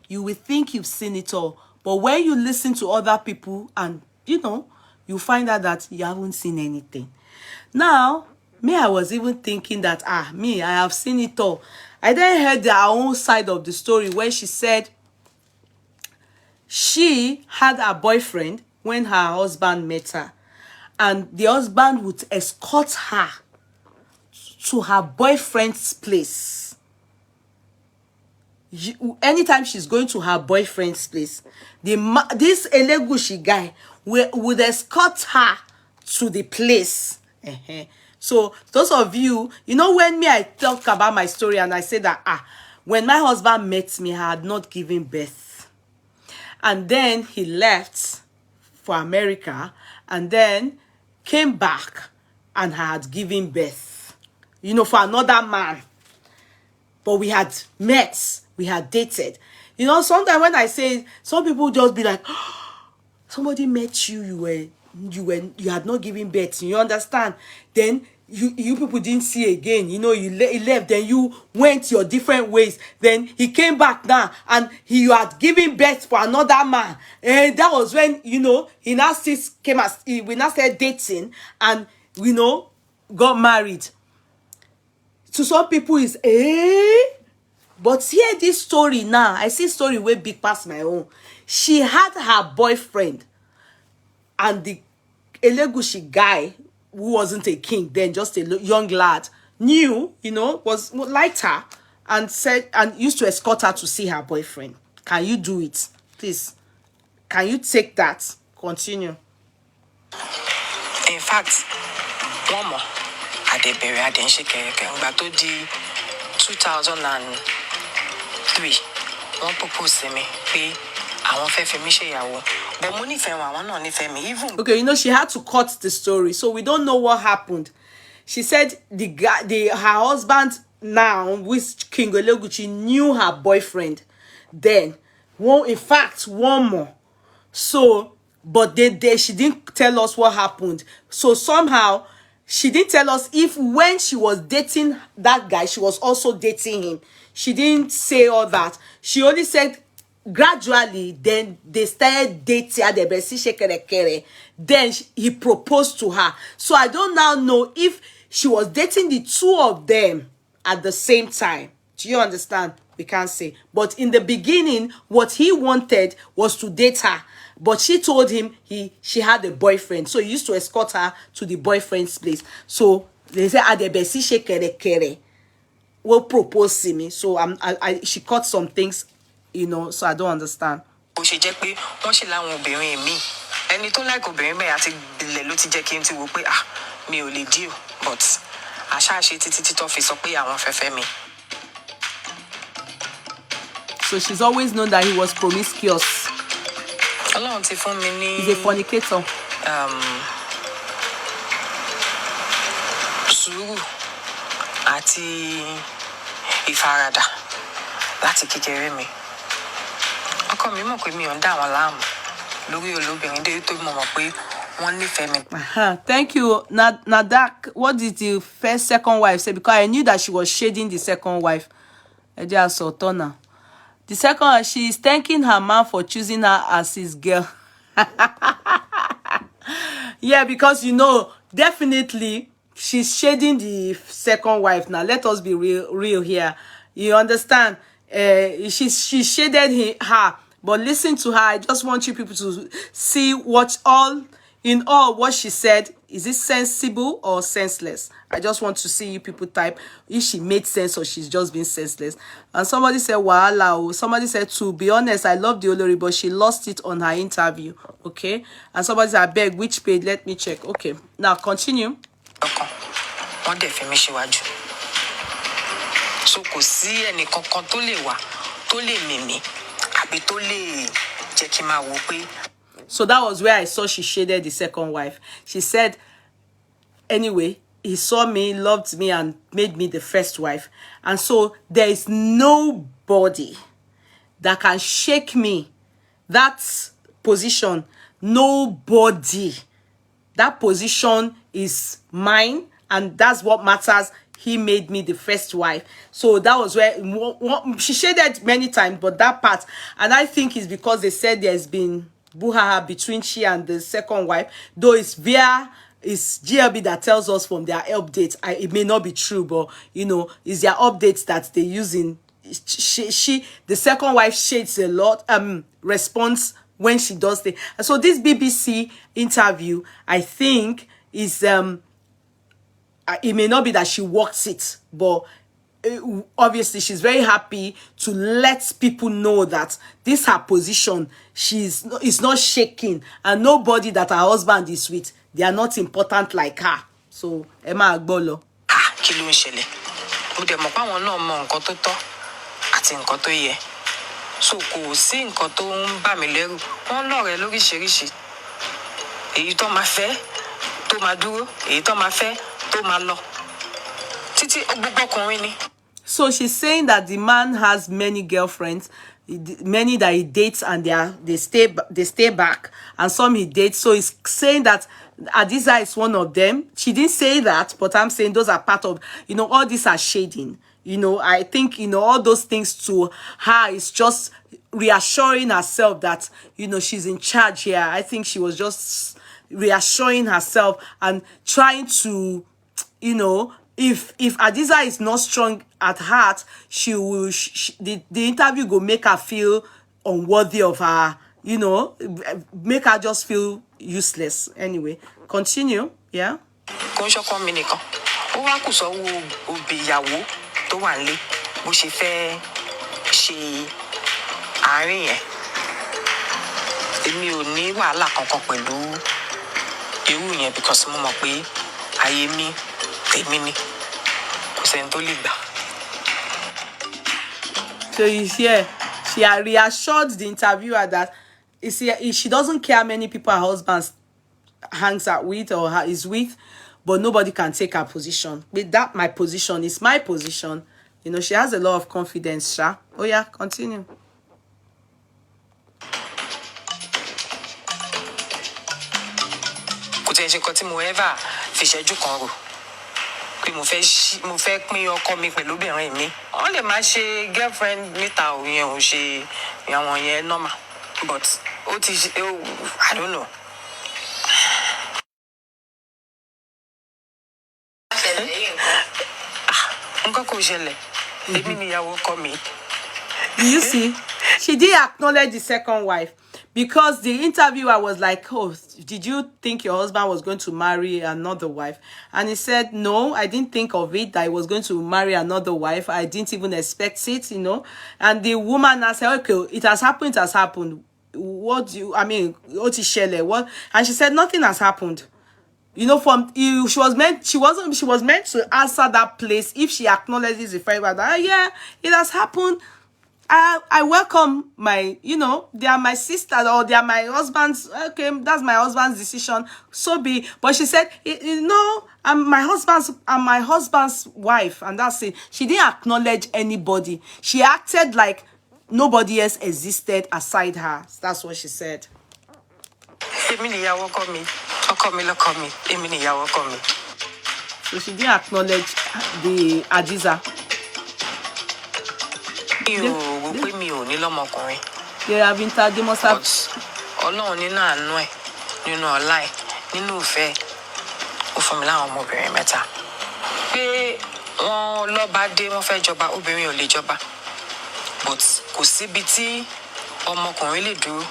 You will think you've seen it all. But when you listen to other people and you find out that you haven't seen anything. Now, me, I was even thinking that, I have seen it all. I then heard their own side of the story where she said she had a boyfriend when her husband met her. And the husband would escort her to her boyfriend's place. Anytime she's going to her boyfriend's place, this Elegushi guy would escort her to the place. So those of you, when I talk about my story and I say that, when my husband met me, I had not given birth. And then he left for America and then came back and had given birth, for another man. But we had met, we had dated. Sometimes when I say, some people just be like, somebody met you, you had not given birth. You understand? Then you people didn't see again. He left. Then you went your different ways. Then he came back now, and you had given birth for another man. And that was when he now we now started dating, and got married. To some people is but hear this story now. I see story way big past my own. She had her boyfriend, and the Elegushi guy, who wasn't a king then, just a young lad, was liked her and used to escort her to see her boyfriend. Can you do it? Please. Can you take that? Continue. In fact, one more. I did bury I didn't shake but to the 2003 wọ́n propose me pé àwọn fẹ́ fi mí ṣe ìyàwó. But mo nífẹ̀ẹ́ wọn, àwọn náà nífẹ̀ẹ́ mi. Even okay, you know, she had to cut the story, so we don't know what happened. She said her husband now, with King Elegushi, knew her boyfriend. Then, in fact, one more. So, but she didn't tell us what happened. So somehow, she didn't tell us if when she was dating that guy, she was also dating him. She didn't say all that. She only said gradually, then they started dating. Then he proposed to her. So I don't now know if she was dating the two of them at the same time. Do you understand? We can't say. But in the beginning, what he wanted was to date her. But she told him she had a boyfriend. So he used to escort her to the boyfriend's place. So they said, Adebesi shekere will propose to me. So she cut some things, you know, so I don't understand. She jẹ́ pé wọ́n ṣe láwọn obìnrin mi. Ẹni tó like obìnrin bẹ́ẹ̀ àti ilẹ̀ ló ti jẹ́ kí n ti wò pé mi ò lè deal, but àṣà ṣe títí tó fi sọ pé àwọn fẹ́ fẹ́ mi. So she's always known that he was promiscuous. Ọlọ́run ti fún mi ní. He's a fornicator. Sùúrù àti ìfaradà láti kékeré mi. Ọkọ mi mọ̀ pé mi ò ń dá wọn láàmú lórí olóbìnrin dé tó mọ̀ pé wọ́n nífẹ̀ẹ́ mi. Thank you. Nadak, what did the second wife say? Because I knew that she was shading the second wife. The second one, she is thanking her man for choosing her as his girl. Yeah, because, you know, definitely she's shading the second wife. Now, let us be real here. You understand? She shaded her. But listen to her. I just want you people to see what what she said. Is it sensible or senseless? I just want to see you people type if she made sense or she's just being senseless. And somebody said, wahala. Somebody said, to be honest, I love the Olori, but she lost it on her interview. Okay? And somebody said, I beg, which page? Let me check. Okay. Now, continue. Wọ́n dẹ̀ fi mí ṣíwájú. So kò sí ẹnì kankan tó lè wà, tó lè mìmì, àbí tó lè jẹ́ kí n máa wò pé. So that was where I saw she shaded the second wife. She said, anyway, he saw me, loved me, and made me the first wife. And so there is nobody that can shake me. That position, nobody. That position is mine, and that's what matters. He made me the first wife. So that was where she shaded many times, but that part, and I think it's because they said there's been brouhaha between she and the second wife, though it's GLB that tells us from their updates. It may not be true, but you know, it's their updates that they use in. The second wife shades a lot. Response when she does the. So this BBC interview, I think, is it may not be that she works it, but obviously she's very happy to let people know that this her position. Is not shaking, and nobody that her husband is with, they are not important like her. So Emma Agbala. Kí ló ń ṣẹlẹ̀? Mo dẹ̀ mọ̀ pé àwọn náà mọ nǹkan tó tọ́ àti nǹkan tó yẹ. So kò sí nǹkan tó ń bà mí lẹ́rù. Wọ́n lọ́rẹ̀ẹ́ lóríṣiríṣi. Èyí tó máa fẹ́ tó máa dúró, èyí tó máa fẹ́ tó máa lọ. Títí gbogbo ọkùnrin ni. So she's saying that the man has many girlfriends, many that he dates, and they stay back, and some he dates. So he's saying that Adiza is one of them. She didn't say that, but I'm saying those are part of, you know, all these are shading. You know, I think, you know, all those things to her is just reassuring herself that, you know, she's in charge here. I think she was just reassuring herself and trying to, you know, if Adiza is not strong at heart, the interview will make her feel unworthy of her, you know, make her just feel useless. Anyway, continue. Yeah. Tó wà nílé bó ṣe fẹ́ ṣe àárín yẹn. Èmi ò ní wàhálà kankan pẹ̀lú irú yẹn because mo mọ̀ pé ayé mi tèmi ni kò sẹ́ni tó lè gbà. So you hear, She had reassured the interviewer that she doesn't care how many people her husband hangs out with or is with, but nobody can take her position. With that, my position is my position. You know, she has a lot of confidence, Sha. Oh yeah, continue. Pé mo fẹ́ pín ọkọ mi pẹ̀lú obìnrin mi. Wọ́n lè máa ṣe girlfriend níta ò yẹn ò ṣe àwọn yẹn normal, but ó ti I don't know. Nǹkan kò ṣẹlẹ̀. Èmi ni ìyàwó ọkọ mi. You see, she didn't acknowledge the second wife because the interviewer was like, oh, did you think your husband was going to marry another wife? And he said, no, I didn't think of it, that he was going to marry another wife. I didn't even expect it, you know. And the woman now said, okay, it has happened, What do you, I mean, what? And she said, nothing has happened. You know, she was meant to answer that place if she acknowledges the fact that, yeah, it has happened. I welcome my, you know, they are my sisters or they are my husband's. Okay, that's my husband's decision. So be. But she said, no, I'm my husband's wife, and that's it. She didn't acknowledge anybody. She acted like nobody else existed aside her. That's what she said. So she didn't acknowledge the Adiza. They have they must have. Ọlọ́run nínú àánú ẹ̀, nínú ọlá ẹ̀, nínú ìfẹ́ ó fún mi láwọn ọmọbìnrin mẹ́ta. Pé wọ́n lọ́ba dé wọ́n fẹ́ jọba, obìnrin ò lè jọba. But kò síbi tí ọmọkùnrin lè dúró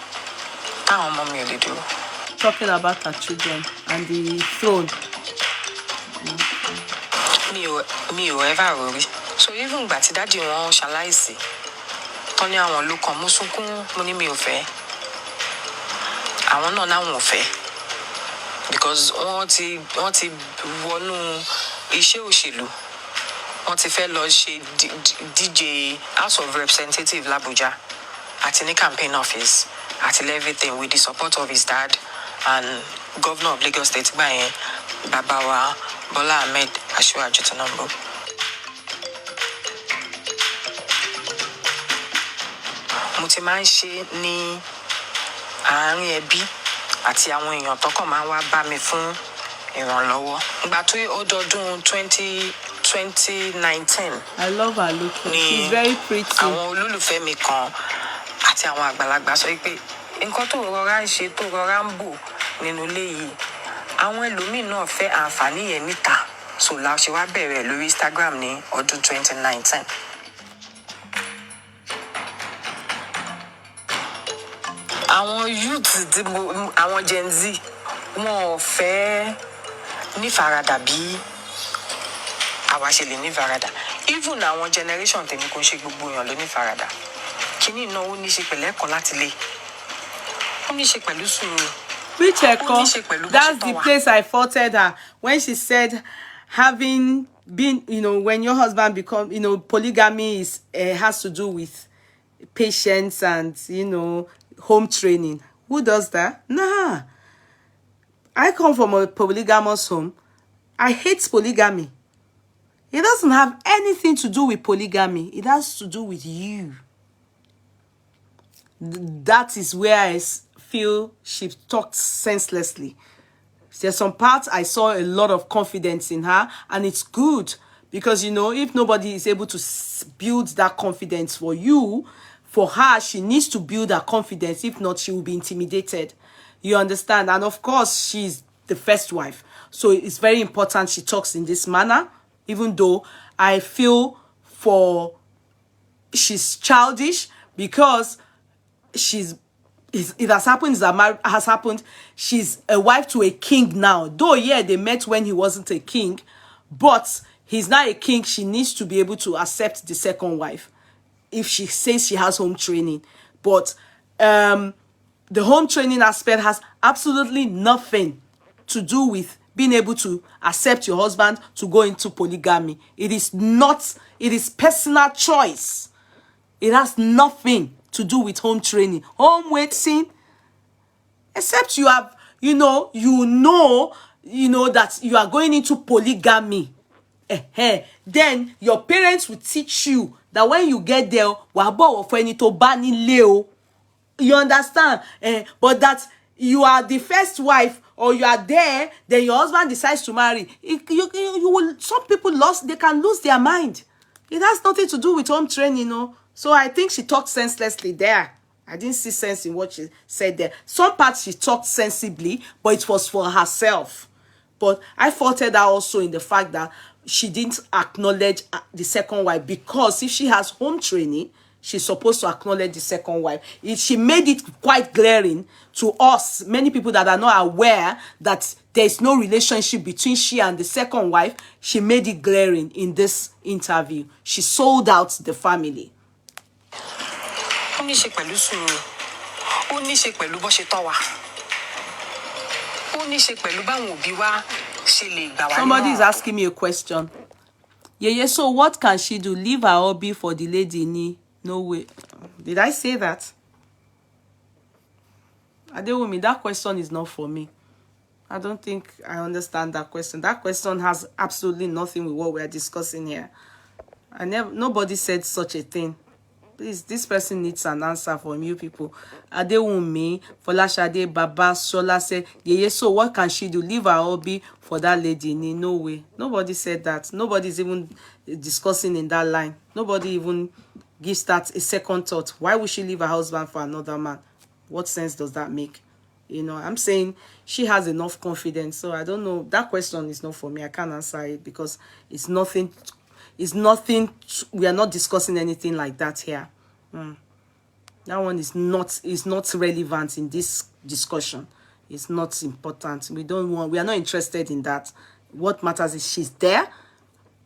táwọn ọmọ mi ò lè dúró. Talking about her children and the throne. Mi ò ever worry. So even ìgbà tí daddy wọn ṣaláìsí, tán ní àwọn ló kàn mú sunkún, mo ní mi ò fẹ́. Àwọn náà náwọn ò fẹ́. Because wọ́n ti wọnú iṣẹ́ òṣèlú. Wọ́n ti fẹ́ lọ ṣe DJ House of Representatives l'Abuja àti ní campaign office àti everything with the support of his dad and governor of Lagos State gbà yẹn, Baba wa Bola Ahmed Asiwaju Tinubu. Mo ti máa ń ṣe ní àárín ẹbí àti àwọn èèyàn tó kàn máa ń wá bá mi fún ìrànlọ́wọ́. Ìgbà tó ọdọọdún 2019. I love her looking. She's very pretty. Àwọn olólùfẹ́ mi kan àti àwọn àgbàlagbà sọ pé nǹkan tó rọra ń ṣe tó rọra ń bò nínú ilé yìí. Àwọn ẹlòmíín náà fẹ́ àǹfààní yẹn níta. So la ṣe wá bẹ̀rẹ̀ lórí Instagram ní ọdún 2019. Àwọn youth àwọn Gen Z wọn ò fẹ́ nífaradà bí àwa ṣe lè nífaradà. Even àwọn generation tèmi kò ṣe gbogbo èèyàn ló nífaradà. Kíní náà ó ní ṣe pẹ̀lú ẹ̀kọ́ láti lé. Ó ní ṣe pẹ̀lú sùúrù. Which ẹ̀kọ́? That's the place I faulted her when she said having been, you know, when your husband become, you know, polygamy is has to do with patience and, you know, home training. Who does that? Nah. I come from a polygamous home. I hate polygamy. It doesn't have anything to do with polygamy. It has to do with you. That is where I feel she talked senselessly. There's some parts I saw a lot of confidence in her, and it's good because, you know, if nobody is able to build that confidence for you, for her, she needs to build her confidence. If not, she will be intimidated. You understand? And of course, she's the first wife. So it's very important she talks in this manner, even though I feel she's childish because it has happened. She's a wife to a king now. Though, yeah, they met when he wasn't a king, but he's not a king. She needs to be able to accept the second wife if she says she has home training. But the home training aspect has absolutely nothing to do with being able to accept your husband to go into polygamy. It is personal choice. It has nothing to do with home training? Home waiting? Except you have, that you are going into polygamy. Then your parents will teach you that when you get there, you understand? But that you are the first wife or you are there, then your husband decides to marry. You will. Some people they can lose their mind. It has nothing to do with home training, So I think she talked senselessly there. I didn't see sense in what she said there. Some parts she talked sensibly, but it was for herself. But I faulted her also in the fact that she didn't acknowledge the second wife, because if she has home training, she's supposed to acknowledge the second wife. She made it quite glaring to us, many people that are not aware that there is no relationship between she and the second wife. She made it glaring in this interview. She sold out the family. Somebody is asking me a question. Yeah, so what can she do? Leave her hobby for the lady ni? No way. Did I say that? Adewumi, that question is not for me. I don't think I understand that question. That question has absolutely nothing with what we are discussing here. Nobody said such a thing. Please, this person needs an answer from you people. Adewumi, Folashade, Baba, Shola said, yeah, so what can she do? Leave her hobby for that lady? No way. Nobody said that. Nobody's even discussing in that line. Nobody even gives that a second thought. Why would she leave her husband for another man? What sense does that make? I'm saying she has enough confidence. So I don't know. That question is not for me. I can't answer it because it's nothing. It's nothing. We are not discussing anything like that here. That one is not relevant in this discussion. It's not important. We are not interested in that. What matters is she's there,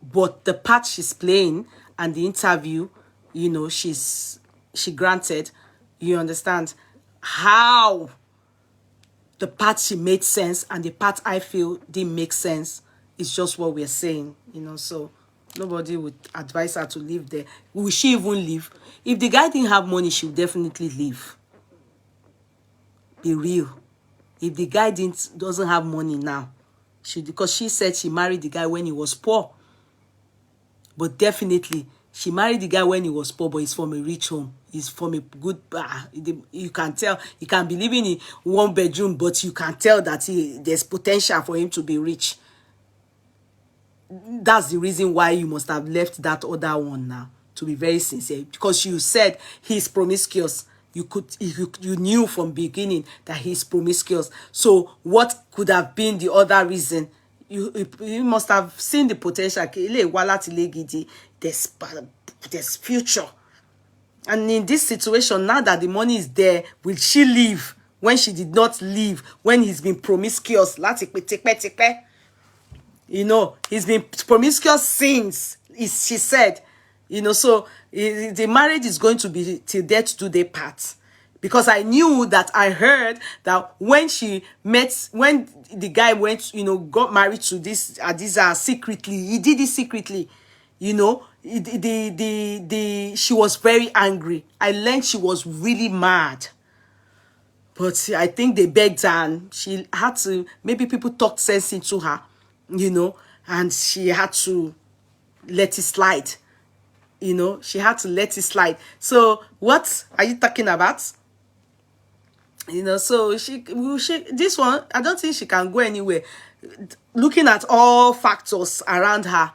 but the part she's playing and the interview, she granted. You understand how the part she made sense and the part I feel didn't make sense. It's just what we're saying, so nobody would advise her to live there. Will she even leave? If the guy didn't have money, she would definitely leave. Be real. If the guy doesn't have money now, because she said she married the guy when he was poor. But definitely, she married the guy when he was poor, but he's from a rich home. He's from a good, you can tell, he can be living in one bedroom, but you can tell that there's potential for him to be rich. That's the reason why you must have left that other one now, to be very sincere. Because you said he's promiscuous. You knew from beginning that he's promiscuous. So what could have been the other reason? You must have seen the potential. There's future. And in this situation, now that the money is there, will she leave when she did not leave, when he's been promiscuous? He's been promiscuous since, she said. So the marriage is going to be till death do they part. Because I heard that when the guy went, got married to this Adiza secretly, he did it secretly, she was very angry. I learned she was really mad. But I think they begged her and she had to, maybe people talked sense into her, and she had to let it slide. She had to let it slide. So what are you talking about? So this one, I don't think she can go anywhere. Looking at all factors around her,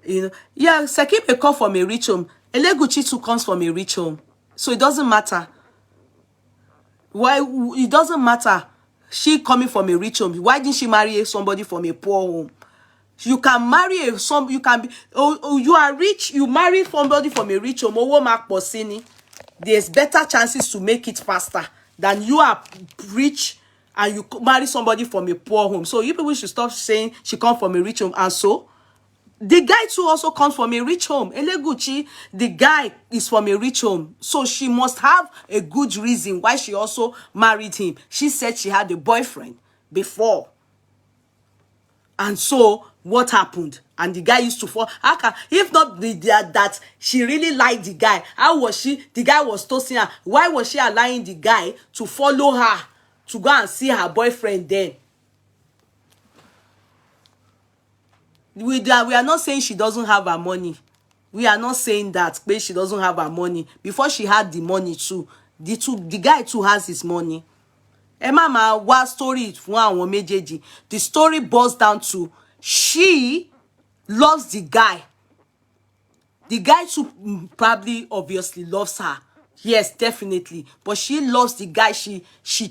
yeah, Sekim may come from a rich home. Elegushi too comes from a rich home. So it doesn't matter. Why? It doesn't matter. She coming from a rich home. Why didn't she marry somebody from a poor home? You can marry you can be, you are rich, you marry somebody from a rich home. There's better chances to make it faster than you are rich and you marry somebody from a poor home. So you people should stop saying she comes from a rich home. And so the guy too also comes from a rich home. Elegushi, the guy is from a rich home. So she must have a good reason why she also married him. She said she had a boyfriend before. And so what happened? and the guy used to fall. How can, if not that she really liked the guy, how was she, the guy was toasting her, why was she allowing the guy to follow her to go and see her boyfriend then? We are not saying she doesn't have her money. We are not saying that, but she doesn't have her money. Before she had the money too, the guy too has his money. Mama, what story fún àwọn méjèèjì? The story boils down to she loves the guy. The guy too probably obviously loves her. Yes, definitely. But she loves the guy. She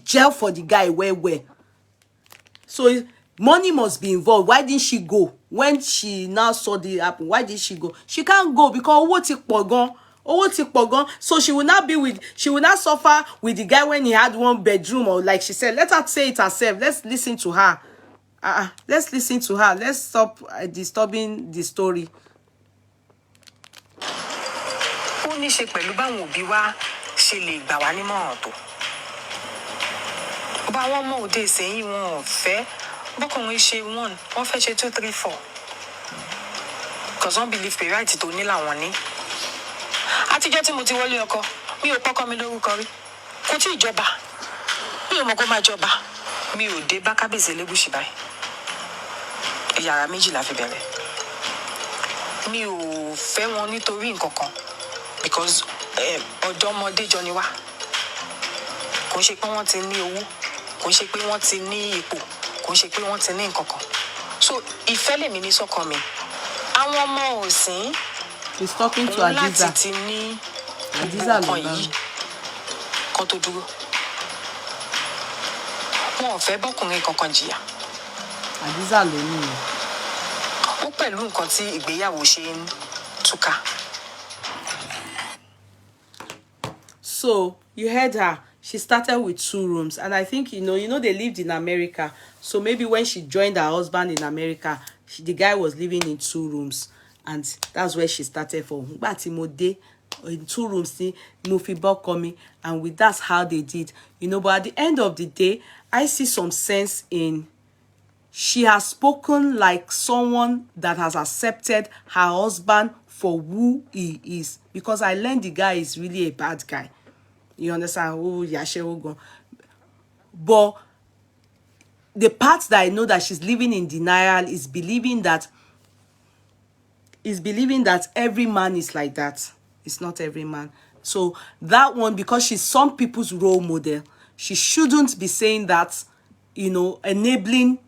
gel for the guy well. So money must be involved. Why didn't she go? When she now saw the happen, why did she go? She can't go because owó ti pọ̀ gan. Owó ti pọ̀ gan. So she will not suffer with the guy when he had 1 bedroom, or like she said, let her say it herself. Let's listen to her. Let's listen to her. Let's stop disturbing the story. Ó ní ṣe pẹ̀lú báwọn òbí wa ṣe lè gbà wá nímọ̀ràn tó. Bá wọn mọ òde ìsẹ́yìn wọn ò fẹ́. Bọ́kùnrin ṣe 1, wọ́n fẹ́ ṣe 2, 3, 4. Because wọ́n believe pé right tó ní làwọn ní. Àtijọ́ tí mo ti wọlé ọkọ, mi ò pọ́kọ mi lórúkọ rí. Kò tí ìjọba. Mi ò mọ̀ kó máa jọba. Mi ò dé bá kábíyèsí Elegushi báyìí. Yàrá 2 la fi bẹ̀rẹ̀. Mi ò fẹ́ wọn nítorí nǹkan kan. Because ọ̀dọ́mọdé jọ ni wá. Kò ń ṣe pé wọ́n ti ní owó. Kò ń ṣe pé wọ́n ti ní ipò. Kò ń ṣe pé wọ́n ti ní nǹkan kan. So ìfẹ́ lèmi ní sọ́kàn mi. Àwọn ọmọ òsín. She's talking to Adiza. Láti ti ní Adiza ló yìí kan tó dúró. Wọn ò fẹ́ bọ́kùnrin kankan jìyà. Adiza ló ní. Ó pẹ̀lú nǹkan tí ìgbéyàwó ṣe ń túká. So you heard her. She started with 2 rooms, and I think you know they lived in America. So maybe when she joined her husband in America, the guy was living in 2 rooms, and that's where she started from. But in 2 rooms, coming, and with that's how they did. But at the end of the day, I see some sense in. She has spoken like someone that has accepted her husband for who he is, because I learned the guy is really a bad guy. You understand? Oh, Yashe. But the part that I know that she's living in denial is believing that every man is like that. It's not every man. So that one, because she's some people's role model, she shouldn't be saying that, enabling,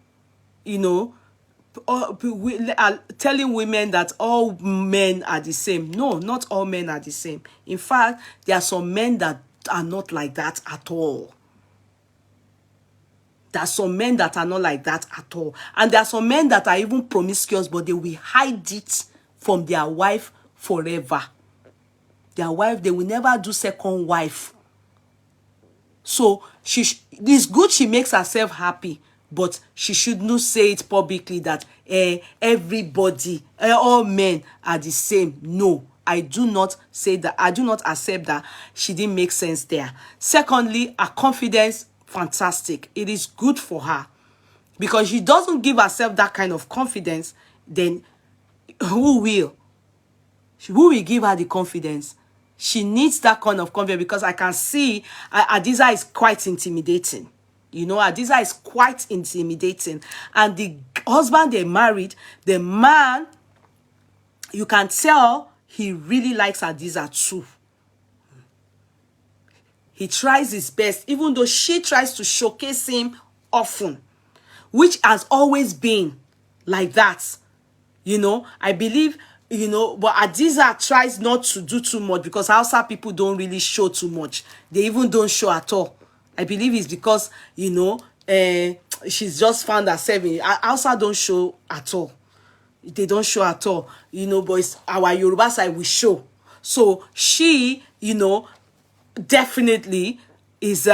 telling women that all men are the same. No, not all men are the same. In fact, there are some men that are not like that at all. There are some men that are not like that at all. And there are some men that are even promiscuous, but they will hide it from their wife forever. Their wife, they will never do second wife. So it's good she makes herself happy, but she should not say it publicly that everybody, all men are the same. No, I do not say that. I do not accept that. She didn't make sense there. Secondly, her confidence, fantastic. It is good for her, because she doesn't give herself that kind of confidence. Then who will? Who will give her the confidence? She needs that kind of confidence, because I can see Adiza is quite intimidating. Adiza is quite intimidating. And the husband they married, the man, you can tell he really likes Adiza too. He tries his best, even though she tries to showcase him often, which has always been like that. I believe, but Adiza tries not to do too much, because Hausa people don't really show too much. They even don't show at all. I believe it's because, she's just found herself in Hausa don't show at all. They don't show at all. But it's our Yoruba side we show. So she, definitely is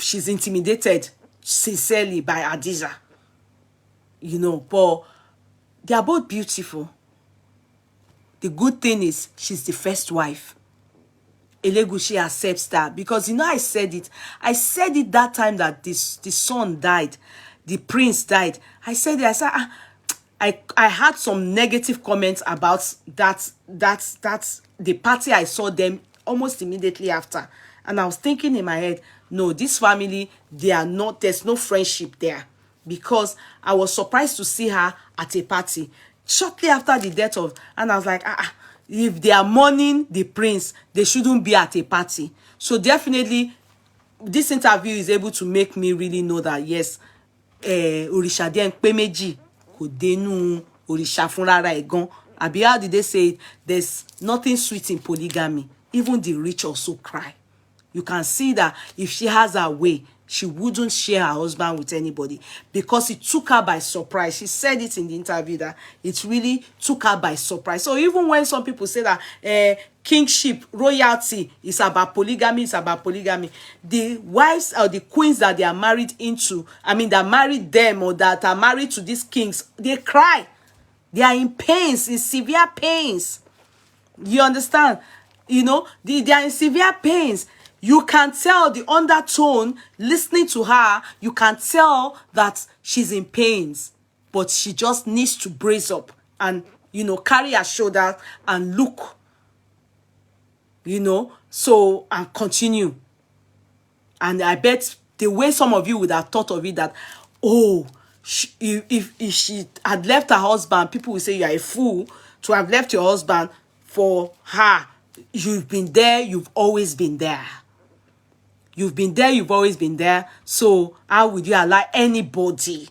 she's intimidated sincerely by Adiza. But they are both beautiful. The good thing is she's the first wife. Elegushi accepts that, because I said it. I said it that time that the son died. the prince died. I said, I had some negative comments about that the party. I saw them almost immediately after, and I was thinking in my head, no, this family, they are not, there's no friendship there, because I was surprised to see her at a party shortly after the death of, and I was like, if they are mourning the prince, they shouldn't be at a party. So definitely this interview is able to make me really know that yes, òrìṣà díẹ̀ ń pé méjì kò dénú òrìṣà fúnra ẹ̀ gan. Àbí how did they say it? There's nothing sweet in polygamy. Even the rich also cry. You can see that if she has her way, she wouldn't share her husband with anybody, because it took her by surprise. She said it in the interview that it really took her by surprise. So even when some people say that kingship, royalty is about polygamy, it's about polygamy, the wives or the queens that they are married into, I mean, that married them or that are married to these kings, they cry. They are in pains, in severe pains. You understand? You know, they are in severe pains. You can tell the undertone, listening to her, you can tell that she's in pains, but she just needs to brace up and, you know, carry her shoulder and look, you know, so, and continue. And I bet the way some of you would have thought of it, that, oh, if she had left her husband, people will say you are a fool to have left your husband for her. You've been there, you've always been there. You've been there, you've always been there. So how would you allow anybody?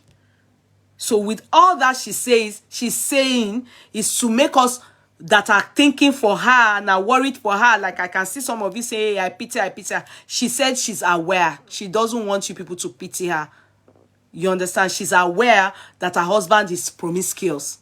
So with all that she's saying is to make us that are thinking for her and are worried for her. Like I can see some of you say, hey, I pity her. She said she's aware. She doesn't want you people to pity her. You understand? She's aware that her husband is promiscuous.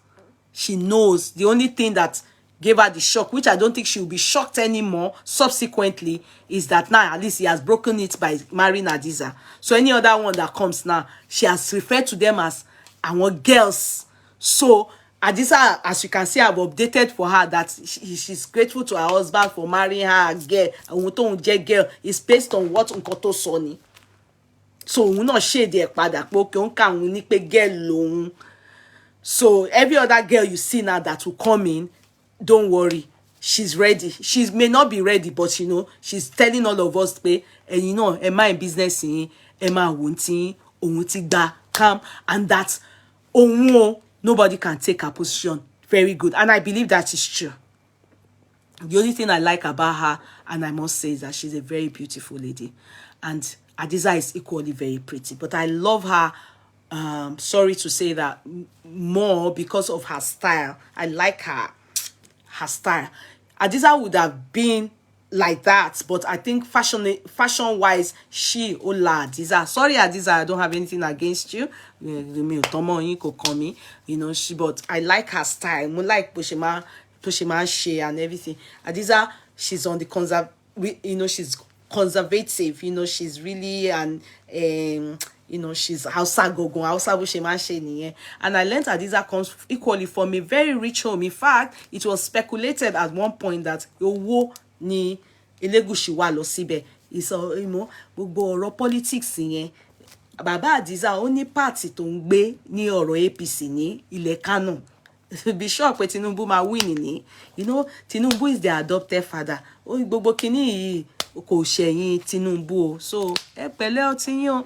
She knows. The only thing that gave her the shock, which I don't think she will be shocked anymore subsequently, is that now at least he has broken it by marrying Hadiza. So any other one that comes now, she has referred to them as our girls. So Hadiza, as you can see, I've updated for her that she's grateful to her husband for marrying her girl. And girl is based on what Nkoto Soni. So we not shade their padà pé okay nka won ní pé girl lòun. So every other girl you see now that will come in, don't worry, she's ready. She may not be ready, but you know, she's telling all of us pé, and you know, am I in business in, am I wanting, ohun ti gba calm, and that nobody can take her position. Very good. And I believe that is true. The only thing I like about her, and I must say, is that she's a very beautiful lady. And Hadiza is equally very pretty. But I love her, sorry to say that, more because of her style. I like her style. Hadiza would have been like that, but I think fashion-wise, Hadiza. Sorry, Hadiza, I don't have anything against you. You know, but I like her style. I like Pushima she and everything. Hadiza, she's on the you know, she's conservative. You know, she's really you know, she's Hausa gogon, Hausa Bushima she. And I learned Hadiza comes equally from a very rich home. In fact, it was speculated at one point that Owo ni Elegushi wa lọ síbẹ̀. It's you know, gbogbo ọ̀rọ̀ politics yẹn. Bàbá Hadiza ó ní party tó ń gbé ní ọ̀rọ̀ APC ní ilẹ̀ Kano. Be sure pé Tinubu máa win ni. You know, Tinubu is their adopted father. Ó gbogbo kíní yìí kò ṣẹ̀yìn Tinubu. So, pẹ̀lẹ́ o ti yín o.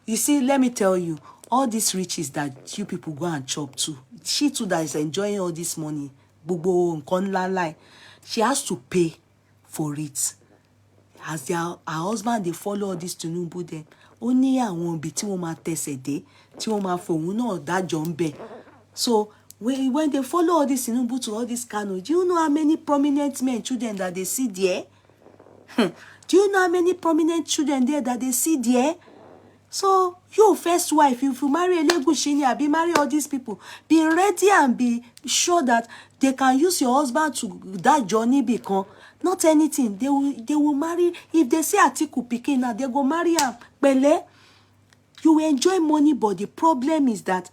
You see, let me tell you, all these riches that you people go and chop too, she too that is enjoying all this money, gbogbo nǹkan ńlá ńlá, she has to pay for it. As her husband, they follow all this Tinubu then. Ó ní àwọn ibi tí wọ́n máa tẹsẹ̀ dé, tí wọ́n máa fòun náà dájọ́ ń bẹ̀. So, when they follow all this Tinubu to all this Kano, do you know how many prominent men, children that they see there? Do you know how many prominent children there that they see there? So, your first wife, if you marry Elegushi, be marry all these people, be ready and be sure that they can use your husband to that journey because not anything. They will marry. If they say Atiku Pikin now, they go marry him. Bele, you will enjoy money, but the problem is that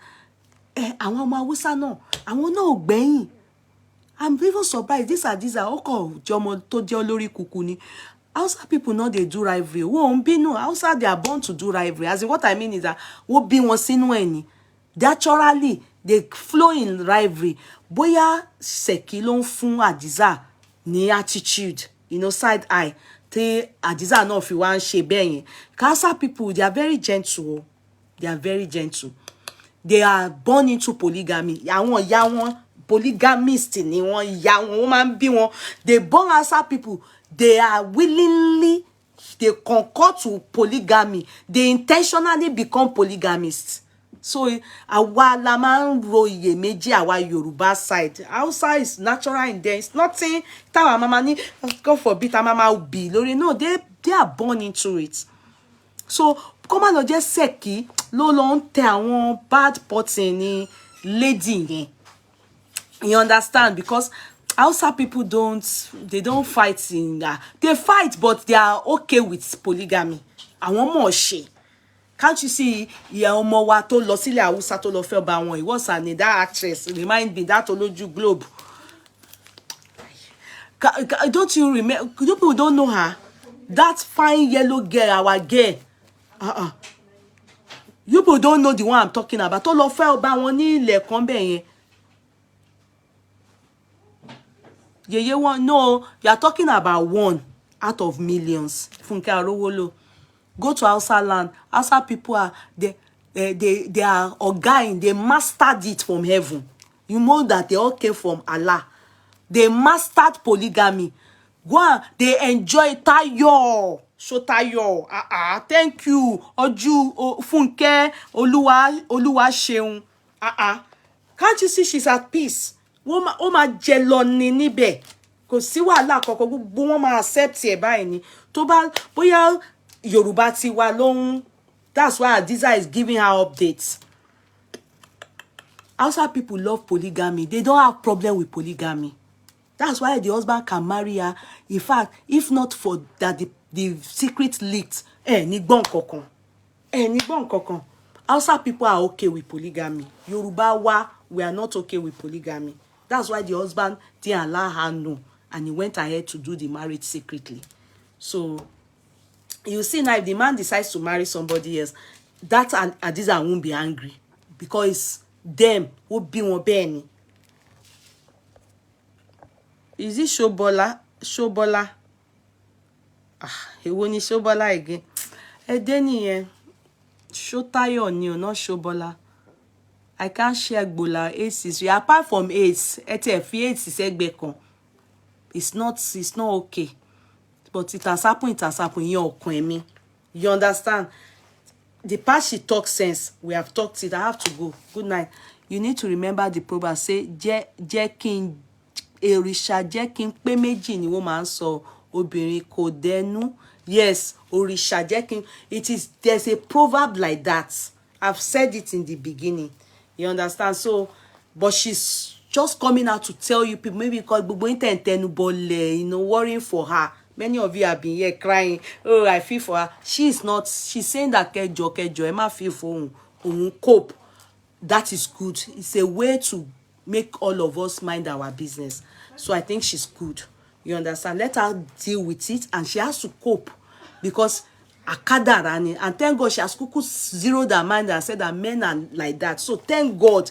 àwọn ọmọ Hausa náà, àwọn náà ò gbẹ́yìn. I'm even surprised. These are ọkọ̀ jọmọ tó jẹ́ olórí kúkú ni. Hausa people know they do rivalry. Won't be no. Hausa, they are born to do rivalry. As in, what I mean is that what be one sinu any. Naturally, they flow in rivalry. Boya Seki ló ń fún Hadiza ní attitude, you know, side eye. Te Hadiza no fi wá ń ṣe bẹ́ẹ̀ yẹn. Hausa people, they are very gentle. They are very gentle. They are born into polygamy. Àwọn ìyá wọn polygamist ni wọ́n, ìyá wọn, wọ́n máa ń bí wọn. They born Hausa people. They are willingly, they concord to polygamy. They intentionally become polygamists. So, àwa la máa ń ro iyèméjì àwa Yoruba side. Hausa is natural in there. It's nothing. Táwa mama ní, God forbid, our mama will be. Lori, no, they are born into it. So, come on, just Seki, ló lọ ń tẹ àwọn bad person ní lady yẹn. You understand? Because Hausa people don't fight in that. They fight, but they are okay with polygamy. Àwọn mọ̀ ṣe. Can't you see? Yeah, ọmọ wa tó lọ sílẹ̀ Hausa tó lọ fẹ́ ọba wọn. It was an that actress. Remind me that Olójú Globe. Don't you remember? You people don't know her. That fine yellow girl, our girl. You people don't know the one I'm talking about. Tó lọ fẹ́ ọba wọn ní ilẹ̀ kan bẹ́ẹ̀ yẹn. Yeye one, no, you are talking about one out of millions. Funke Arowolo. Go to Hausa land. Hausa people are they are orgain. They mastered it from heaven. You know that they all came from Allah. They mastered polygamy. Go on, they enjoy tayo. Show tayo. Thank you. Oju Funke Oluwa Sheun. Can't you see she's at peace? Wọ́n máa jẹ lọ ní níbẹ̀. Kò sí wàhálà kankan, gbogbo wọn máa accept ẹ̀ báyìí ni. Tó bá bóyá Yorùbá ti wà lóhun. That's why Hadiza is giving her updates. Hausa people love polygamy. They don't have problem with polygamy. That's why the husband can marry her. In fact, if not for that the secret leaked, ní gbọ́n kankan. Ní gbọ́n kankan. Hausa people are okay with polygamy. Yoruba wa, we are not okay with polygamy. That's why the husband didn't allow her know, and he went ahead to do the marriage secretly. So, you see now, if the man decides to marry somebody else, that Hadiza won't be angry, because it's them who be one Benny. Is it Shobola? Shobola? He won't Shobola again. Deni Shotayo ni o, not Shobola. I can't share Agbala aces. Apart from ace, ace is egbekon. It's not okay. But it has happened, You understand? The part she talks sense, we have talked it. I have to go. Good night. You need to remember the proverb. Say, Jekin Erisha, Jekin Pemeji ni woman so obìnrin kò dẹnu. Yes, Orisha Jekin. There's a proverb like that. I've said it in the beginning. You understand? So, but she's just coming out to tell you people, maybe because you know, worrying for her. Many of you have been here crying. Oh, I feel for her. She's saying that kejo, Emma feel for cope. That is good. It's a way to make all of us mind our business. So I think she's good. You understand? Let her deal with it, and she has to cope, because Akadarani, and thank God she has zeroed her mind and said that men are like that. So thank God,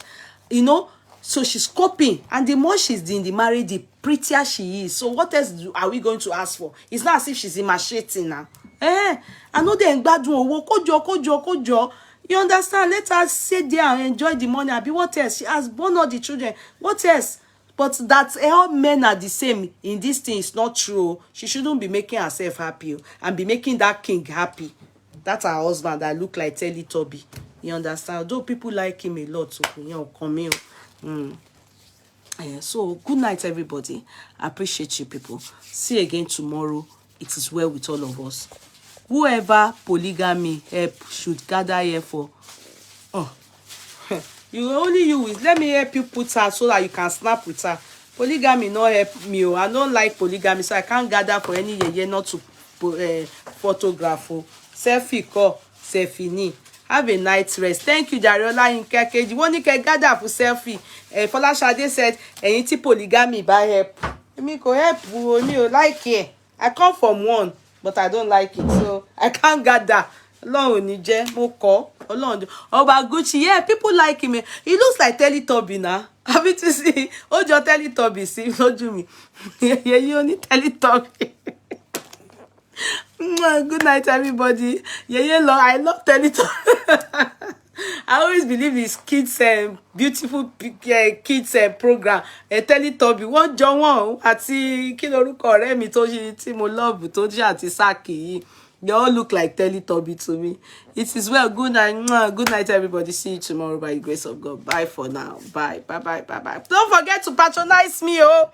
you know. So she's coping, and the more she's in the marriage, the prettier she is. So what else are we going to ask for? It's not as if she's immature now. I know they kojo. You understand? Let her sit there and enjoy the money. Abi, what else? She has born all the children. What else? But that all men are the same in this thing is not true. She shouldn't be making herself happy and be making that king happy. That's her husband that look like Teletubby. You understand? Though people like him a lot, so you know, come here. So good night, everybody. I appreciate you people. See you again tomorrow. It is well with all of us. Whoever polygamy help should gather here for. Let me help you put her so that you can snap with her. Polygamy not help me. I don't like polygamy, so I can't gather for any yeye not to photograph. Selfie call, selfie ni. Have a night rest. Thank you, Dariola Inkeke. You want to gather for selfie? Folashade said, "Ẹ̀yin tí polygamy by help." Me go help. Me like it. I come from one. but I don't like it, so I can't gather. Ọlọ́run ò ní jẹ́, mo kọ̀. Ọlọ́run. Oba Gucci, yeah, people like him. He looks like Teletubby now. Happy to see. Oh, your Teletubby, see, lójú mi. Yeah, you only Teletubby. Good night, everybody. Yeah, I love Teletubby. I always believe his kids beautiful kids program. Teletubby wọ́n jọ wọ́n àti kí lorúkọ ọ̀rẹ́ mi tó ṣe tí mo love tó ṣe àti Saki yìí. They all look like Teletubby to me. It is well. Good night. Good night, everybody. See you tomorrow by the grace of God. Bye for now. Bye. Bye. Don't forget to patronize me, oh.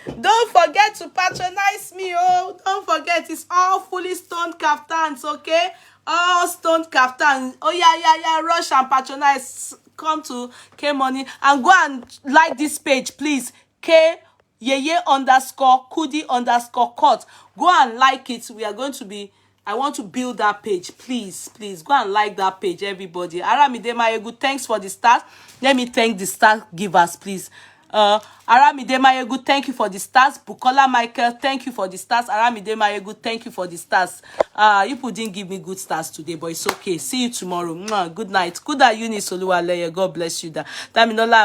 Don't forget to patronize me, oh. Don't forget, it's all fully stoned kaftans, okay? All stoned kaftans. Oh, yeah. Rush and patronize. Come to K Money and go and like this page, please. K Yeye _ Kudi _ cut. Go and like it. We are going to be. I want to build that page. Please go and like that page, everybody. Aramide Mayegu, thanks for the start. Let me thank the start givers, please. Aramide Mayegu, thank you for the stars. Bukola Michael, thank you for the stars. Aramide Mayegu, thank you for the stars. You people didn't give me good stars today, but it's okay. See you tomorrow. Good night. Kuda Eunice Oluwaleye. God bless you. Daminola